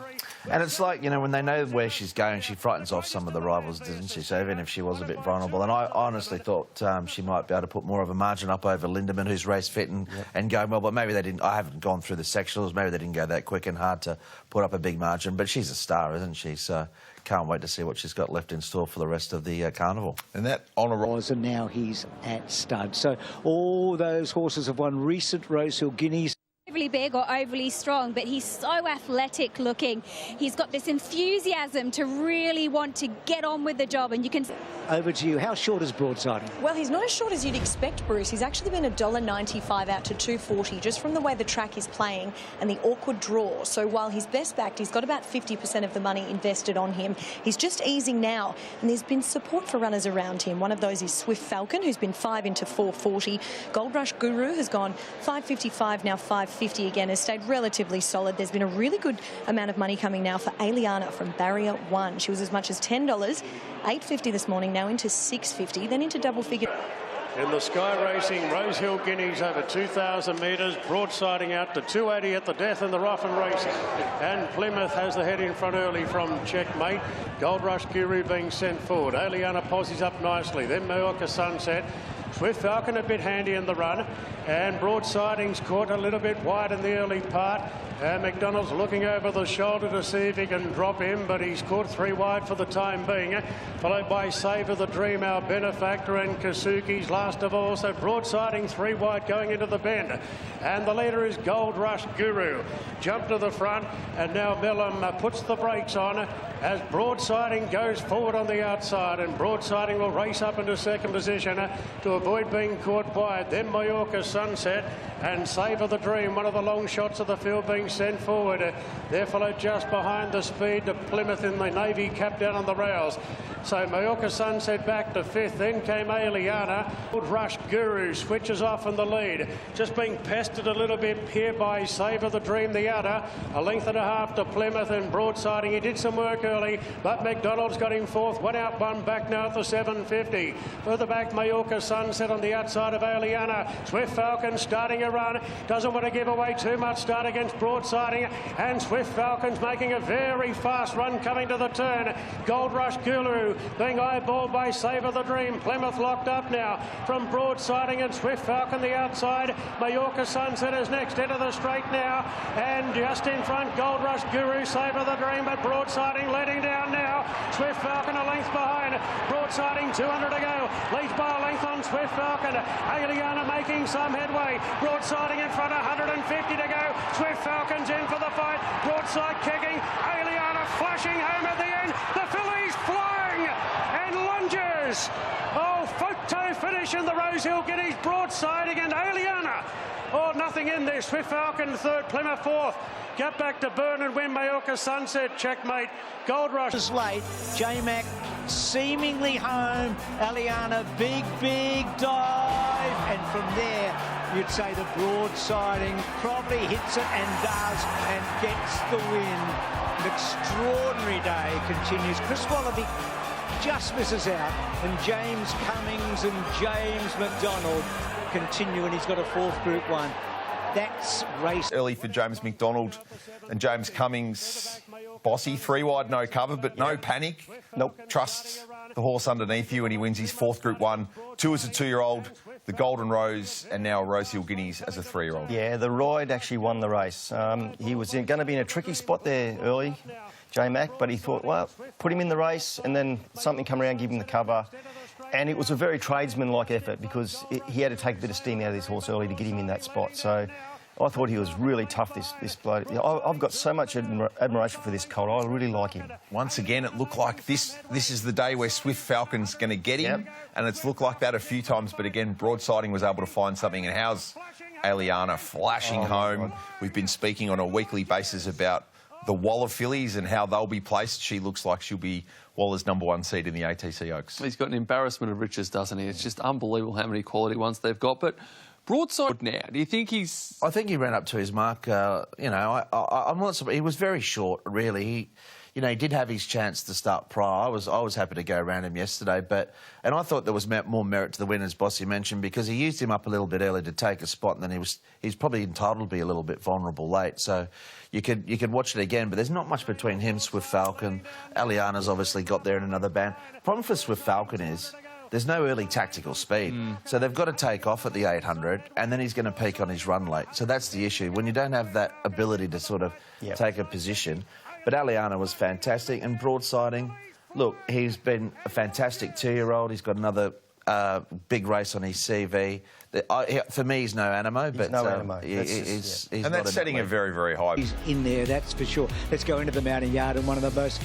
And it's like, you know, when they know where she's going, she frightens off some of the rivals, doesn't she? So even if she was a bit vulnerable. And I honestly thought she might be able to put more of a margin up over Lindemann, who's race fit and going well. But maybe they didn't. I haven't gone through the sectionals. Maybe they didn't go that quick and hard to put up a big margin. But she's a star, isn't she? So can't wait to see what she's got left in store for the rest of the carnival. And that honour... And now he's at stud. So all those horses have won recent Rosehill Guineas. Overly big or overly strong, but he's so athletic looking. He's got this enthusiasm to really want to get on with the job, and you can... Over to you. How short is Broadsiding? Well, he's not as short as you'd expect, Bruce. He's actually been $1.95 out to $2.40 just from the way the track is playing and the awkward draw. So while he's best backed, he's got about 50% of the money invested on him. He's just easing now, and there's been support for runners around him. One of those is Swift Falcon, who's been 5 into 4.40. Gold Rush Guru has gone 5.55, now 5.50 again, has stayed relatively solid. There's been a really good amount of money coming now for Aliana from Barrier 1. She was as much as $10, $8.50 this morning, now into $6.50, then into double figure. In the Sky Racing Rosehill Guineas over 2,000 metres, Broadsiding out to 280 at the death in the rough and race. And Plymouth has the head in front early from Checkmate. Gold Rush Guru being sent forward. Aliana posies up nicely. Then Mallorca Sunset. Swift Falcon a bit handy in the run, and Broadsiding's caught a little bit wide in the early part. McDonald's looking over the shoulder to see if he can drop him, but he's caught 3 wide for the time being, followed by Save of the Dream, our benefactor, and Kasuki's last of all. So Broadsiding 3 wide going into the bend, and the leader is Gold Rush Guru. Jump to the front, and now Millum puts the brakes on as Broadsiding goes forward on the outside, and Broadsiding will race up into second position to avoid being caught wide. Then Mallorca Sunset and Save of the Dream, one of the long shots of the field, being sent forward. They're followed just behind the speed to Plymouth in the navy cap down on the rails. So Mallorca Sunset back to 5th, then came Aliana. Rush Guru switches off in the lead, just being pestered a little bit here by Save of the Dream, the outer. A length and a half to Plymouth, and Broadsiding, he did some work early, but McDonald's got him 4th, 1 out, 1 back now at the 7.50. Further back, Mallorca Sunset on the outside of Aliana. Swift Falcon starting a run, doesn't want to give away too much, start against Broadsiding, and Swift Falcon's making a very fast run coming to the turn. Gold Rush Guru being eyeballed by Save of the Dream. Plymouth locked up now from Broadsiding, and Swift Falcon the outside. Mallorca Sunset is next into the straight now, and just in front Gold Rush Guru, Save of the Dream, but Broadsiding letting down now. Swift Falcon a length behind. Broadsiding 200 to go, leads by a length on Swift Falcon. Aliana making some headway. Broadsiding in front, 150 to go. Swift Falcon's in for the fight. Broadside kicking. Aliana flashing home at the end. The filly's flying and lunges. Oh, photo finish in the Rosehill Guineas. Broadsiding and Aliana. Oh, nothing in there. Swift Falcon 3rd, Plymouth 4th. Get back to burn and win Mallorca Sunset. Checkmate. Gold Rush is late. J-Mac seemingly home. Aliana, big dive. And from there, you'd say the Broadsiding probably hits it and does and gets the win. An extraordinary day continues. Chris Wallaby just misses out, and James Cummings and James McDonald continue, and he's got a 4th Group 1. That's race. Early for James McDonald and James Cummings. Bossy, 3 wide, no cover, but no panic. Nope. Trusts the horse underneath you, and he wins his 4th Group 1. 2 as a 2-year-old, the Golden Rose, and now Rosehill Guineas as a 3-year-old. Yeah, the ride actually won the race. He was going to be in a tricky spot there early, J-Mac, but he thought, well, put him in the race, and then something come around, give him the cover. And it was a very tradesman-like effort because he had to take a bit of steam out of this horse early to get him in that spot. So I thought he was really tough, this bloke. I've got so much admiration for this colt. I really like him. Once again, it looked like this is the day where Swift Falcon's going to get him, and it's looked like that a few times. But again, Broadsiding was able to find something. And how's Aliana flashing home? We've been speaking on a weekly basis about the Waller fillies and how they'll be placed. She looks like she'll be Waller's #1 seed in the ATC Oaks. He's got an embarrassment of riches, doesn't he? It's just unbelievable how many quality ones they've got. But Broadside now, do you think he's... I think he ran up to his mark. You know, I'm not surprised. He was very short, really. you know, he did have his chance to start prior. I was happy to go around him yesterday, and I thought there was more merit to the win, as Bossy mentioned, because he used him up a little bit early to take a spot, and then he's probably entitled to be a little bit vulnerable late. So you could watch it again, but there's not much between him, Swift Falcon. Aliana's obviously got there in another band. The problem for Swift Falcon is there's no early tactical speed. So they've got to take off at the 800, and then he's going to peak on his run late. So that's the issue. When you don't have that ability to sort of take a position. But Aliana was fantastic. And broadsiding, look, he's been a fantastic 2-year-old. He's got another big race on his CV. For me, he's no Animo, but no Animo. He's and that's setting a very, very high. He's in there, that's for sure. Let's go into the mounting yard, and one of the most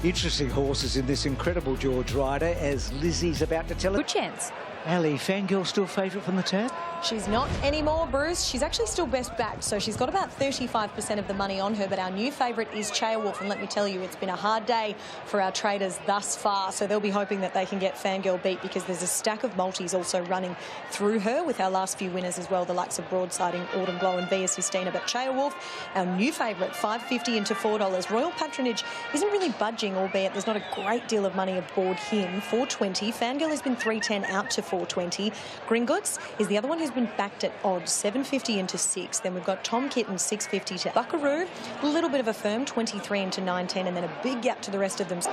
interesting horses in this incredible George Rider, as Lizzie's about to tell us. Good chance. Ali, Fangirl still favourite from the tab? She's not anymore, Bruce. She's actually still best backed, so she's got about 35% of the money on her, but our new favourite is Wolf, and let me tell you, it's been a hard day for our traders thus far, so they'll be hoping that they can get Fangirl beat, because there's a stack of multis also running through her with our last few winners as well, the likes of Broadsiding, Autumn Glow and Via Sistina. But Wolf, our new favourite, $5.50 into $4. Royal Patronage isn't really budging, albeit there's not a great deal of money aboard him. $4.20. Fangirl has been $3.10 out to $4.20. Gringotts is the other one who's been backed at odds, $7.50 into $6. Then we've got Tom Kitten, $6.50 to Buckaroo. A little bit of a firm, $23 into $9.10, and then a big gap to the rest of them. Bit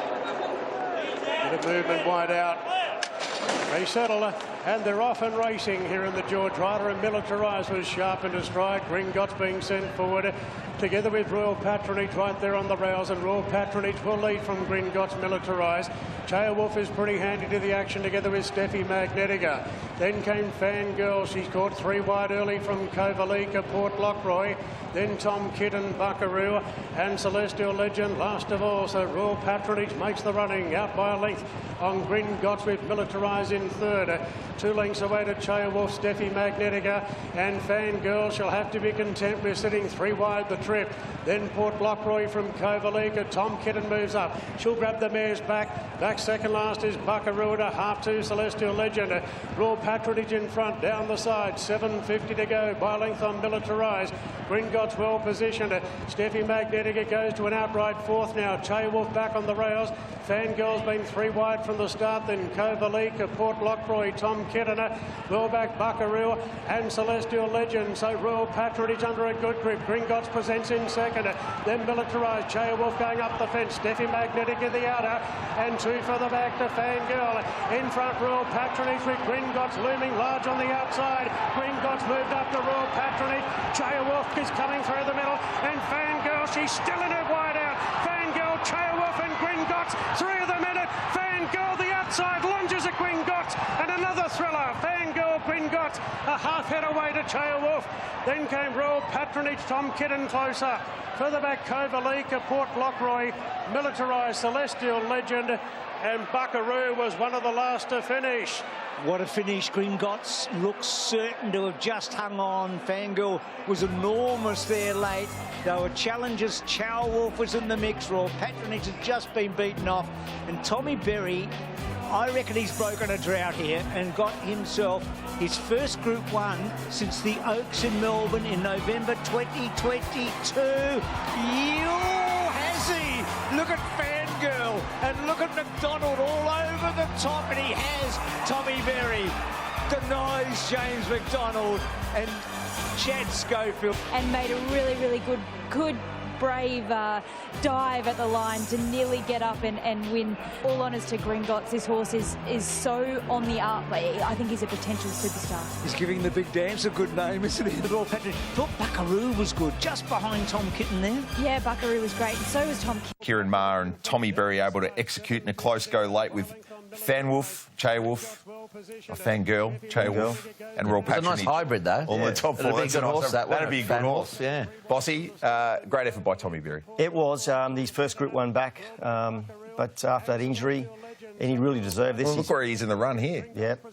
of movement wide out. They settle, and they're off and racing here in the George Rider, and Militarised was sharp into stride. Gringotts being sent forward together with Royal Patronage right there on the rails, and Royal Patronage will lead from Gringotts. Militarised. Wolf is pretty handy to the action together with Steffi Magnetica. Then came Fangirl. She's caught 3 wide early from Kovalika, Port Lockroy. Then Tom Kitten, Buckaroo, and Celestial Legend last of all. So Royal Patronage makes the running out by a length on Gringotts, with Militarised in third. 2 lengths away to Wolf, Steffi Magnetica, and Fangirl shall have to be content with sitting 3 wide the trip. Then Port Lockroy from Kovalika. Tom Kitten moves up. She'll grab the mares back. Back second last is Buckaroo at $1/2 Celestial Legend. Royal Patronage in front, down the side. $7.50 to go by length on Militarised. Gringotts well positioned. Steffi Magnetica goes to an outright fourth now. Wolf back on the rails. Fangirl's been 3 wide from the start. Then Kovalika, Port Lockroy, Tom Kitten, well back Buckaroo and Celestial Legend. So Royal Patronage under a good grip. Gringotts presents in second. Then Militarised. Wolf going up the fence. Steffi Magnetica the outer, and 2 for the back to Fangirl. In front, Royal Patronage with Gringotts looming large on the outside. Gringotts moved up to Royal Patronage. Wolf is coming through the middle, and Fangirl, she's still in it wide out. Fangirl, Wolf and Gringotts, 3 of the minute. Fangirl the outside, lunges at Gringotts, and another thriller. Fangirl, Gringotts, a half head away to Wolf. Then came Royal Patronage, Tom Kitten closer. Further back, Kovalika, Port Lockroy, Militarised, Celestial Legend, and Buckaroo was one of the last to finish. What a finish. Gringotts looks certain to have just hung on. Fangirl was enormous there late. They were challengers. Wolf was in the mix. Royal Patronage has just been beaten off. And Tommy Berry, I reckon he's broken a drought here and got himself his first Group 1 since the Oaks in Melbourne in November 2022. Has he? Look at Fangirl, and look at McDonald all over the top, and he has Tommy Berry. Denies James McDonald and Chad Schofield. And made a really, really good brave dive at the line to nearly get up and win. All honours to Gringotts. This horse is so on the up. I think he's a potential superstar. He's giving the big dance a good name, isn't he? The Royal Patronage. Thought Buckaroo was good, just behind Tom Kitten there. Yeah, Buckaroo was great, and so was Tom Kitten. Kieran Maher and Tommy Berry able to execute in a close go late with Wolf, Fangirl, Wolf, and Royal Patronage. It's a nice hybrid, though. On the top 4. That'd be a good horse, That'd be a good horse. Yeah. Bossy, great effort by Tommy Berry. It was his first Group 1 back, but after that injury, and he really deserved this. Well, look where he is in the run here. Yep.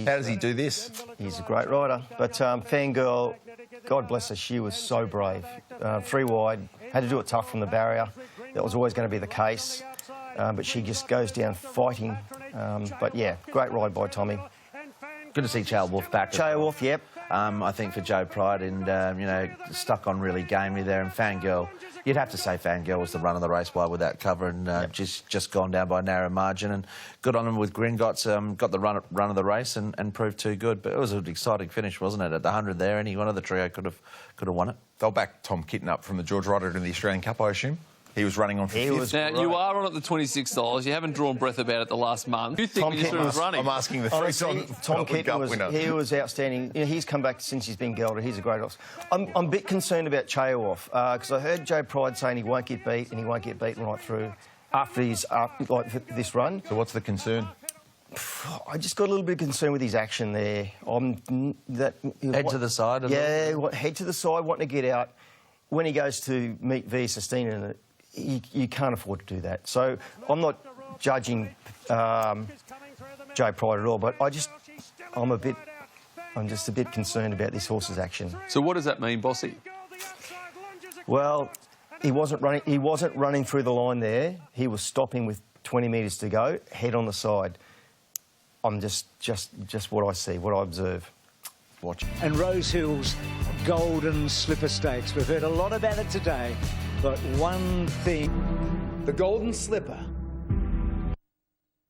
How does he do this? He's a great rider. But Fangirl, God bless her, she was so brave. 3 wide, had to do it tough from the barrier. That was always going to be the case. But she just goes down fighting. But yeah, great ride by Tommy. Good to see Chael Wolf back. Chael Wolf, yep. I think for Joe Pride and, you know, stuck on really gamely there. And Fangirl, you'd have to say Fangirl was the run of the race by without cover and just gone down by a narrow margin. And good on him with Gringotts, got the run of the race and proved too good. But it was an exciting finish, wasn't it? At the 100 there, any one of the trio could have won it. They'll back Tom Kitten up from the George Ryder in the Australian Cup, I assume. He was running on for fifth. Now, you are on at the $26. You haven't drawn breath about it the last month. You think Tom when you was running? I'm asking the Tom Kitten was outstanding. You know, he's come back since he's been gelded. He's a great horse. I'm a bit concerned about Chayoff because I heard Joe Pride saying he won't get beat and he won't get beaten right through after his this run. So what's the concern? I just got a little bit concerned with his action there. Head to the side? Head to the side, wanting to get out. When he goes to meet Via Sistina, you can't afford to do that. So I'm not judging Joe Pride at all, but I'm just a bit concerned about this horse's action. So what does that mean, Bossy? Well, he wasn't running through the line there. He was stopping with 20 metres to go, head on the side. I'm just what I see, what I observe. Watch. And Rosehill's Golden Slipper Stakes. We've heard a lot about it today, but one thing. The Golden Slipper.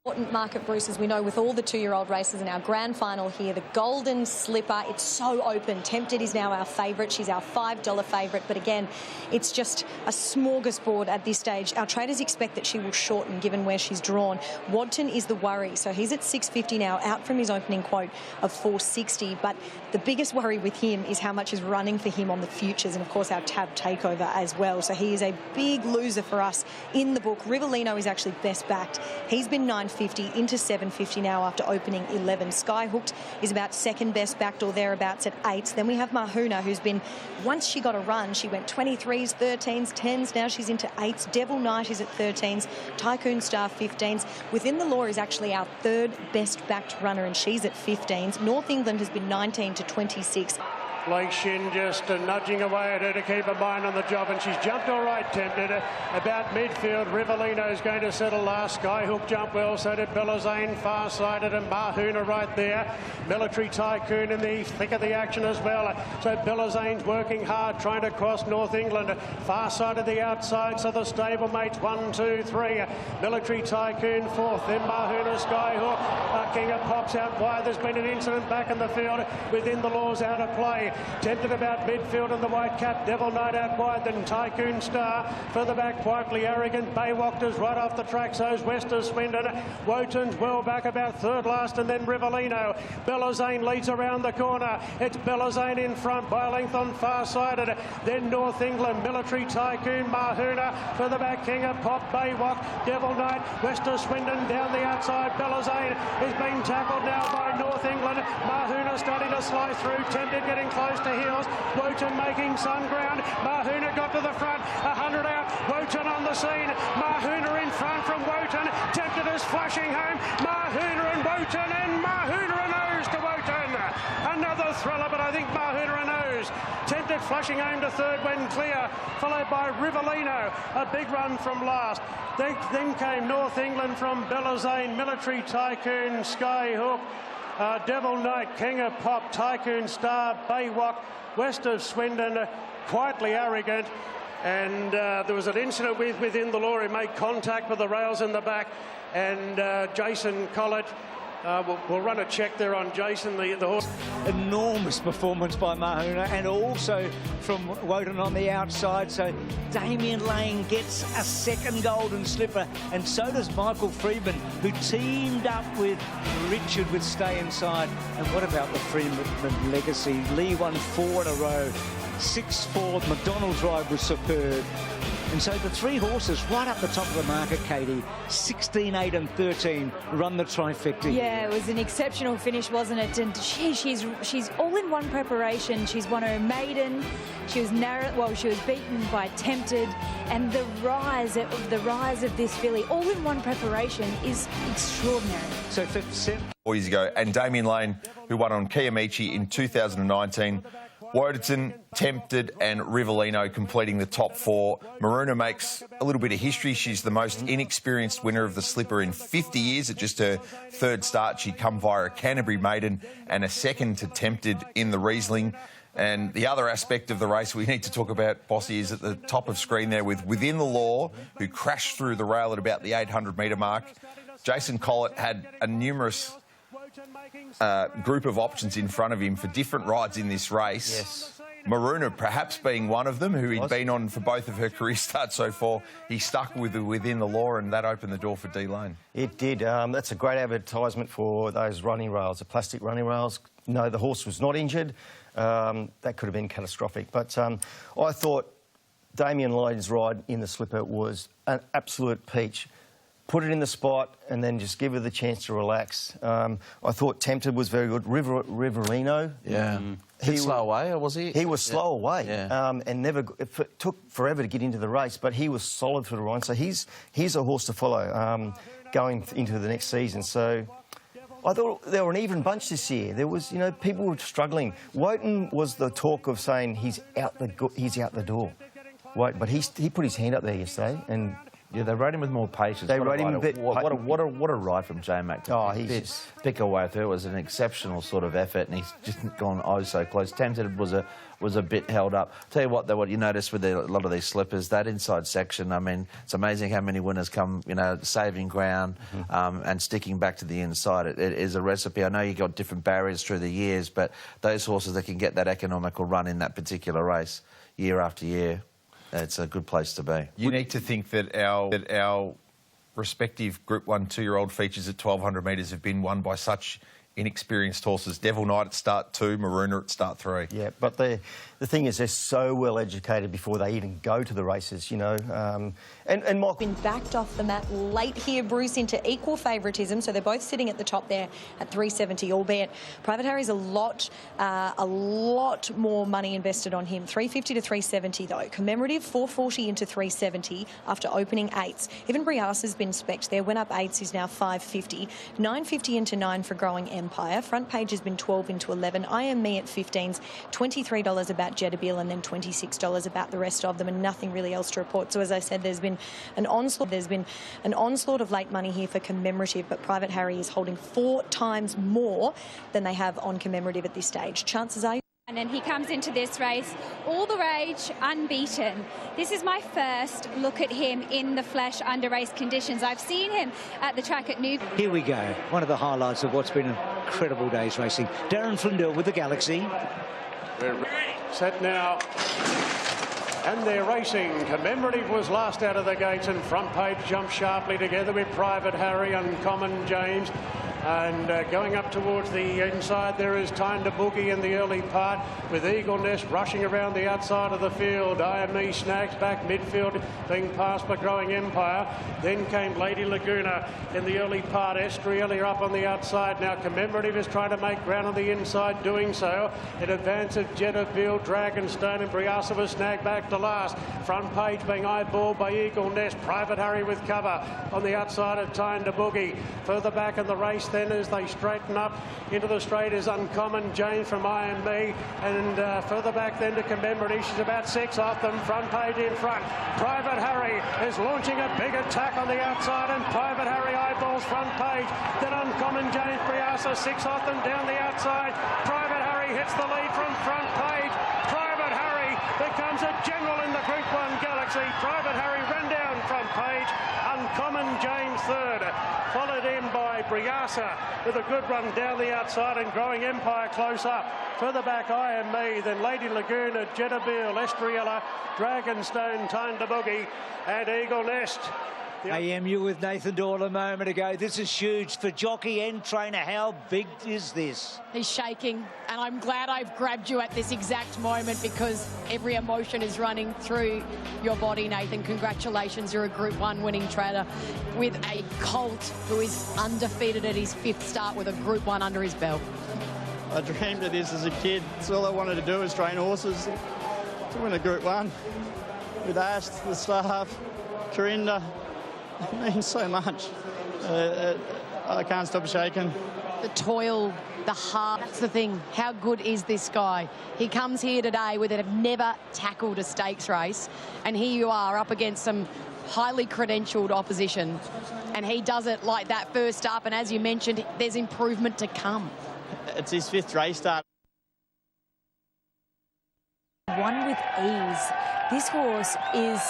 Important market, Bruce, as we know, with all the 2-year-old races in our grand final here, the Golden Slipper, it's so open. Tempted is now our favourite. She's our $5 favourite. But again, it's just a smorgasbord at this stage. Our traders expect that she will shorten given where she's drawn. Wadton is the worry. So he's at $6.50 now, out from his opening quote of $4.60. But the biggest worry with him is how much is running for him on the futures and, of course, our tab takeover as well. So he is a big loser for us in the book. Rivellino is actually best backed. He's been $9.50 into $7.50 now after opening 11. Skyhooked is about second best backed or thereabouts at 8s. Then we have Mahuna, who's been, once she got a run, she went 23s, 13s, 10s. Now she's into 8s. Devil Knight is at 13s. Tycoon Star 15s. Within the Law is actually our third best backed runner, and she's at 15s. North England has been 19 to 26. Blake Shin just nudging away at her to keep her mind on the job, and she's jumped all right, Tempted. About midfield, Rivellino's going to settle last. Skyhook jumped well, so did Belazane, far-sided, and Mahuna right there. Military Tycoon in the thick of the action as well. So Belazane's working hard, trying to cross North England. Far side of the outside, so the stablemates 1, 2, 3. Military Tycoon fourth, then Mahuna, Skyhook. King of Pops out wide. There's been an incident back in the field. Within the Law's out of play. Tempted about midfield and the white cap. Devil Knight out wide, then Tycoon Star. Further back, quietly arrogant. Baywalkers right off the track. So's Wester Swindon. Wotan's well back about third last, and then Rivellino. Belazane leads around the corner. It's Belazane in front by a length on far-sided. Then North England, Military Tycoon, Mahuna. Further back, King of Pop, Baywalk, Devil Knight, Wester Swindon down the outside. Belazane is being tackled now by North England. Mahuna starting to slide through. Tempted getting close to heels. Wotan making some ground. Mahuna got to the front. 100 out. Wotan on the scene. Mahuna in front from Wotan. Tempted is flashing home. Mahuna and Wotan, and Mahuna and nose to Wotan. Another thriller, but I think Mahuna and nose. Tempted flashing home to third when clear, followed by Rivellino. A big run from last. Then came North England from Belazane, Military Tycoon, Skyhook. Devil Knight, King of Pop, Tycoon Star, Baywalk, West of Swindon, quietly arrogant. And there was an incident within the Law. He made contact with the rails in the back. And Jason Collett, we'll run a check there on Jason, the horse. Enormous performance by Mahuna, and also from Wotan on the outside. So Damien Lane gets a second Golden Slipper, and so does Michael Freeman, who teamed up with Richard with Stay Inside. And what about the Freeman legacy? Lee won 4 in a row. 6-4, McDonald's ride was superb. And so the three horses right up the top of the market, Katie, 16, 8 and 13 run the trifecta. Yeah, it was an exceptional finish, wasn't it? And she's all in one preparation. She's won her maiden. She was beaten by Tempted, and the rise of this filly, all in one preparation, is extraordinary. So 5th, years ago, and Damien Lane, who won on Kiamichi in 2019. Wodenton, Tempted and Rivellino completing the top 4. Maruna makes a little bit of history. She's the most inexperienced winner of the Slipper in 50 years. At just her 3rd start, she'd come via a Canterbury maiden and a second to Tempted in the Riesling. And the other aspect of the race we need to talk about, Bossy, is at the top of screen there with Within the Law, who crashed through the rail at about the 800-metre mark. Jason Collett had a numerous group of options in front of him for different rides in this race. Yes. Maruna perhaps being one of them, who he'd been on for both of her career starts so far. He stuck with Within the Law, and that opened the door for D Lane. It did. That's a great advertisement for those running rails, the plastic running rails. No, the horse was not injured. That could have been catastrophic. But I thought Damien Lane's ride in the Slipper was an absolute peach. Put it in the spot and then just give her the chance to relax. I thought Tempted was very good. Rivellino. Yeah. He was slow away, or was he? He was slow away. Yeah. And it took forever to get into the race, but he was solid for the ride. So he's a horse to follow going into the next season. So I thought they were an even bunch this year. There was, people were struggling. Woden was the talk of saying he's out the door. Woden, but he put his hand up there yesterday and... Yeah, they rode him with more patience. They rode him a bit... What a ride from J-Mac. He's pick away through. It was an exceptional sort of effort, and he's just gone so close. Tempted was a bit held up. Tell you what, though, what you notice with a lot of these slippers, that inside section, I mean, it's amazing how many winners come, saving ground and sticking back to the inside. It is a recipe. I know you got different barriers through the years, but those horses that can get that economical run in that particular race year after year, it's a good place to be. You need to think that our respective Group 1 2-year-old features at 1,200 metres have been won by such inexperienced horses. Devil Knight at start 2, Maruna at start 3. Yeah, but the thing is they're so well educated before they even go to the races, And Michael... Been backed off the mat late here, Bruce, into equal favouritism. So they're both sitting at the top there at 370, albeit Private Harry's a lot more money invested on him. 350 to 370, though. Commemorative, 440 into 370 after opening 8s. Even Briassa's been specced there. Went up 8s, he's now 550. 950 into 9 for Growing Empire. Front page has been 12 into 11. I Am Me at 15s. $23 about Jetabil, and then $26 about the rest of them, and nothing really else to report. So as I said, there's been an onslaught of late money here for commemorative, but Private Harry is holding 4 times more than they have on commemorative at this stage. Chances are... And then he comes into this race, all the rage, unbeaten. This is my first look at him in the flesh under race conditions. I've seen him at the track at Newmarket. Here we go. One of the highlights of what's been an incredible day's racing. Darren Flindell with the Galaxy. We're set now. And they're racing. Commemorative was last out of the gates, and Front Page jumped sharply together with Private Harry and Common James. And going up towards the inside, there is Time to Boogie in the early part, with Eagle Nest rushing around the outside of the field. IME snags back midfield, being passed by Growing Empire. Then came Lady Laguna in the early part. Estrella up on the outside. Now Commemorative is trying to make ground on the inside, doing so. In advance of Jetabil, Dragonstone and Briassa was snagged back to last. Front Page being eyeballed by Eagle Nest. Private Harry with cover on the outside of Time to Boogie. Further back in the race then, as they straighten up into the straight, is Uncommon James from IMB, and further back then to Commemorative. She's about 6 off them. Front Page in front. Private Harry is launching a big attack on the outside, and Private Harry eyeballs Front Page. Then Uncommon James, Briassa 6 off them down the outside. Private Harry hits the lead from Front Page. Private Harry becomes a general in the Group 1 Galaxy. Private Harry ran down Front Page. Uncommon James third, followed in by Briassa with a good run down the outside, and Growing Empire close up. Further back, I Am Me, then Lady Laguna, Jetabil, Estrella, Dragonstone, Time to Boogie, and Eagle Nest. AMU with Nathan Doyle a moment ago. This is huge for jockey and trainer. How big is this? He's shaking, and I'm glad I've grabbed you at this exact moment, because every emotion is running through your body, Nathan. Congratulations, you're a Group 1 winning trainer with a colt who is undefeated at his 5th start with a Group 1 under his belt. I dreamed of this as a kid. It's all I wanted to do was train horses to win a Group 1 with Ash, the staff, Corinda. It means so much. I can't stop shaking. The toil, the heart, that's the thing. How good is this guy? He comes here today with it, have never tackled a stakes race, and here you are up against some highly credentialed opposition, and he does it like that first up, and as you mentioned, there's improvement to come. It's his 5th race start. Won with ease. This horse is,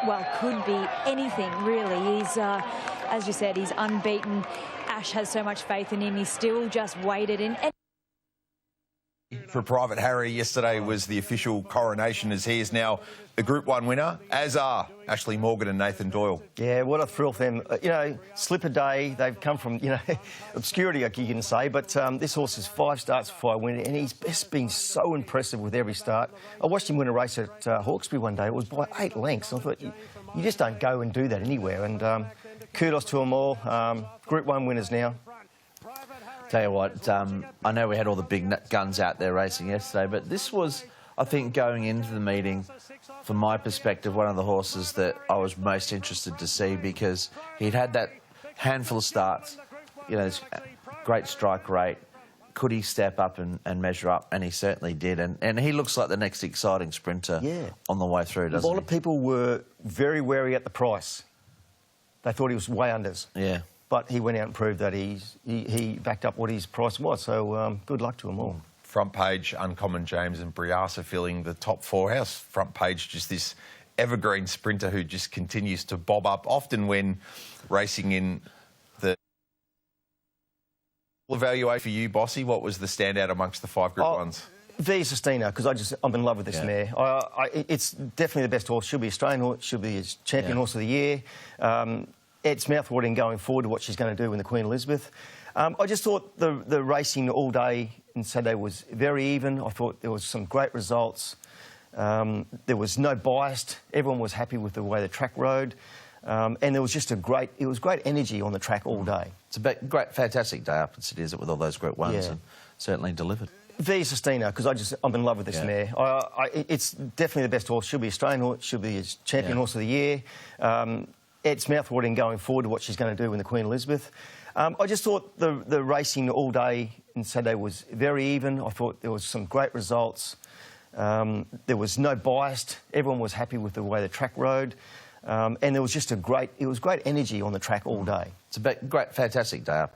well, could be anything, really. He's, as you said, he's unbeaten. Ash has so much faith in him. He's still just waited in. For Private Harry, yesterday was the official coronation as he is now a Group 1 winner, as are Ashley Morgan and Nathan Doyle. Yeah, what a thrill for them. You know, slip a day. They've come from, you know, obscurity, you can say, but this horse is 5 starts before I win it, and he's just been so impressive with every start. I watched him win a race at Hawkesbury one day. It was by 8 lengths. I thought, you just don't go and do that anywhere, and kudos to them all. Group 1 winners now. Tell you what, I know we had all the big guns out there racing yesterday, but this was, I think, going into the meeting, from my perspective, one of the horses that I was most interested to see, because he'd had that handful of starts, you know, great strike rate. Could he step up and measure up? And he certainly did. And he looks like the next exciting sprinter on the way through, doesn't he? A lot of people were very wary at the price. They thought he was way unders. Yeah. But he went out and proved that he backed up what his price was. So good luck to them all. Front Page, Uncommon James and Briasa filling the top 4 house. Front Page, just this evergreen sprinter who just continues to bob up, often when racing in the evaluation for you, Bossy. What was the standout amongst the 5 Group 1s? Via Sistina, because I'm in love with this mare. It's definitely the best horse. She'll be Australian horse. She'll be his champion horse of the year. It's mouthwatering going forward to what she's going to do in the Queen Elizabeth. I just thought the racing all day and Saturday was very even. I thought there was some great results. There was no bias. Everyone was happy with the way the track rode. And there was just great energy on the track all day. It's a great, fantastic day up in City, is it, with all those Group 1s, and certainly delivered. Via Sistina, because I'm in love with this mare. It's definitely the best horse. She'll be Australian horse. She'll be his champion horse of the year. It's mouthwatering going forward to what she's going to do in the Queen Elizabeth. I just thought the racing all day and Saturday was very even. I thought there was some great results. There was no bias. Everyone was happy with the way the track rode. And there was just great energy on the track all day. It's a great, fantastic day up.